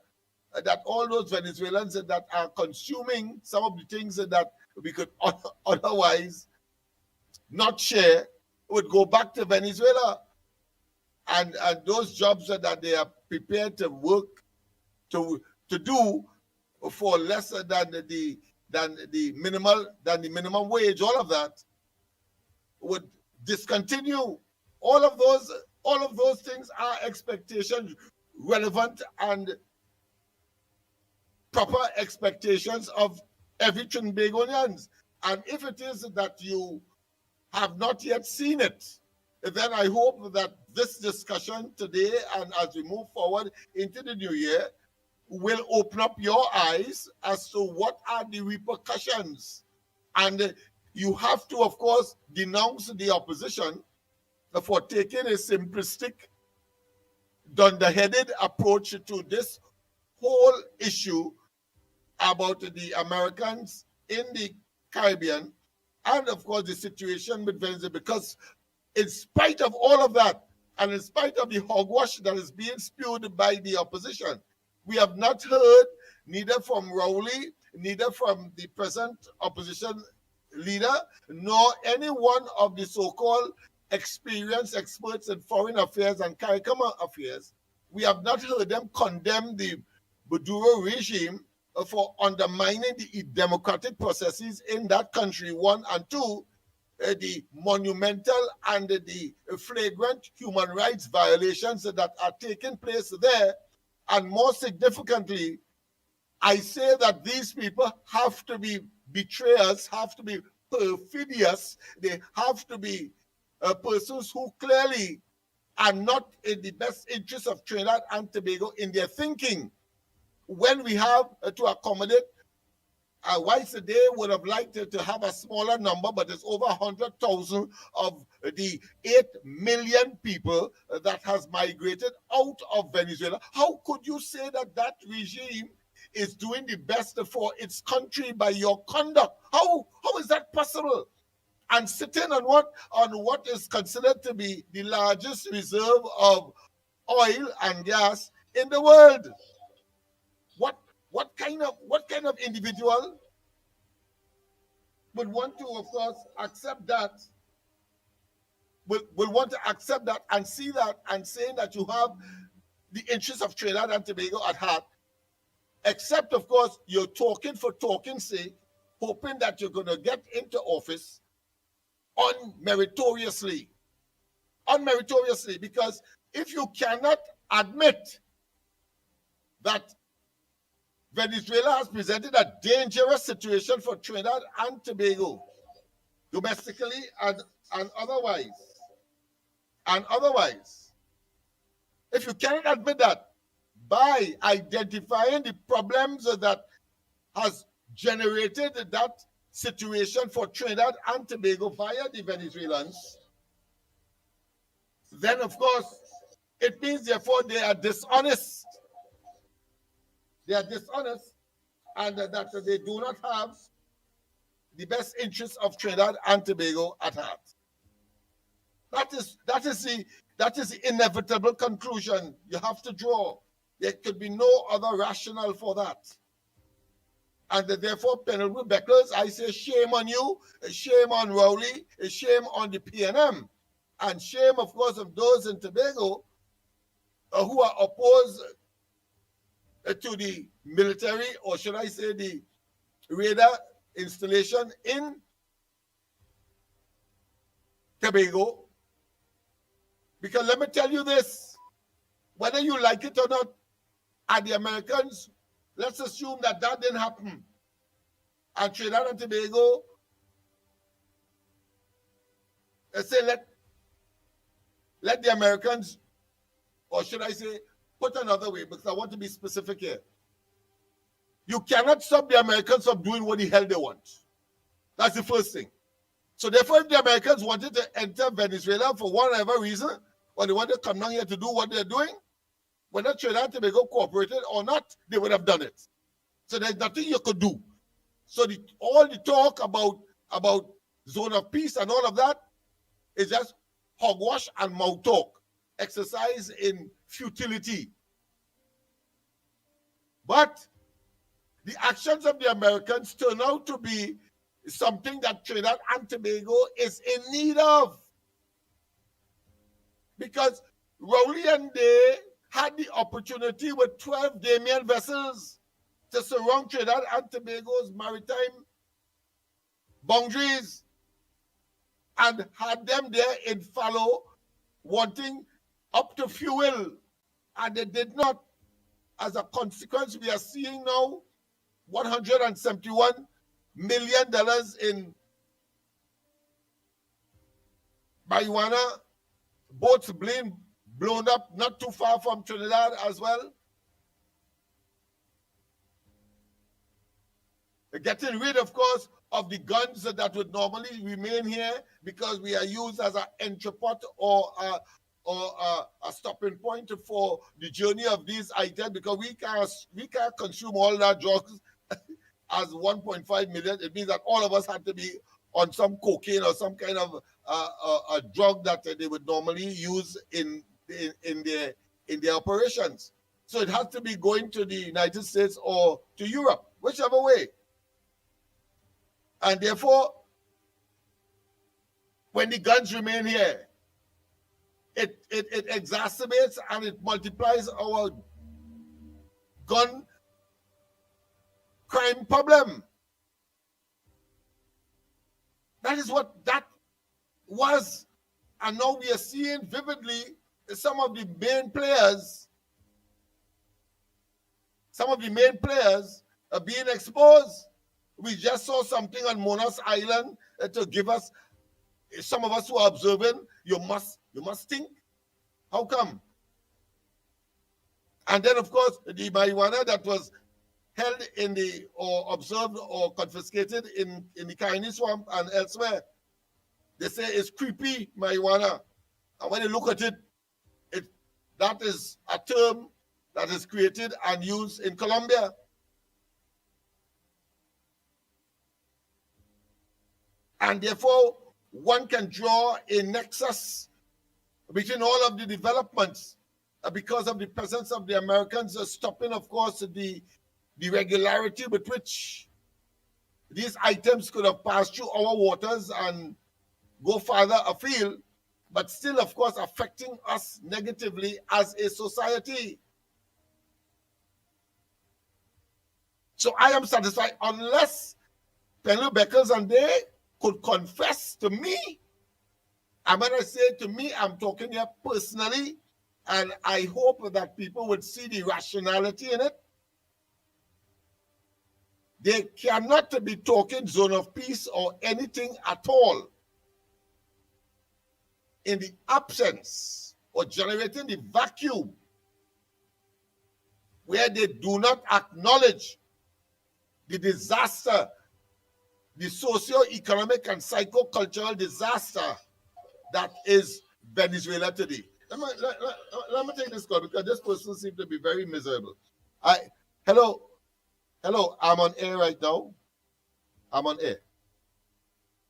that all those Venezuelans that are consuming some of the things that we could otherwise not share would go back to Venezuela. And those jobs that they are prepared to work to do for less than the minimum wage, all of that would discontinue. All of those things are expectations, relevant and proper expectations of every Trinbagonians. And if it is that you have not yet seen it, then I hope that this discussion today, and as we move forward into the new year, will open up your eyes as to what are the repercussions. And you have to, of course, denounce the opposition for taking a simplistic, dunderheaded approach to this whole issue about the Americans in the Caribbean, and of course the situation with Venezuela, because in spite of all of that, and in spite of the hogwash that is being spewed by the opposition, we have not heard neither from Rowley, neither from the present opposition leader, nor any one of the so-called experienced experts in foreign affairs and CARICOM affairs. We have not heard them condemn the Maduro regime for undermining the democratic processes in that country, one, and two, the monumental and the flagrant human rights violations that are taking place there. And more significantly, I say that these people have to be betrayers, have to be perfidious, they have to be persons who clearly are not in the best interest of Trinidad and Tobago in their thinking. When we have to accommodate, Whites today would have liked to have a smaller number, but it's over 100,000 of the 8 million people that has migrated out of Venezuela. How could you say that that regime is doing the best for its country by your conduct? How is that possible? And sitting on what is considered to be the largest reserve of oil and gas in the world. What kind of individual would want to, of course, accept that? Will want to accept that and see that and saying that you have the interests of Trinidad and Tobago at heart, except, of course, you're talking for talking's sake, hoping that you're going to get into office unmeritoriously. Unmeritoriously, because if you cannot admit that Venezuela has presented a dangerous situation for Trinidad and Tobago, domestically and otherwise, if you cannot admit that by identifying the problems that has generated that situation for Trinidad and Tobago via the Venezuelans, then of course it means therefore they are dishonest. They are dishonest, and that they do not have the best interests of Trinidad and Tobago at heart. That is the inevitable conclusion you have to draw. There could be no other rationale for that. And therefore, Penelope Beckles, I say shame on you, shame on Rowley, shame on the PNM, and shame, of course, of those in Tobago who are opposed to the military, or should I say the radar installation in Tobago. Because let me tell you this, whether you like it or not, and the Americans, let's assume that didn't happen. And Trinidad and Tobago, let's say let the Americans, or should I say, put another way, because I want to be specific here. You cannot stop the Americans from doing what the hell they want. That's the first thing. So therefore, if the Americans wanted to enter Venezuela for whatever reason, or they wanted to come down here to do what they're doing, whether Trinidad and Tobago cooperated or not, they would have done it. So there's nothing you could do. So all the talk about zone of peace and all of that is just hogwash and mouth talk, exercise in futility. But the actions of the Americans turn out to be something that Trinidad and Tobago is in need of. Because Rowley and they had the opportunity with 12 Damien vessels to surround Trinidad and Tobago's maritime boundaries and had them there in fallow, wanting up to fuel, and they did not. As a consequence, we are seeing now $171 million in marijuana, boats being blown up not too far from Trinidad as well. Getting rid, of course, of the guns that would normally remain here because we are used as an entrepot or a stopping point for the journey of these items, because we can't consume all that drugs as 1.5 million, it means that all of us had to be on some cocaine or some kind of a drug that they would normally use in their operations. So it has to be going to the United States or to Europe, whichever way. And therefore, when the guns remain here, it exacerbates and it multiplies our gun crime problem. That is what that was. And now we are seeing vividly some of the main players are being exposed. We just saw something on Mona's Island to give us, some of us who are observing, you must think. How come? And then, of course, the marijuana that was held or observed or confiscated in the Kaini Swamp and elsewhere, they say it's creepy marijuana. And when you look at it, that is a term that is created and used in Colombia. And therefore, one can draw a nexus between all of the developments because of the presence of the Americans stopping, of course, the regularity with which these items could have passed through our waters and go farther afield, but still, of course, affecting us negatively as a society. So I am satisfied unless Penny Beckles and they could confess to me. And when I say to me, I'm talking here personally, and I hope that people would see the rationality in it. They cannot be talking zone of peace or anything at all in the absence or generating the vacuum where they do not acknowledge the disaster, the socio-economic and psycho-cultural disaster that is Venezuela today. Let me take this call because this person seems to be very miserable. Hello, I'm on air right now. I'm on air.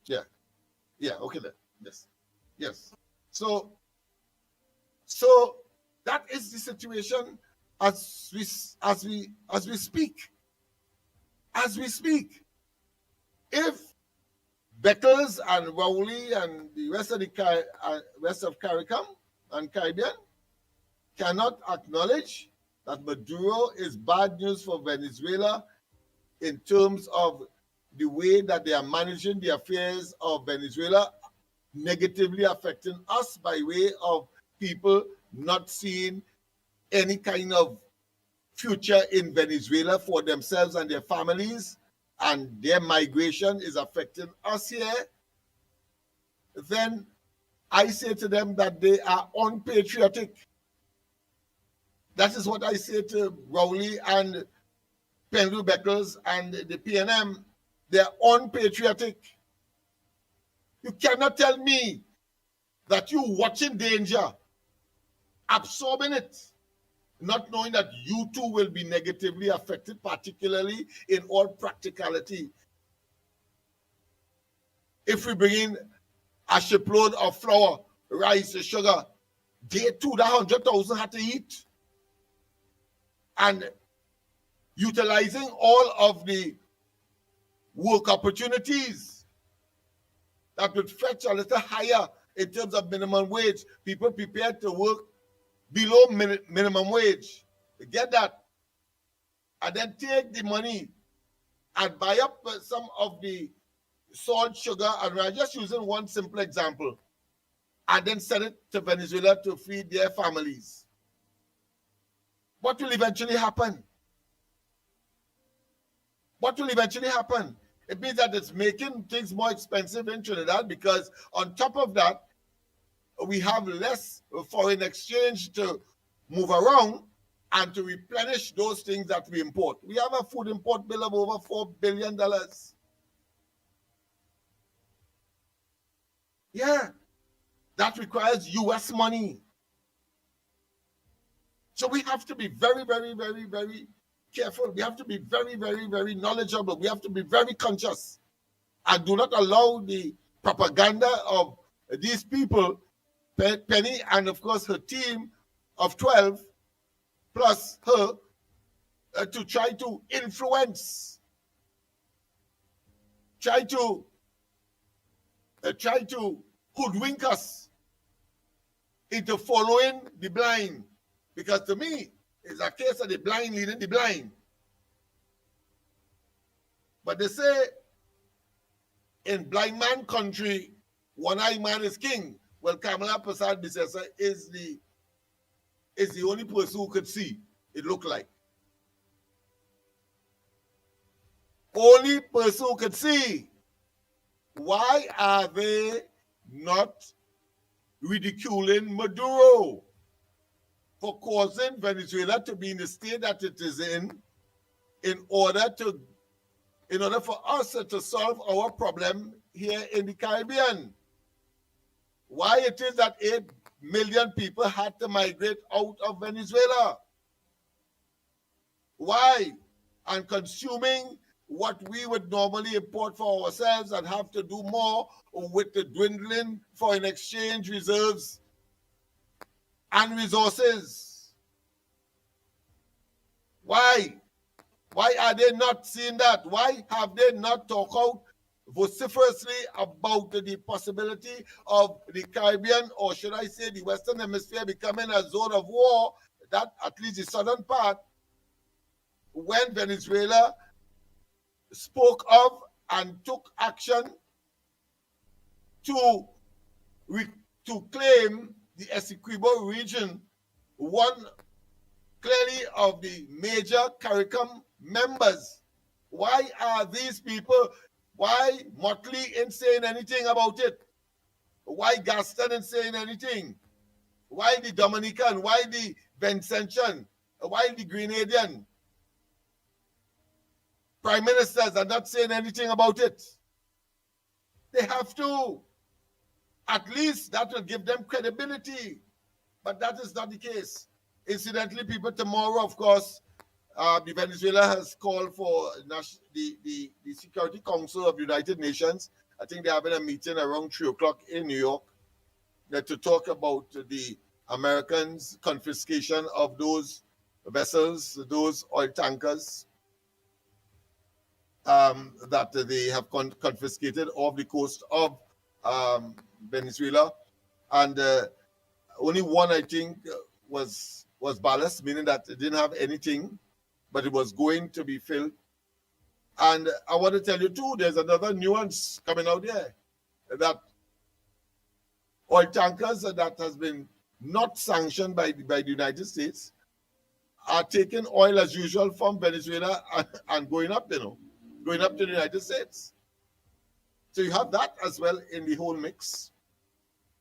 Yeah, okay then. Yes. So that is the situation as we speak. If Beckles and Rowley and the rest of CARICOM and Caribbean cannot acknowledge that Maduro is bad news for Venezuela in terms of the way that they are managing the affairs of Venezuela, negatively affecting us by way of people not seeing any kind of future in Venezuela for themselves and their families, and their migration is affecting us here, then I say to them that they are unpatriotic. That is what I say to Rowley and Penru Beckles and the PNM. They're unpatriotic. You cannot tell me that you watching danger, absorbing it, not knowing that you too will be negatively affected, particularly in all practicality. If we bring in a shipload of flour, rice, sugar, they too, that 100,000 had to eat. And utilizing all of the work opportunities that would fetch a little higher in terms of minimum wage, people prepared to work below minimum wage. You get that? And then take the money and buy up some of the salt, sugar, and rice, just using one simple example, and then send it to Venezuela to feed their families. What will eventually happen? What will eventually happen? It means that it's making things more expensive in Trinidad because on top of that, we have less foreign exchange to move around and to replenish those things that we import. We have a food import bill of over $4 billion. Yeah, that requires US money. So we have to be very, very, very, very careful. We have to be very, very, very knowledgeable. We have to be very conscious and do not allow the propaganda of these people, Penny and of course her team of 12 plus her, to try to influence, try to hoodwink us into following the blind. Because to me, it's a case of the blind leading the blind. But they say in blind man country, one-eyed man is king. Well, Kamala Prasad Bisesa is the only person who could see, it looked like. Only person who could see. Why are they not ridiculing Maduro for causing Venezuela to be in the state that it is in order for us to solve our problem here in the Caribbean? Why it is that 8 million people had to migrate out of Venezuela? Why? And consuming what we would normally import for ourselves and have to do more with the dwindling foreign exchange reserves and resources. Why? Why are they not seeing that? Why have they not talked out vociferously about the possibility of the Caribbean, or should I say the Western Hemisphere, becoming a zone of war, that at least the southern part, when Venezuela spoke of and took action to claim the Essequibo region, one clearly of the major CARICOM members? Why are these people, why Motley ain't saying anything about it? Why Gaston ain't saying anything? Why the Dominican? Why the Vincentian? Why the Grenadian? Prime ministers are not saying anything about it. They have to. At least that will give them credibility. But that is not the case. Incidentally, people, tomorrow, of course, the Venezuela has called for the Security Council of the United Nations. I think they're having a meeting around 3 o'clock in New York to talk about the Americans' confiscation of those vessels, those oil tankers that they have confiscated off the coast of Venezuela. And only one, I think, was ballast, meaning that it didn't have anything, but it was going to be filled. And I want to tell you too, there's another nuance coming out there, that oil tankers that has been not sanctioned by the United States are taking oil as usual from Venezuela and going up, going up to the United States. So you have that as well in the whole mix.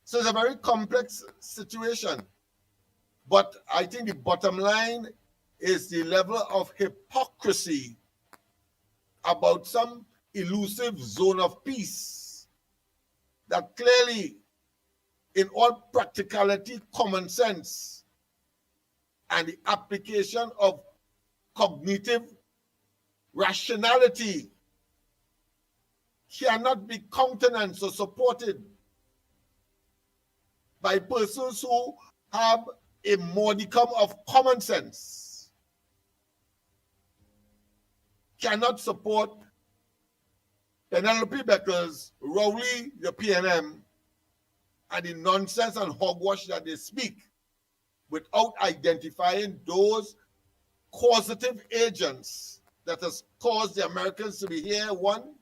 So it's a very complex situation. But I think the bottom line is the level of hypocrisy about some elusive zone of peace that clearly, in all practicality, common sense, and the application of cognitive rationality cannot be countenanced or supported by persons who have a modicum of common sense, cannot support Penelope Becker's, Rowley, the PNM, and the nonsense and hogwash that they speak without identifying those causative agents that has caused the Americans to be here, one.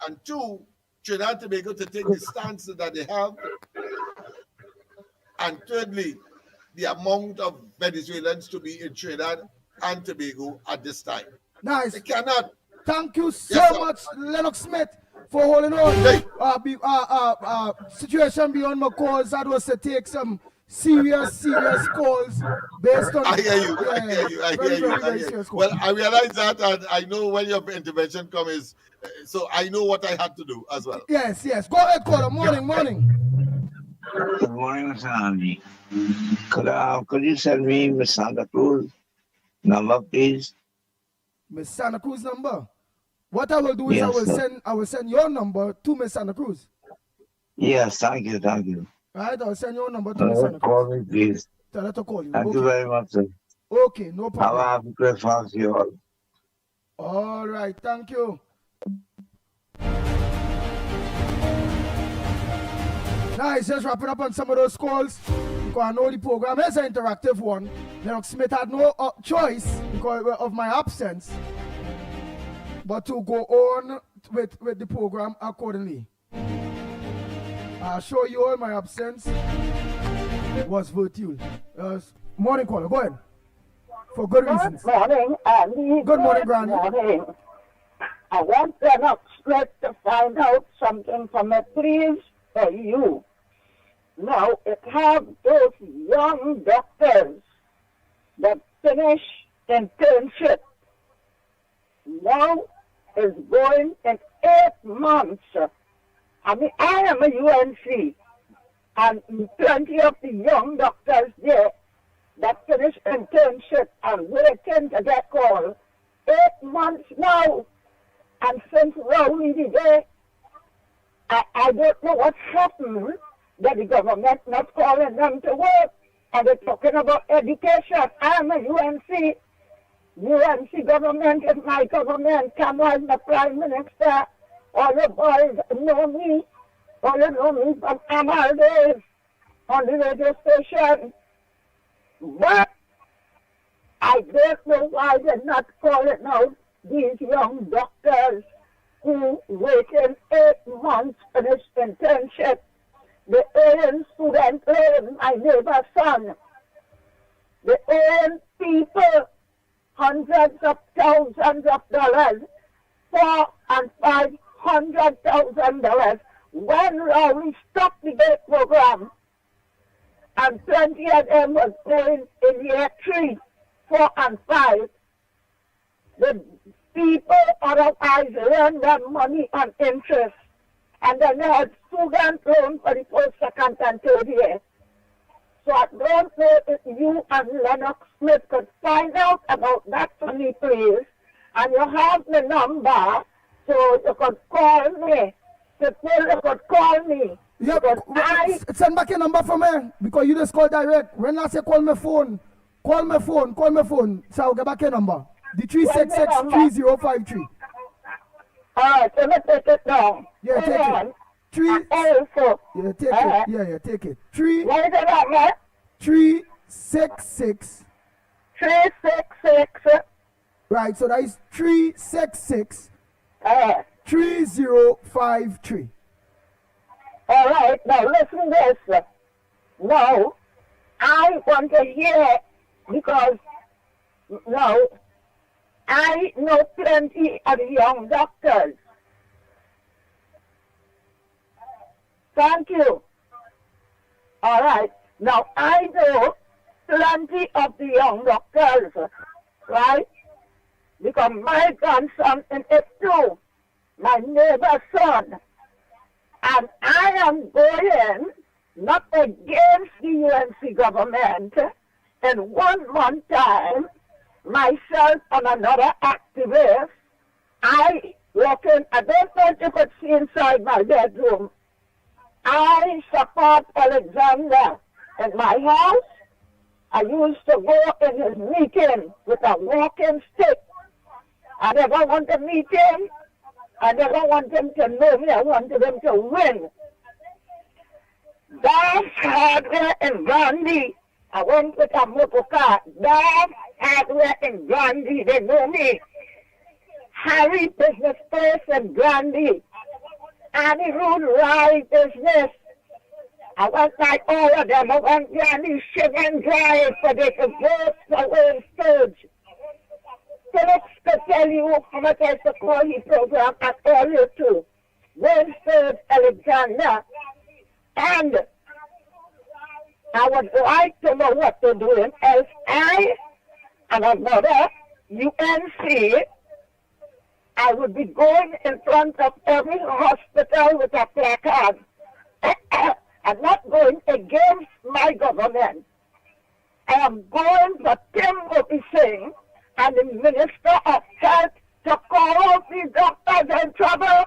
And two, Trinidad and Tobago to take the stance that they have. And thirdly, the amount of Venezuelans to be in Trinidad and Tobago at this time. Nice. They cannot. Thank you so much, Lennox Smith, for holding on. Situation beyond my calls. That was to take some serious calls based on. I hear you. I hear you. Well, I realize that, and I know when your intervention comes, so I know what I had to do as well. Yes. Go ahead, caller. Morning. Good morning, Mr. Andy. Could you send me Miss Santa Cruz Number, please. Miss Santa Cruz number. What I will do is Yes, sir. I will send your number to Miss Santa Cruz. Yes, thank you, thank you. Right, I'll send your number to Miss Santa Cruz. Call me, please. Tell her to call you. Thank Okay. you very much, sir. Okay, no Have problem. a happy Christmas, you all. All right, thank you. Nice, just wrapping up on some of those calls because I know the program is an interactive one. Lennox Smith had no choice because of my absence, but to go on with the program accordingly. I assure you all my absence was virtual. Morning caller, go ahead. For good reasons. Good morning, Andy. Good morning, Granny. Good morning. I want Lennox Smith to find out something from me, please, for you. Now, it have those young doctors that finish internship. Now is going in 8 months. I mean, I am a UNC, and plenty of the young doctors there that finish internship and waiting to get called. 8 months now. And since Rowley today, I don't know what's happened that the government not calling them to work. And they're talking about education. I'm a UNC. UNC government is my government. Come on, the Prime Minister. All the boys know me. All you know me from Amal days on the radio station. But I don't know why they're not calling out these young doctors who waited 8 months for this internship. They earn student loan, my neighbor's son. They earn people hundreds of thousands of dollars, $400,000 and $500,000 when Rowley stopped the gate program. And plenty of them was going in year 3, 4, and 5. The people otherwise lend them money on interest. And then they had student loan for the first, second, and third year. So I don't know if you and Lennox Smith could find out about that for me, please. And you have the number, so you could call me. You could call me. Yeah, send back your number for me because you just call direct. When I say call my phone. So I'll get back your number. The 366-3053. All right, let me take it down. Yeah, take it. Yeah, take it. Yeah, take it. What is it about, man? 366. 366. Right, so that is 366. 3053. All right, now listen to this. Now, I want to hear because, now, I know plenty of young doctors. Thank you. All right. Now, I know plenty of the young doctors, right? Because my grandson is it too, my neighbor's son. And I am going not against the UNC government. In 1 month time, myself and another activist, I don't know if you could see inside my bedroom. I support Alexander in my house. I used to go in his meeting with a walking stick. I never want to meet him. I never want him to know me. I wanted him to win. That's hardware in Gandhi. I went with a motor car. That's hardware in Gandhi. They know me. Harry business person, Gandhi. Annie Road Ride business. I went like all of them. I went Gandhi Sugar and Drive for they could vote for Wayne Sturge. Felix could tell you how much I support his program at all you too. Wayne Sturge, Alexander. And I would like to know what they're doing as I and another UNC. I would be going in front of every hospital with a placard. I'm not going against my government. I am going for Tim Singh and the Minister of Health to call out the doctors in trouble.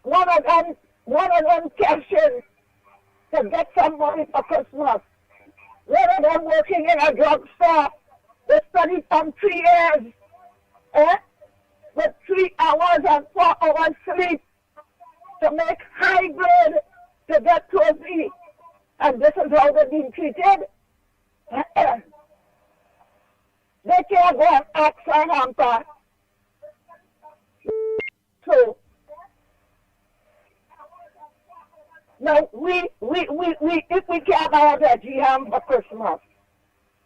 One of them questions to get some money for Christmas. One of them working in a drugstore. They studied from 3 years. With 3 hours and 4 hours sleep to make high grade to get trophy. And this is how they're being treated. They can't go and ask for an hamper. So, now if we can't buy a veggie ham for Christmas,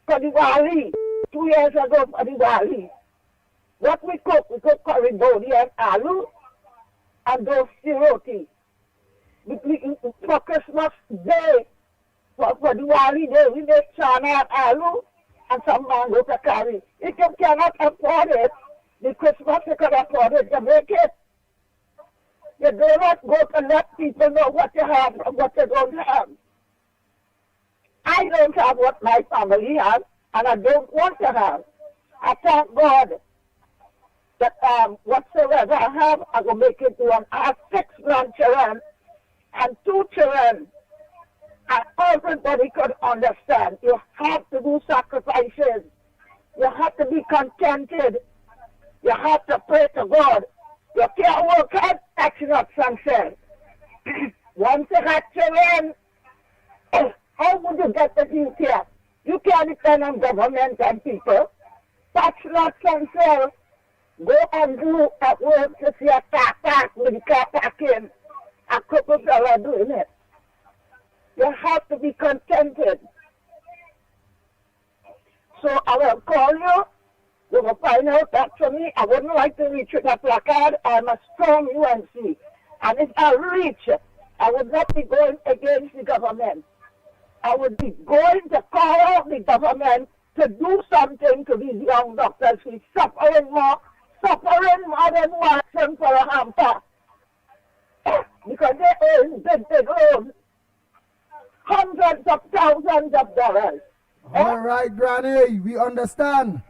for Diwali, 2 years ago for Diwali, what we cook curry bodi and aloo and those roti. For Christmas Day, for Diwali Day, we make chana and aloo and some mango to curry. If you cannot afford it, the Christmas you can afford it to make it. You do not go to let people know what you have and what you don't have. I don't have what my family has, and I don't want to have. I thank God that whatsoever I have, I will make it to one. I have 6 grandchildren and 2 children. And everybody could understand. You have to do sacrifices. You have to be contented. You have to pray to God. You can't work hard, that's not sunshine. Once you have children, how would you get the future? You can't depend on government and people. That's not sunshine. Go and do at work to see a car park with the car parking. A couple of are doing it. You have to be contented. So I will call you. You will find out that for me, I wouldn't like to reach with a placard. I'm a strong UNC. And if I reach, I would not be going against the government. I would be going to call out the government to do something to these young doctors who are suffering more than working for a hamper. Because they earn big loans. Hundreds of thousands of dollars. All right, Granny, we understand.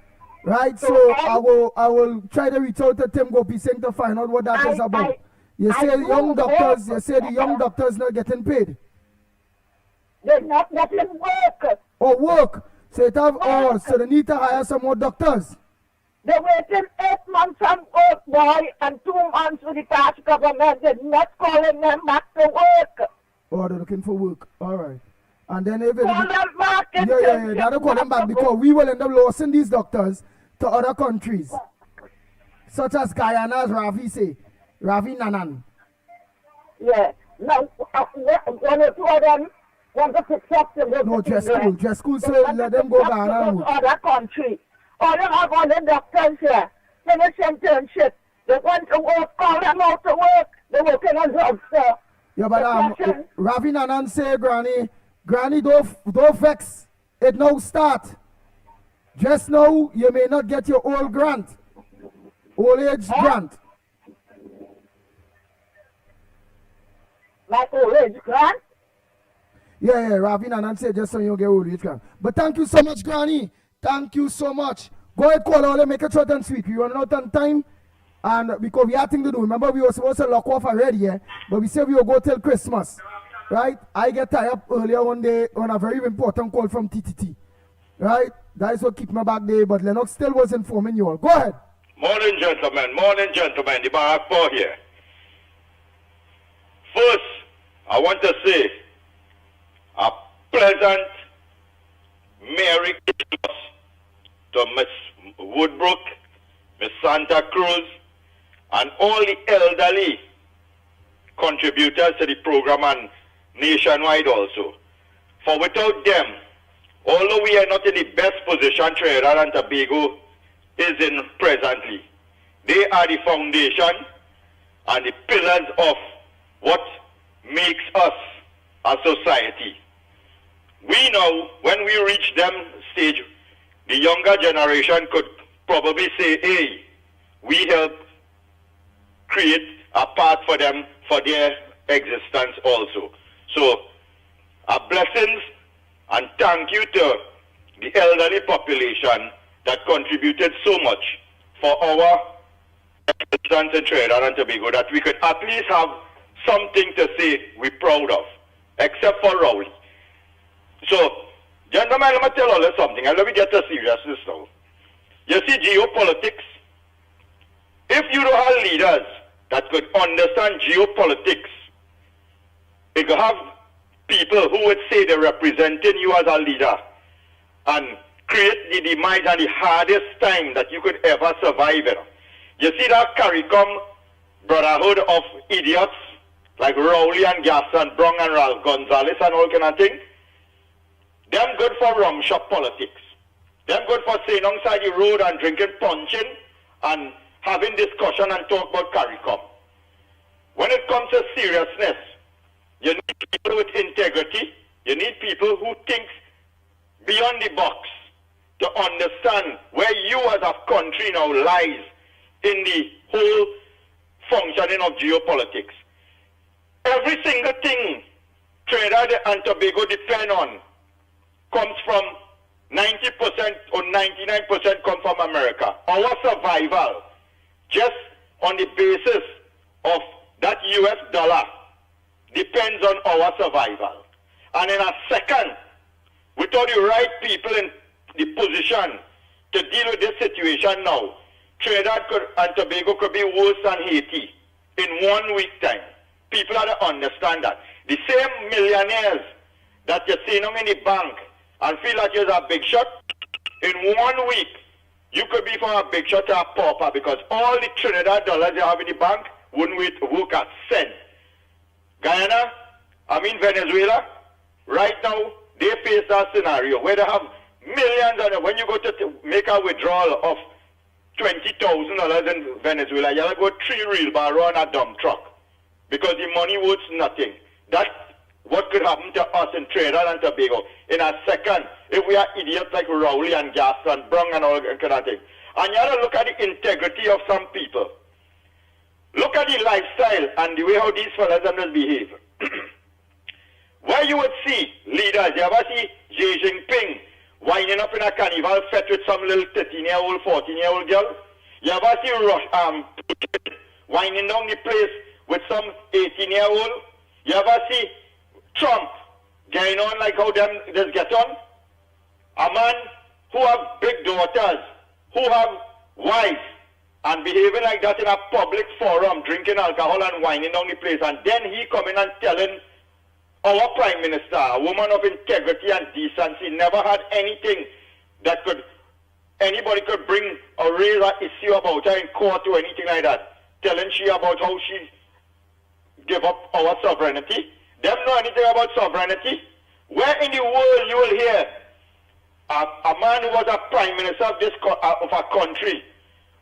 Right, so I will try to reach out to Tim Gopi Singh to find out what that is about. You say the young doctors not getting paid. They're not getting work. Oh, work. So so they need to hire some more doctors. They're waiting 8 months on work, boy, and 2 months with the past government. They're not calling them back to work. Oh, they're looking for work. All right. And then if call them back. That'll call them back because we will end up losing these doctors to other countries, such as Guyana's Ravi Nanan. Yeah. Now, one or 2 of them want to fix up the work. No, just school, so let them go Ghana. Other country. All you have all the doctors here. Finish internship. They want to work, call them out to work. They're working on drugstore. Yeah, but Ravi Nanan say, Granny, don't vex. It now start. Just now, you may not get your old age grant. My old age grant? Yeah, Ravi Nanan said just so you get old age grant. But thank you so much, Granny. Thank you so much. Go ahead, call all, make it short and sweet. We run out of time, and because we have things to do. Remember, we were supposed to lock off already, but we said we will go till Christmas. Right? I get tied up earlier one day on a very important call from TTT. Right? That is what keep me back there, but Lennox still was informing you all. Go ahead. Morning, gentlemen. The Barack Paul here. First, I want to say a pleasant Merry Christmas to Miss Woodbrook, Miss Santa Cruz, and all the elderly contributors to the program and nationwide also. For without them, although we are not in the best position Trinidad and Tobago is in presently, they are the foundation and the pillars of what makes us a society. We know when we reach them stage, the younger generation could probably say, hey, we help create a path for them for their existence also. So, blessings and thank you to the elderly population that contributed so much for our existence in Trinidad and Tobago that we could at least have something to say we're proud of, except for Rowley. So, gentlemen, let me tell you something, and let me get to seriousness now. You see, geopolitics, if you don't have leaders that could understand geopolitics, you could have people who would say they're representing you as a leader and create the demise and the hardest time that you could ever survive in. You see that CARICOM brotherhood of idiots like Rowley and Gaston Brown and Ralph Gonzalez and all kind of thing? Them good for rum shop politics. Them good for staying alongside the road and drinking punching and having discussion and talk about CARICOM. When it comes to seriousness, you need people with integrity. You need people who think beyond the box to understand where you as a country now lies in the whole functioning of geopolitics. Every single thing Trinidad and Tobago depend on comes from 90% or 99% come from America. Our survival, just on the basis of that US dollar, depends on our survival. And in a second, without the right people in the position to deal with this situation now, Trinidad and Tobago could be worse than Haiti in 1 week time. People have to understand that. The same millionaires that you're seeing them in the bank and feel like you're a big shot, in 1 week, you could be from a big shot to a pauper because all the Trinidad dollars you have in the bank wouldn't work a cent. Guyana, Venezuela, right now, they face that scenario where they have millions, and when you go to make a withdrawal of $20,000 in Venezuela, you have to go 3 wheelbarrow on a dump truck because the money worth nothing. That's what could happen to us in Trinidad and Tobago in a second if we are idiots like Rowley and Gaston Brown and all that kind of thing. And you have to look at the integrity of some people. Look at the lifestyle and the way how these fellas behave. Where you would see leaders, you ever see Xi Jinping winding up in a carnival fete with some little 13-year-old, 14-year-old girl? You ever see Putin winding down the place with some 18-year-old? You ever see Trump getting on like how them just get on? A man who have big daughters, who have wives, and behaving like that in a public forum, drinking alcohol and winding down the place, and then he coming and telling our Prime Minister, a woman of integrity and decency, never had anything that anybody could bring or raise an issue about her in court or anything like that, telling she about how she give up our sovereignty. Them know anything about sovereignty? Where in the world you will hear a man who was a Prime Minister of a country,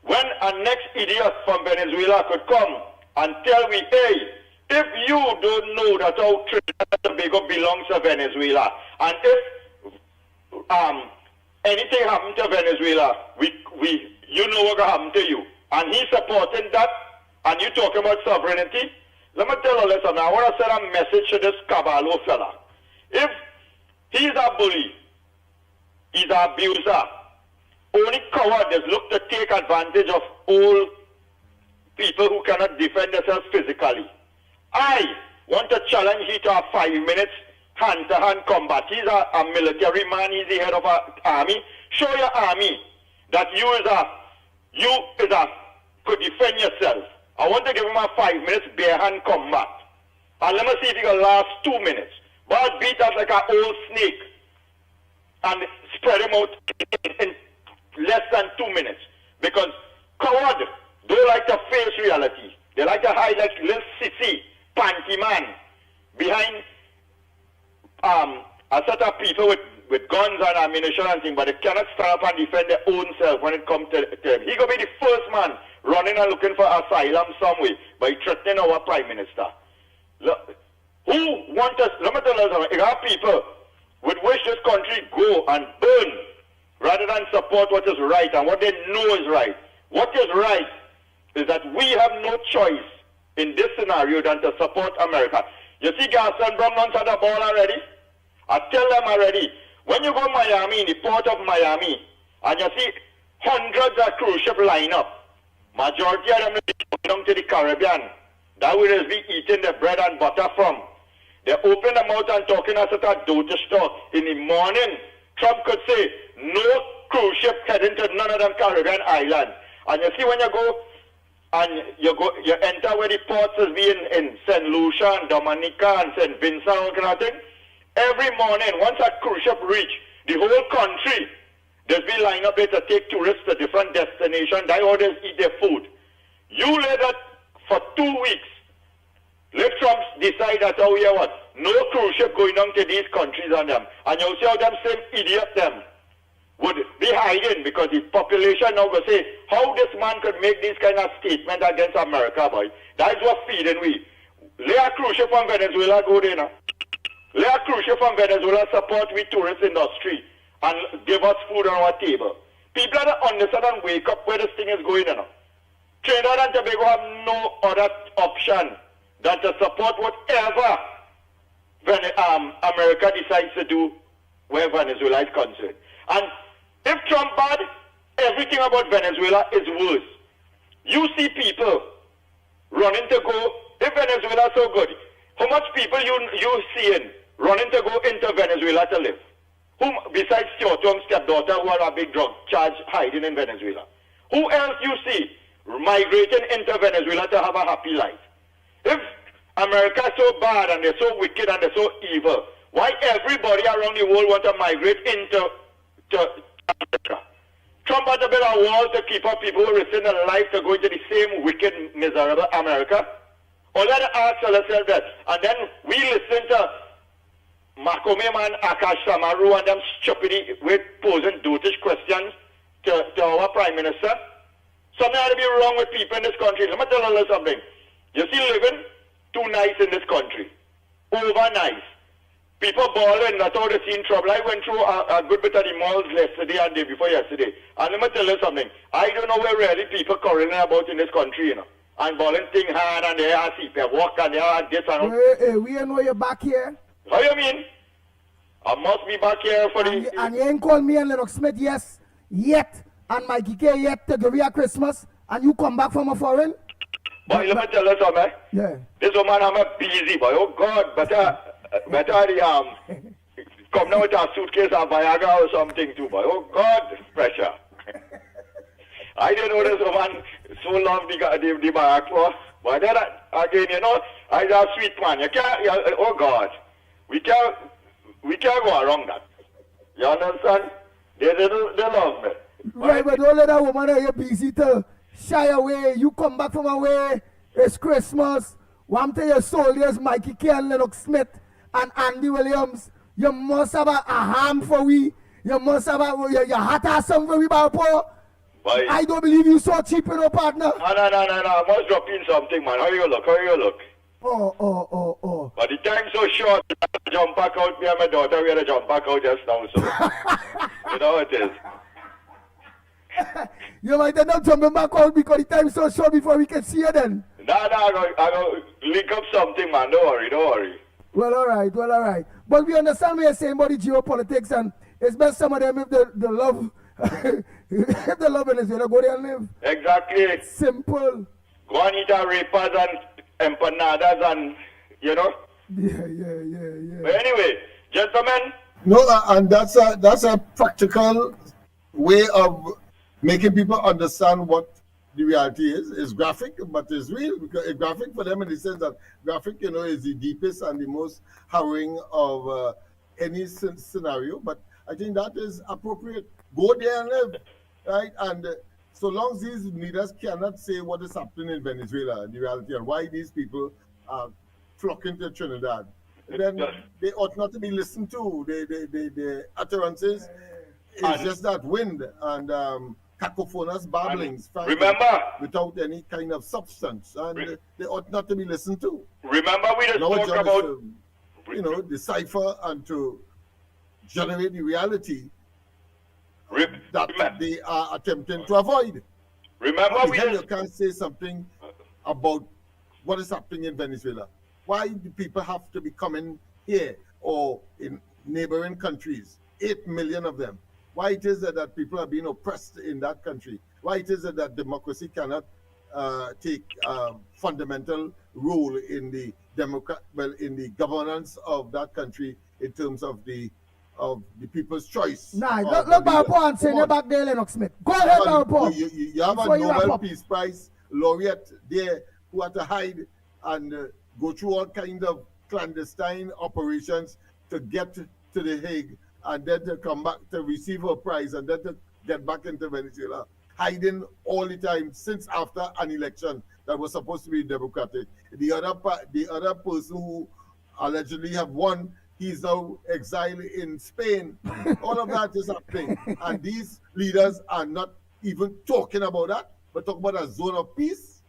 when a next idiot from Venezuela could come and tell me, hey, if you don't know that how Trinidad and Tobago belongs to Venezuela, and if anything happened to Venezuela, you know what will happen to you. And he's supporting that, and you talking about sovereignty. Let me tell you something. I want to send a message to this Caballo fella. If he's a bully, he's an abuser, only cowards look to take advantage of all people who cannot defend themselves physically. I want to challenge you to a 5 minutes hand-to-hand combat. He's a military man. He's the head of an army. Show your army that you could defend yourself. I want to give him a 5 minutes bare hand combat. And let me see if he can last 2 minutes. But I'll beat us like an old snake and spread him out in less than 2 minutes. Because cowards don't like to face reality. They like to hide like little sissy, panty man behind a set of people with guns and ammunition and things, but they cannot stand up and defend their own self when it comes to him. He could be the first man running and looking for asylum somewhere by threatening our Prime Minister. Look, who want us, let me tell you something, if our people would wish this country go and burn rather than support what is right and what they know is right. What is right is that we have no choice in this scenario than to support America. You see Gaston Brown on the ball already? I tell them already, when you go to Miami, in the port of Miami, and you see hundreds of cruise ship line up. Majority of them belong to the Caribbean. That we just be eating the bread and butter from. They open their mouth and talking us about dirty stuff. In the morning, Trump could say, no cruise ship heading to none of them Caribbean islands. And you see when you go, and you enter where the ports is being in St. Lucia and Dominica and St. Vincent, all kind of thing. Every morning, once a cruise ship reach, the whole country, there's been line up there to take tourists to different destinations. They always eat their food. You let that for 2 weeks. Let Trump decide that, oh yeah, what? No cruise ship going on to these countries on them. And you'll see how them same idiot them would be hiding because the population now will say, how this man could make this kind of statement against America, boy. That's what feeding we. Let a cruise ship from Venezuela go there now. Let a cruise ship from Venezuela support we tourist industry and give us food on our table. People that understand and wake up where this thing is going on. Trinidad and Tobago have no other option than to support whatever America decides to do where Venezuela is concerned. And if Trump bad, everything about Venezuela is worse. You see people running to go, if Venezuela is so good, how much people you seeing running to go into Venezuela to live? Who, besides your stepdaughter who are a big drug charge hiding in Venezuela? Who else you see migrating into Venezuela to have a happy life? If America is so bad and they're so wicked and they're so evil, why everybody around the world want to migrate into America? Trump had to build a wall to keep up people who risk their life to go into the same wicked, miserable America. Or let us ask ourselves that. And then we listen to Makome Man, Akash Samaru and them stupidity with posing dotish questions to our Prime Minister. Something had to be wrong with people in this country. Let me tell you something. You see living too nice in this country. Over nice. People balling, that's how they seen trouble. I went through a good bit of the malls yesterday and day before yesterday. And let me tell you something. I don't know where really people quarreling about in this country, you know. And balling thing hard and they are see walk and they are this and Hey, we ain't know you're back here. How you mean? I must be back here for And you ain't called me and Lennox Smith yet. And Mikey K yet to give you a Christmas. And you come back from a foreign? Boy, let me tell you something. Yeah. This woman I'm busy, boy. Oh God, better come now with a suitcase of Viagra or something too, boy. Oh God, pressure. I didn't know this woman so love the barak for. But then again, you know, I a sweet man. You can't. Oh God, we can't go around that. You understand? They love me. Right, but don't let that woman know you're busy to shy away. You come back from away. It's Christmas. One to your soldiers, Mikey K and Lennox Smith and Andy Williams. You must have a ham for we. You must have your hat or something for we, Balpo. I don't believe you so cheap, you know, partner. No. I must drop in something, man. How you look? Oh. But the time so short, I jump back out. Me and my daughter, we had to jump back out just now, so. You know what it is. You might end up jumping back out because the time is so short before we can see you then. No, I go link up something, man. Don't worry. Well, all right. But we understand what you're saying about the geopolitics, and it's best some of them if the love, if the love Venezuela, go there and live. Exactly. It's simple. Go and eat arepas and empanadas and, you know. Yeah. But anyway, gentlemen. No, and that's a practical way of making people understand what the reality is. It's graphic, but it's real. Because graphic for them in the sense that graphic, you know, is the deepest and the most harrowing of any scenario. But I think that is appropriate. Go there and live, right? And so long as these leaders cannot say what is happening in Venezuela, the reality, and why these people are flocking to Trinidad, then they ought not to be listened to. The utterances is just that wind and cacophonous babblings, remember, without any kind of substance, and they ought not to be listened to. Remember, we just spoke about to, decipher and to generate the reality that they are attempting to avoid. Remember, you can't say something about what is happening in Venezuela. Why do people have to be coming here or in neighboring countries? 8 million of them. why it is that people are being oppressed in that country, why it is that democracy cannot take a fundamental role in the in the governance of that country in terms of the people's choice. Nah, look Barry Paul and saying back there, Lennox Smith. Go ahead, Barry Paul. You have a Nobel Peace Prize laureate there who had to hide and go through all kinds of clandestine operations to get to The Hague, and then to come back to receive her prize, and then to get back into Venezuela, hiding all the time since after an election that was supposed to be democratic. The other person who allegedly have won, he's now exiled in Spain. All of that is happening, and these leaders are not even talking about that, but talk about a zone of peace.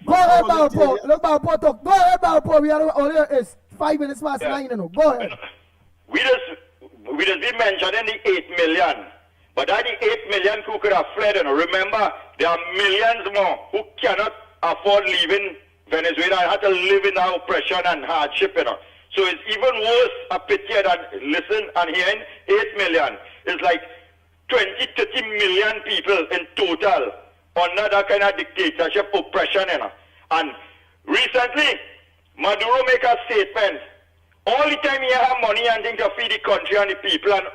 Go ahead, Barry Paul. Look, Barry Paul, talk. Go ahead, Barry Paul. We are only 5 minutes past 9. Go ahead. We just been mentioning the 8 million, but that the 8 million who could have fled. Remember, there are millions more who cannot afford leaving Venezuela and had to live in that oppression and hardship. So it's even worse a pity than listen and hearing 8 million. It's like 20-30 million people in total under that kind of dictatorship oppression. And recently, Maduro make a statement. All the time he have money and things to feed the country and the people and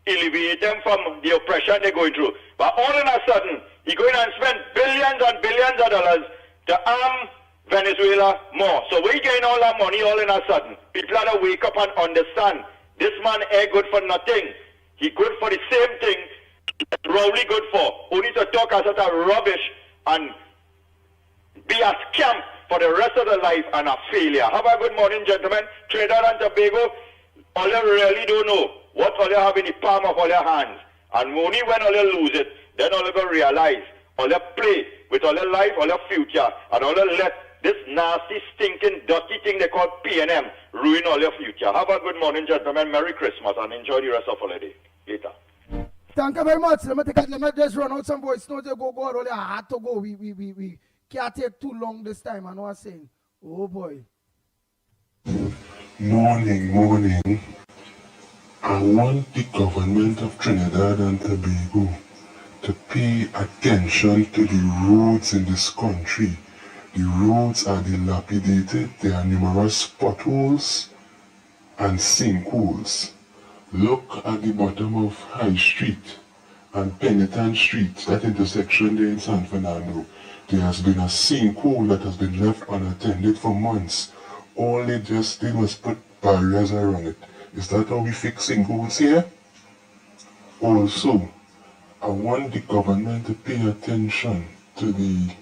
alleviate them from the oppression they're going through. But all of a sudden, he's going and spend billions and billions of dollars to arm Venezuela more. So we're getting all that money all in a sudden. People have to wake up and understand this man ain't good for nothing. He good for the same thing Rowley good for. Only to talk as such a rubbish and be a scam for the rest of the life and a failure. Have a good morning, gentlemen. Trinidad and Tobago, all you really don't know what all you have in the palm of all your hands. And only when all you lose it, then all you going to realize all you play with all your life, all your future, and all you let this nasty, stinking, dirty thing they call PNM ruin all your future. Have a good morning, gentlemen. Merry Christmas and enjoy the rest of the holiday. Later. Thank you very much. Let me just run out some voice notes. Go out. I had to go. We can't take too long this time. I know what I'm saying. Oh boy. Morning. I want the government of Trinidad and Tobago to pay attention to the roads in this country. The roads are dilapidated. There are numerous potholes and sinkholes. Look at the bottom of High Street and Penitent Street, that intersection there in San Fernando. There has been a sinkhole that has been left unattended for months. All they just did was put barriers around it. Is that how we fix sinkholes here? Also, I want the government to pay attention to the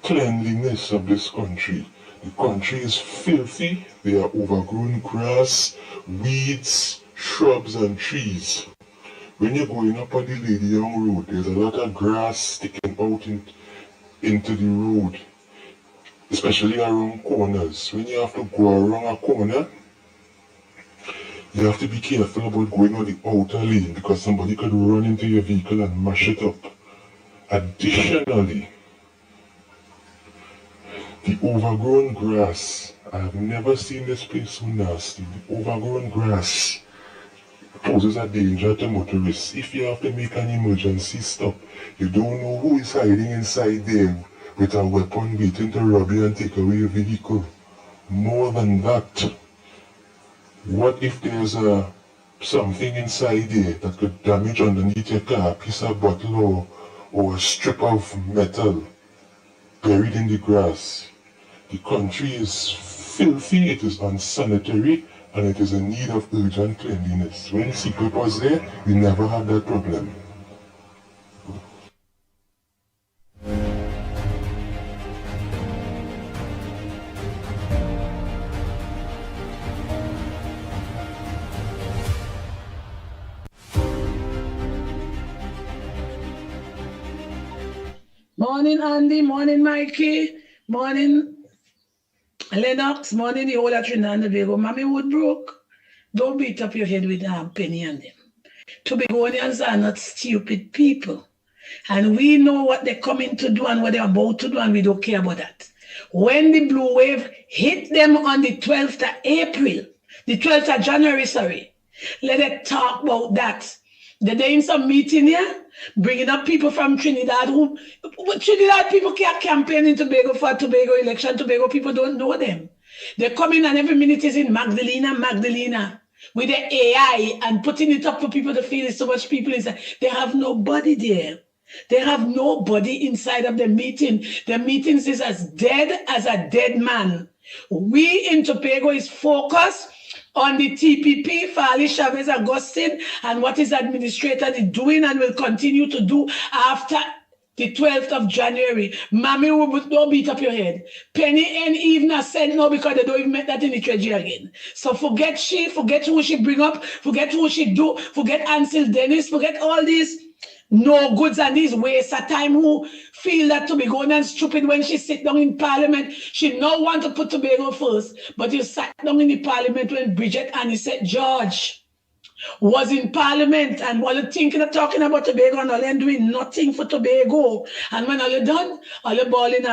cleanliness of this country. The country is filthy. There are overgrown grass, weeds, shrubs and trees. When you're going up on the Lady Young Road, there's a lot of grass sticking out into the road, especially around corners. When you have to go around a corner, you have to be careful about going on the outer lane because somebody could run into your vehicle and mash it up. Additionally, the overgrown grass, I have never seen this place so nasty. The overgrown grass poses a danger to motorists. If you have to make an emergency stop, you don't know who is hiding inside there with a weapon waiting to rob you and take away your vehicle. More than that, what if there's something inside there that could damage underneath your car, a piece of bottle or a strip of metal buried in the grass? The country is filthy, it is unsanitary, and it is in need of urgent cleanliness. When CPAP was there, we never had that problem. Morning, Andy. Morning, Mikey. Morning, Lennox. Morning, the whole of Trinidad and Tobago. Mammy Woodbrook, don't beat up your head with Penny and them. Tobagonians are not stupid people. And we know what they're coming to do and what they're about to do, and we don't care about that. When the blue wave hit them on the 12th of January, let them talk about that. They're in some meeting here, bringing up people from Trinidad who Trinidad people can't campaign in Tobago for Tobago election. Tobago people don't know them. They're coming and every minute is in Magdalena with the AI and putting it up for people to feel so much people inside. They have nobody there. They have nobody inside of the meeting. The meetings is as dead as a dead man. We in Tobago is focused on the TPP, Fali Chavez Augustine, and what his administrator is doing and will continue to do after the 12th of January. Mommy, don't beat up your head. Penny ain't even a cent no because they don't even make that in the treasury again. So forget who she bring up, forget who she do, forget Ansel Dennis, forget all these no goods and these waste of time who feel that Tobago and stupid when she sit down in parliament. She no want to put Tobago first, but you sat down in the parliament when Bridget Anisette George was in parliament and while you're thinking of talking about Tobago and all them doing nothing for Tobago. And when all you're done, all you balling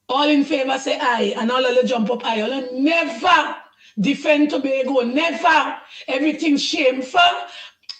all in favor say aye, and all you jump up aye. All you never defend Tobago, never. Everything shameful.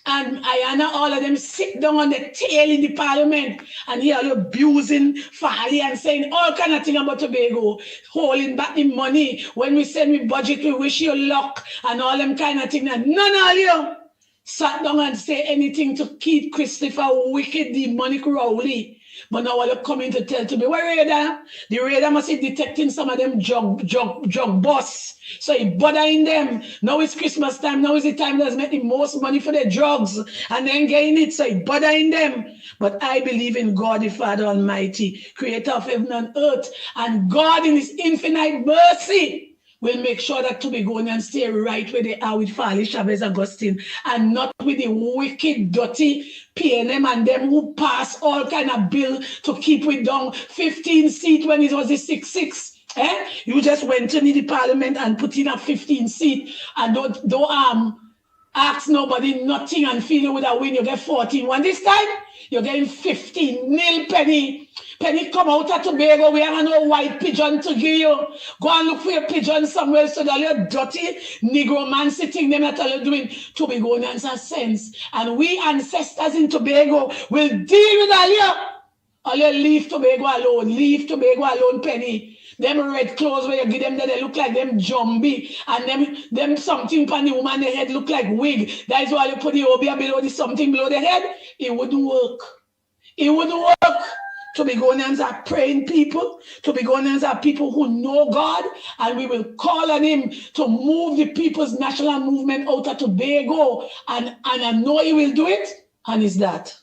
And Ayana, all of them sit down on the tail in the parliament and here all abusing Fali and saying all kind of things about Tobago, holding back the money. When we send we budget, we wish you luck and all them kind of things. And none of you sat down and say anything to keep Christopher wicked, demonic Rowley. But now all coming to tell to me, where radar? The radar must be detecting some of them drug boss. So he bothering them. Now it's Christmas time. Now is the time that's make the most money for their drugs. And then getting it. So he bothering them. But I believe in God the Father Almighty, creator of heaven and earth. And God in his infinite mercy will make sure that Tobagonians stay right where they are with Fali Chavez Augustine and not with the wicked, dirty PNM and them who pass all kind of bill to keep it down 15 seat when it was the 6-6. You just went to the parliament and put in a 15 seat and don't ask nobody nothing and feel you would have win. You get 14-1 this time. You're getting 15-0 Penny. Penny come out of Tobago. We have no white pigeon to give you. Go and look for your pigeon somewhere so that your dirty Negro man sitting there that you're doing. Tobagonians have sense. And we ancestors in Tobago will deal with all you. All you leave Tobago alone. Leave Tobago alone, Penny. Them red clothes where you give them that they look like them zombie. And them something on the woman the head look like wig. That is why you put the obia below the something below the head. It wouldn't work. It wouldn't work. Tobagonians are praying people. Tobagonians are people who know God, and we will call on him to move the people's national movement out of Tobago. And I know he will do it, and it's that.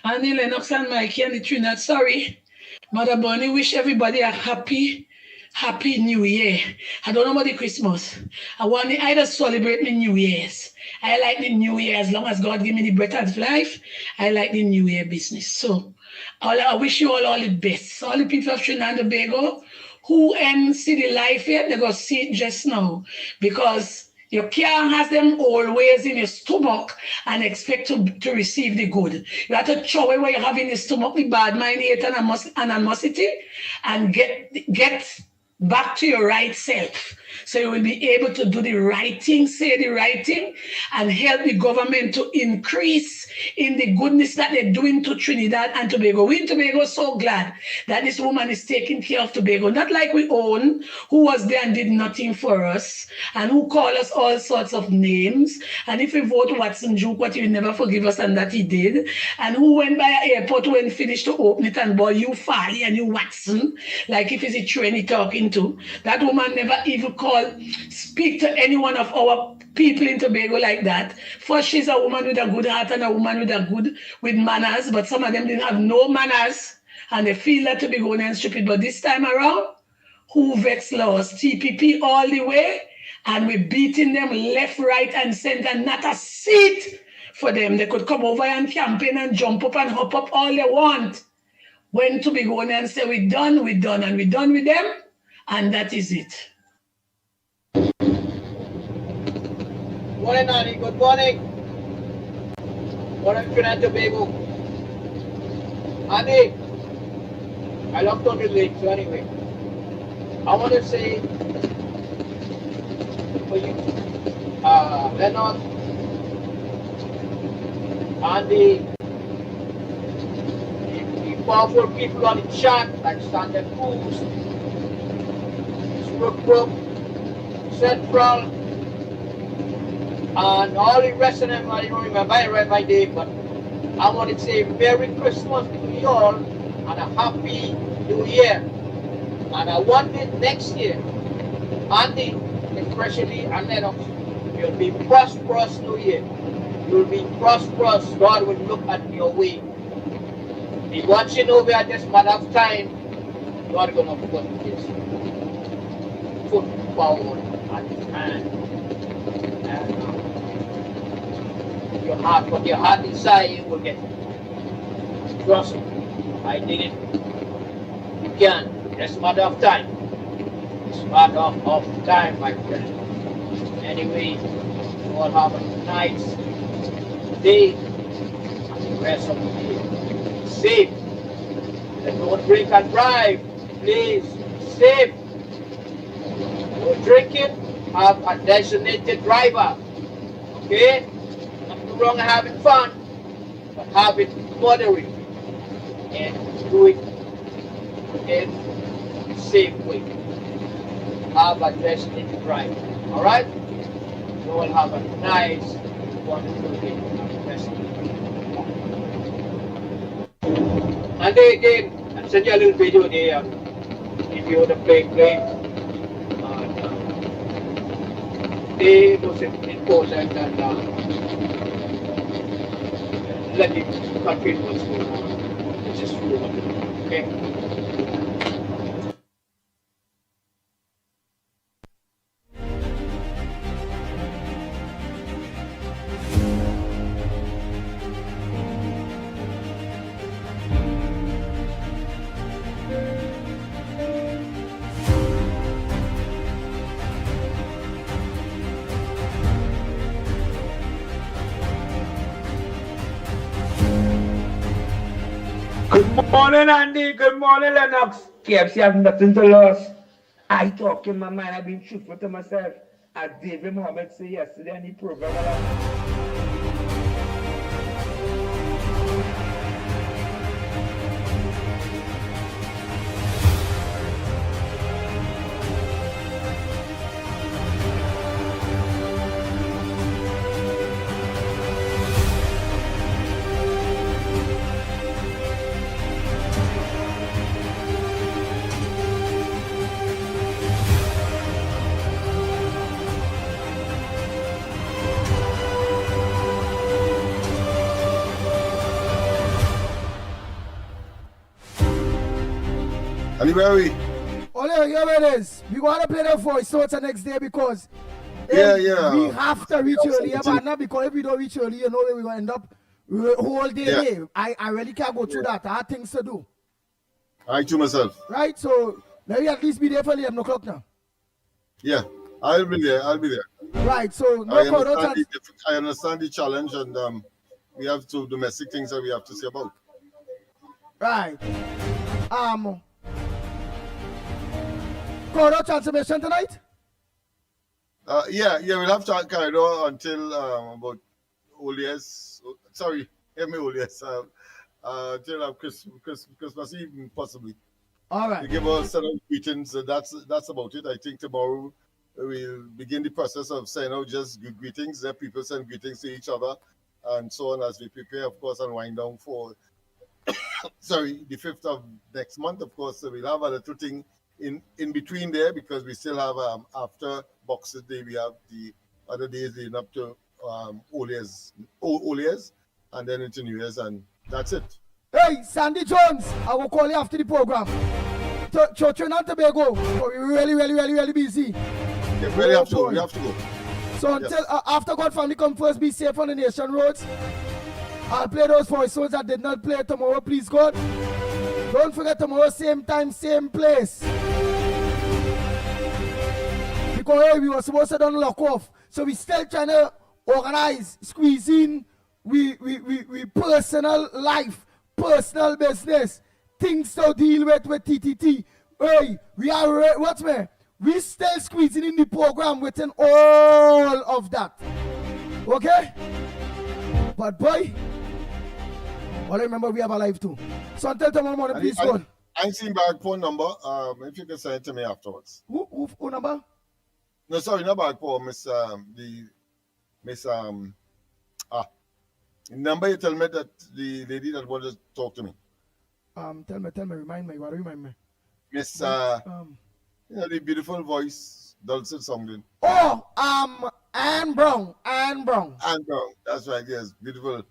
Annie, Lennox, and Mikey, and the Trinidad, sorry. Mother Bunny, wish everybody a happy New Year. I don't know about the Christmas. I just celebrate the New Year's. I like the New Year as long as God give me the breath of life. I like the New Year business. So I wish you all the best. All the people of Trinidad and Tobago who ain't see the life yet, they're going to see it just now. Because you can't have them always in your stomach and expect to receive the good. You have to throw away what you have in your stomach, the bad mind, hate, and animosity, and get back to your right self. So you will be able to do the right thing, say the right thing, and help the government to increase in the goodness that they're doing to Trinidad and Tobago. We in Tobago are so glad that this woman is taking care of Tobago. Not like we own, who was there and did nothing for us, and who call us all sorts of names. And if we vote Watson Juke, what he will never forgive us, and that he did. And who went by an airport when finished to open it and boy, you Farley and you Watson, like if it's a train he talking to. That woman never even speak to any one of our people in Tobago like that. First, she's a woman with a good heart and a woman with manners, but some of them didn't have no manners and they feel that Tobagonians stupid. But this time around, who vex laws? TPP all the way, and we're beating them left, right, and center. Not a seat for them. They could come over and campaign and jump up and hop up all they want. When Tobagonians say we're done, and we're done with them, and that is it. Morning, Annie. Good morning. Morning, Trinidad and Tobago. Annie, I love talking late, so anyway, I want to say for you, Lennox, and the powerful people on the chat like Standard Cruz, Brook, Central, and all the rest of them. I don't remember I read my name, but I want to say Merry Christmas to you all and a Happy New Year. And I want it next year, Andy, especially and Lennox, you'll be prosperous New Year. You'll be prosperous. God will look at your way. Be watching over at this matter of time. God gonna put his foot forward and his hand. And your heart, what your heart desires, you will get it. Trust me. I did it. You can. It's a matter of time. It's a matter of time, my friend. Anyway, you all have a nice day and the rest of the day. Safe. And don't drink and drive. Please, safe. Don't drink it. Have a designated driver. Okay? Nothing wrong with having fun, but have it moderate and do it in a safe way. Have a designated driver. Alright? You all have a nice, wonderful day. And then again, I'll send you a little video there if you want to play. They was important and let it continue what's going on. It's just true. Okay? Good morning, Andy. Good morning, Lennox. KFC have nothing to lose. I talk in my mind. I've been truthful to myself. As David Mohammed said yesterday on the program. Anyway, Ole, here it is. We want to play the voice notes the next day because we have to reach earlier, but not because if we don't reach earlier, you know where we're going to end up whole day there. I really can't go through that. I have things to do. I to myself. Right, so let me at least be there for 11 o'clock now. Yeah, I'll be there. Right, so I understand the challenge, and we have two domestic things that we have to say about. Right. Corridor transformation tonight? Yeah, we'll have to carry on until about Olias. Sorry, Olias. Until Christmas Eve, possibly. All right. We give us a set of greetings. That's about it. I think tomorrow we'll begin the process of sending out just good greetings. People send greetings to each other, and so on as we prepare, of course, and wind down for the 5th of next month. Of course, so we'll have a little thing in between there because we still have after Boxing Day we have the other days leading up to Olias and then into New Year's, and that's it. Hey, Sandy Jones, I will call you after the program. Trinidad and Tobago, we're really busy. Yeah, we have to go. So until after God family come first, be safe on the nation roads. I'll play those voice notes that did not play tomorrow, please God. Don't forget tomorrow, same time, same place. Because hey, we were supposed to done lock off. So we still trying to organize, squeeze in we personal life, personal business, things to deal with TTT. Hey, we are We still squeezing in the program within all of that. Okay? But boy, all I remember we have a live too. So until tomorrow morning, please go on. I ain't seen back phone number. If you can send it to me afterwards. Who number? No, sorry, not back phone, the number you tell me that the lady that wanted to talk to me. Tell me, remind me. Miss you know, the beautiful voice, dulcet sounding. Oh, Anne Brown. Anne Brown, that's right, yes, beautiful.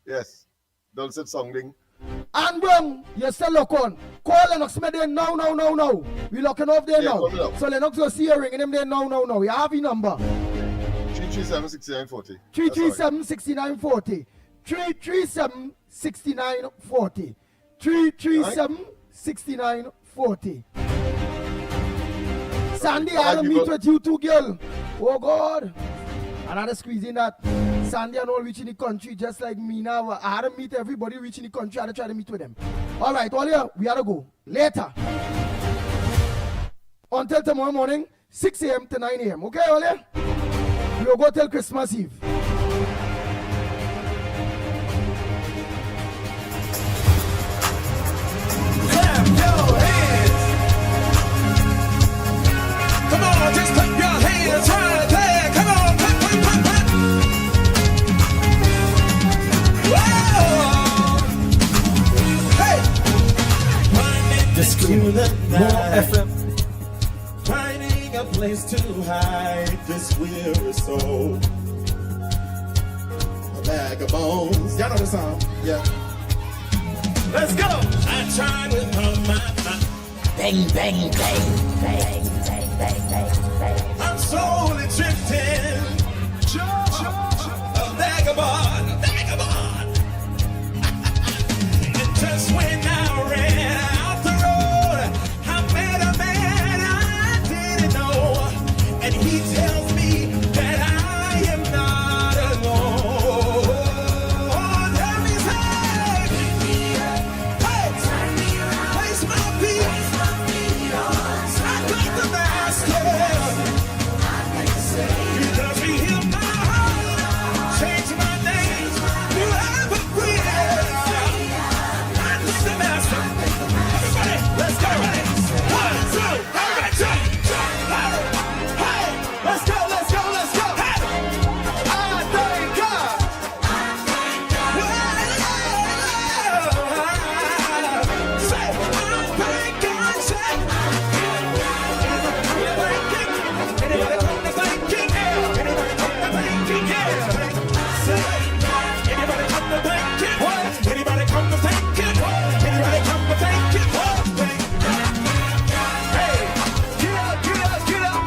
Yes, dulcet sounding. Anne Brown, you still look on. Call Lennox Smith there now. We looking off there now. So Lennox will see you ringing him there now. You have your number. 337-6940. 337-6940. 337-6940. 337-6940. Sandy, I had to meet with you too, girl. Oh, God. Another squeezing that. Sandy and all reaching the country just like me now. I had to meet everybody reaching the country. I had to try to meet with them. All right, all here, we had to go. Later. Until tomorrow morning, 6 a.m. to 9 a.m. Okay, all here? We'll go till Christmas Eve. Come on, just put your hands right there. Come on, put. Whoa! Hey! Just through the night, finding a place to hide this weary soul. A bag of bones. Y'all know the song? Yeah. Let's go! I tried with all my might. Bang, bang, bang, bang. I'm slowly drifting, a vagabond. And just when I ran out the road, I met a man I didn't know, and he tells me that I am not alone. Tell me, hey, place my feet. I got the master. Because he healed my heart, changed my name, forever free. I got the master. Everybody, let's go. 1, 2, everybody, jump. Hey, let's go. Hey, I thank God. Say, I thank God. Anybody come to thank you? Anybody come to thank you? Say, anybody come to thank you? Anybody come to thank you? Anybody come to thank you? Hey, get up.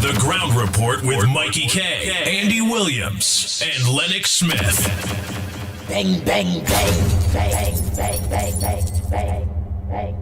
The Ground Report with Mikey K, Andy Williams, and Lennox Smith. Bang, bang, bang, bang, bang, bang, bang, bang, bang.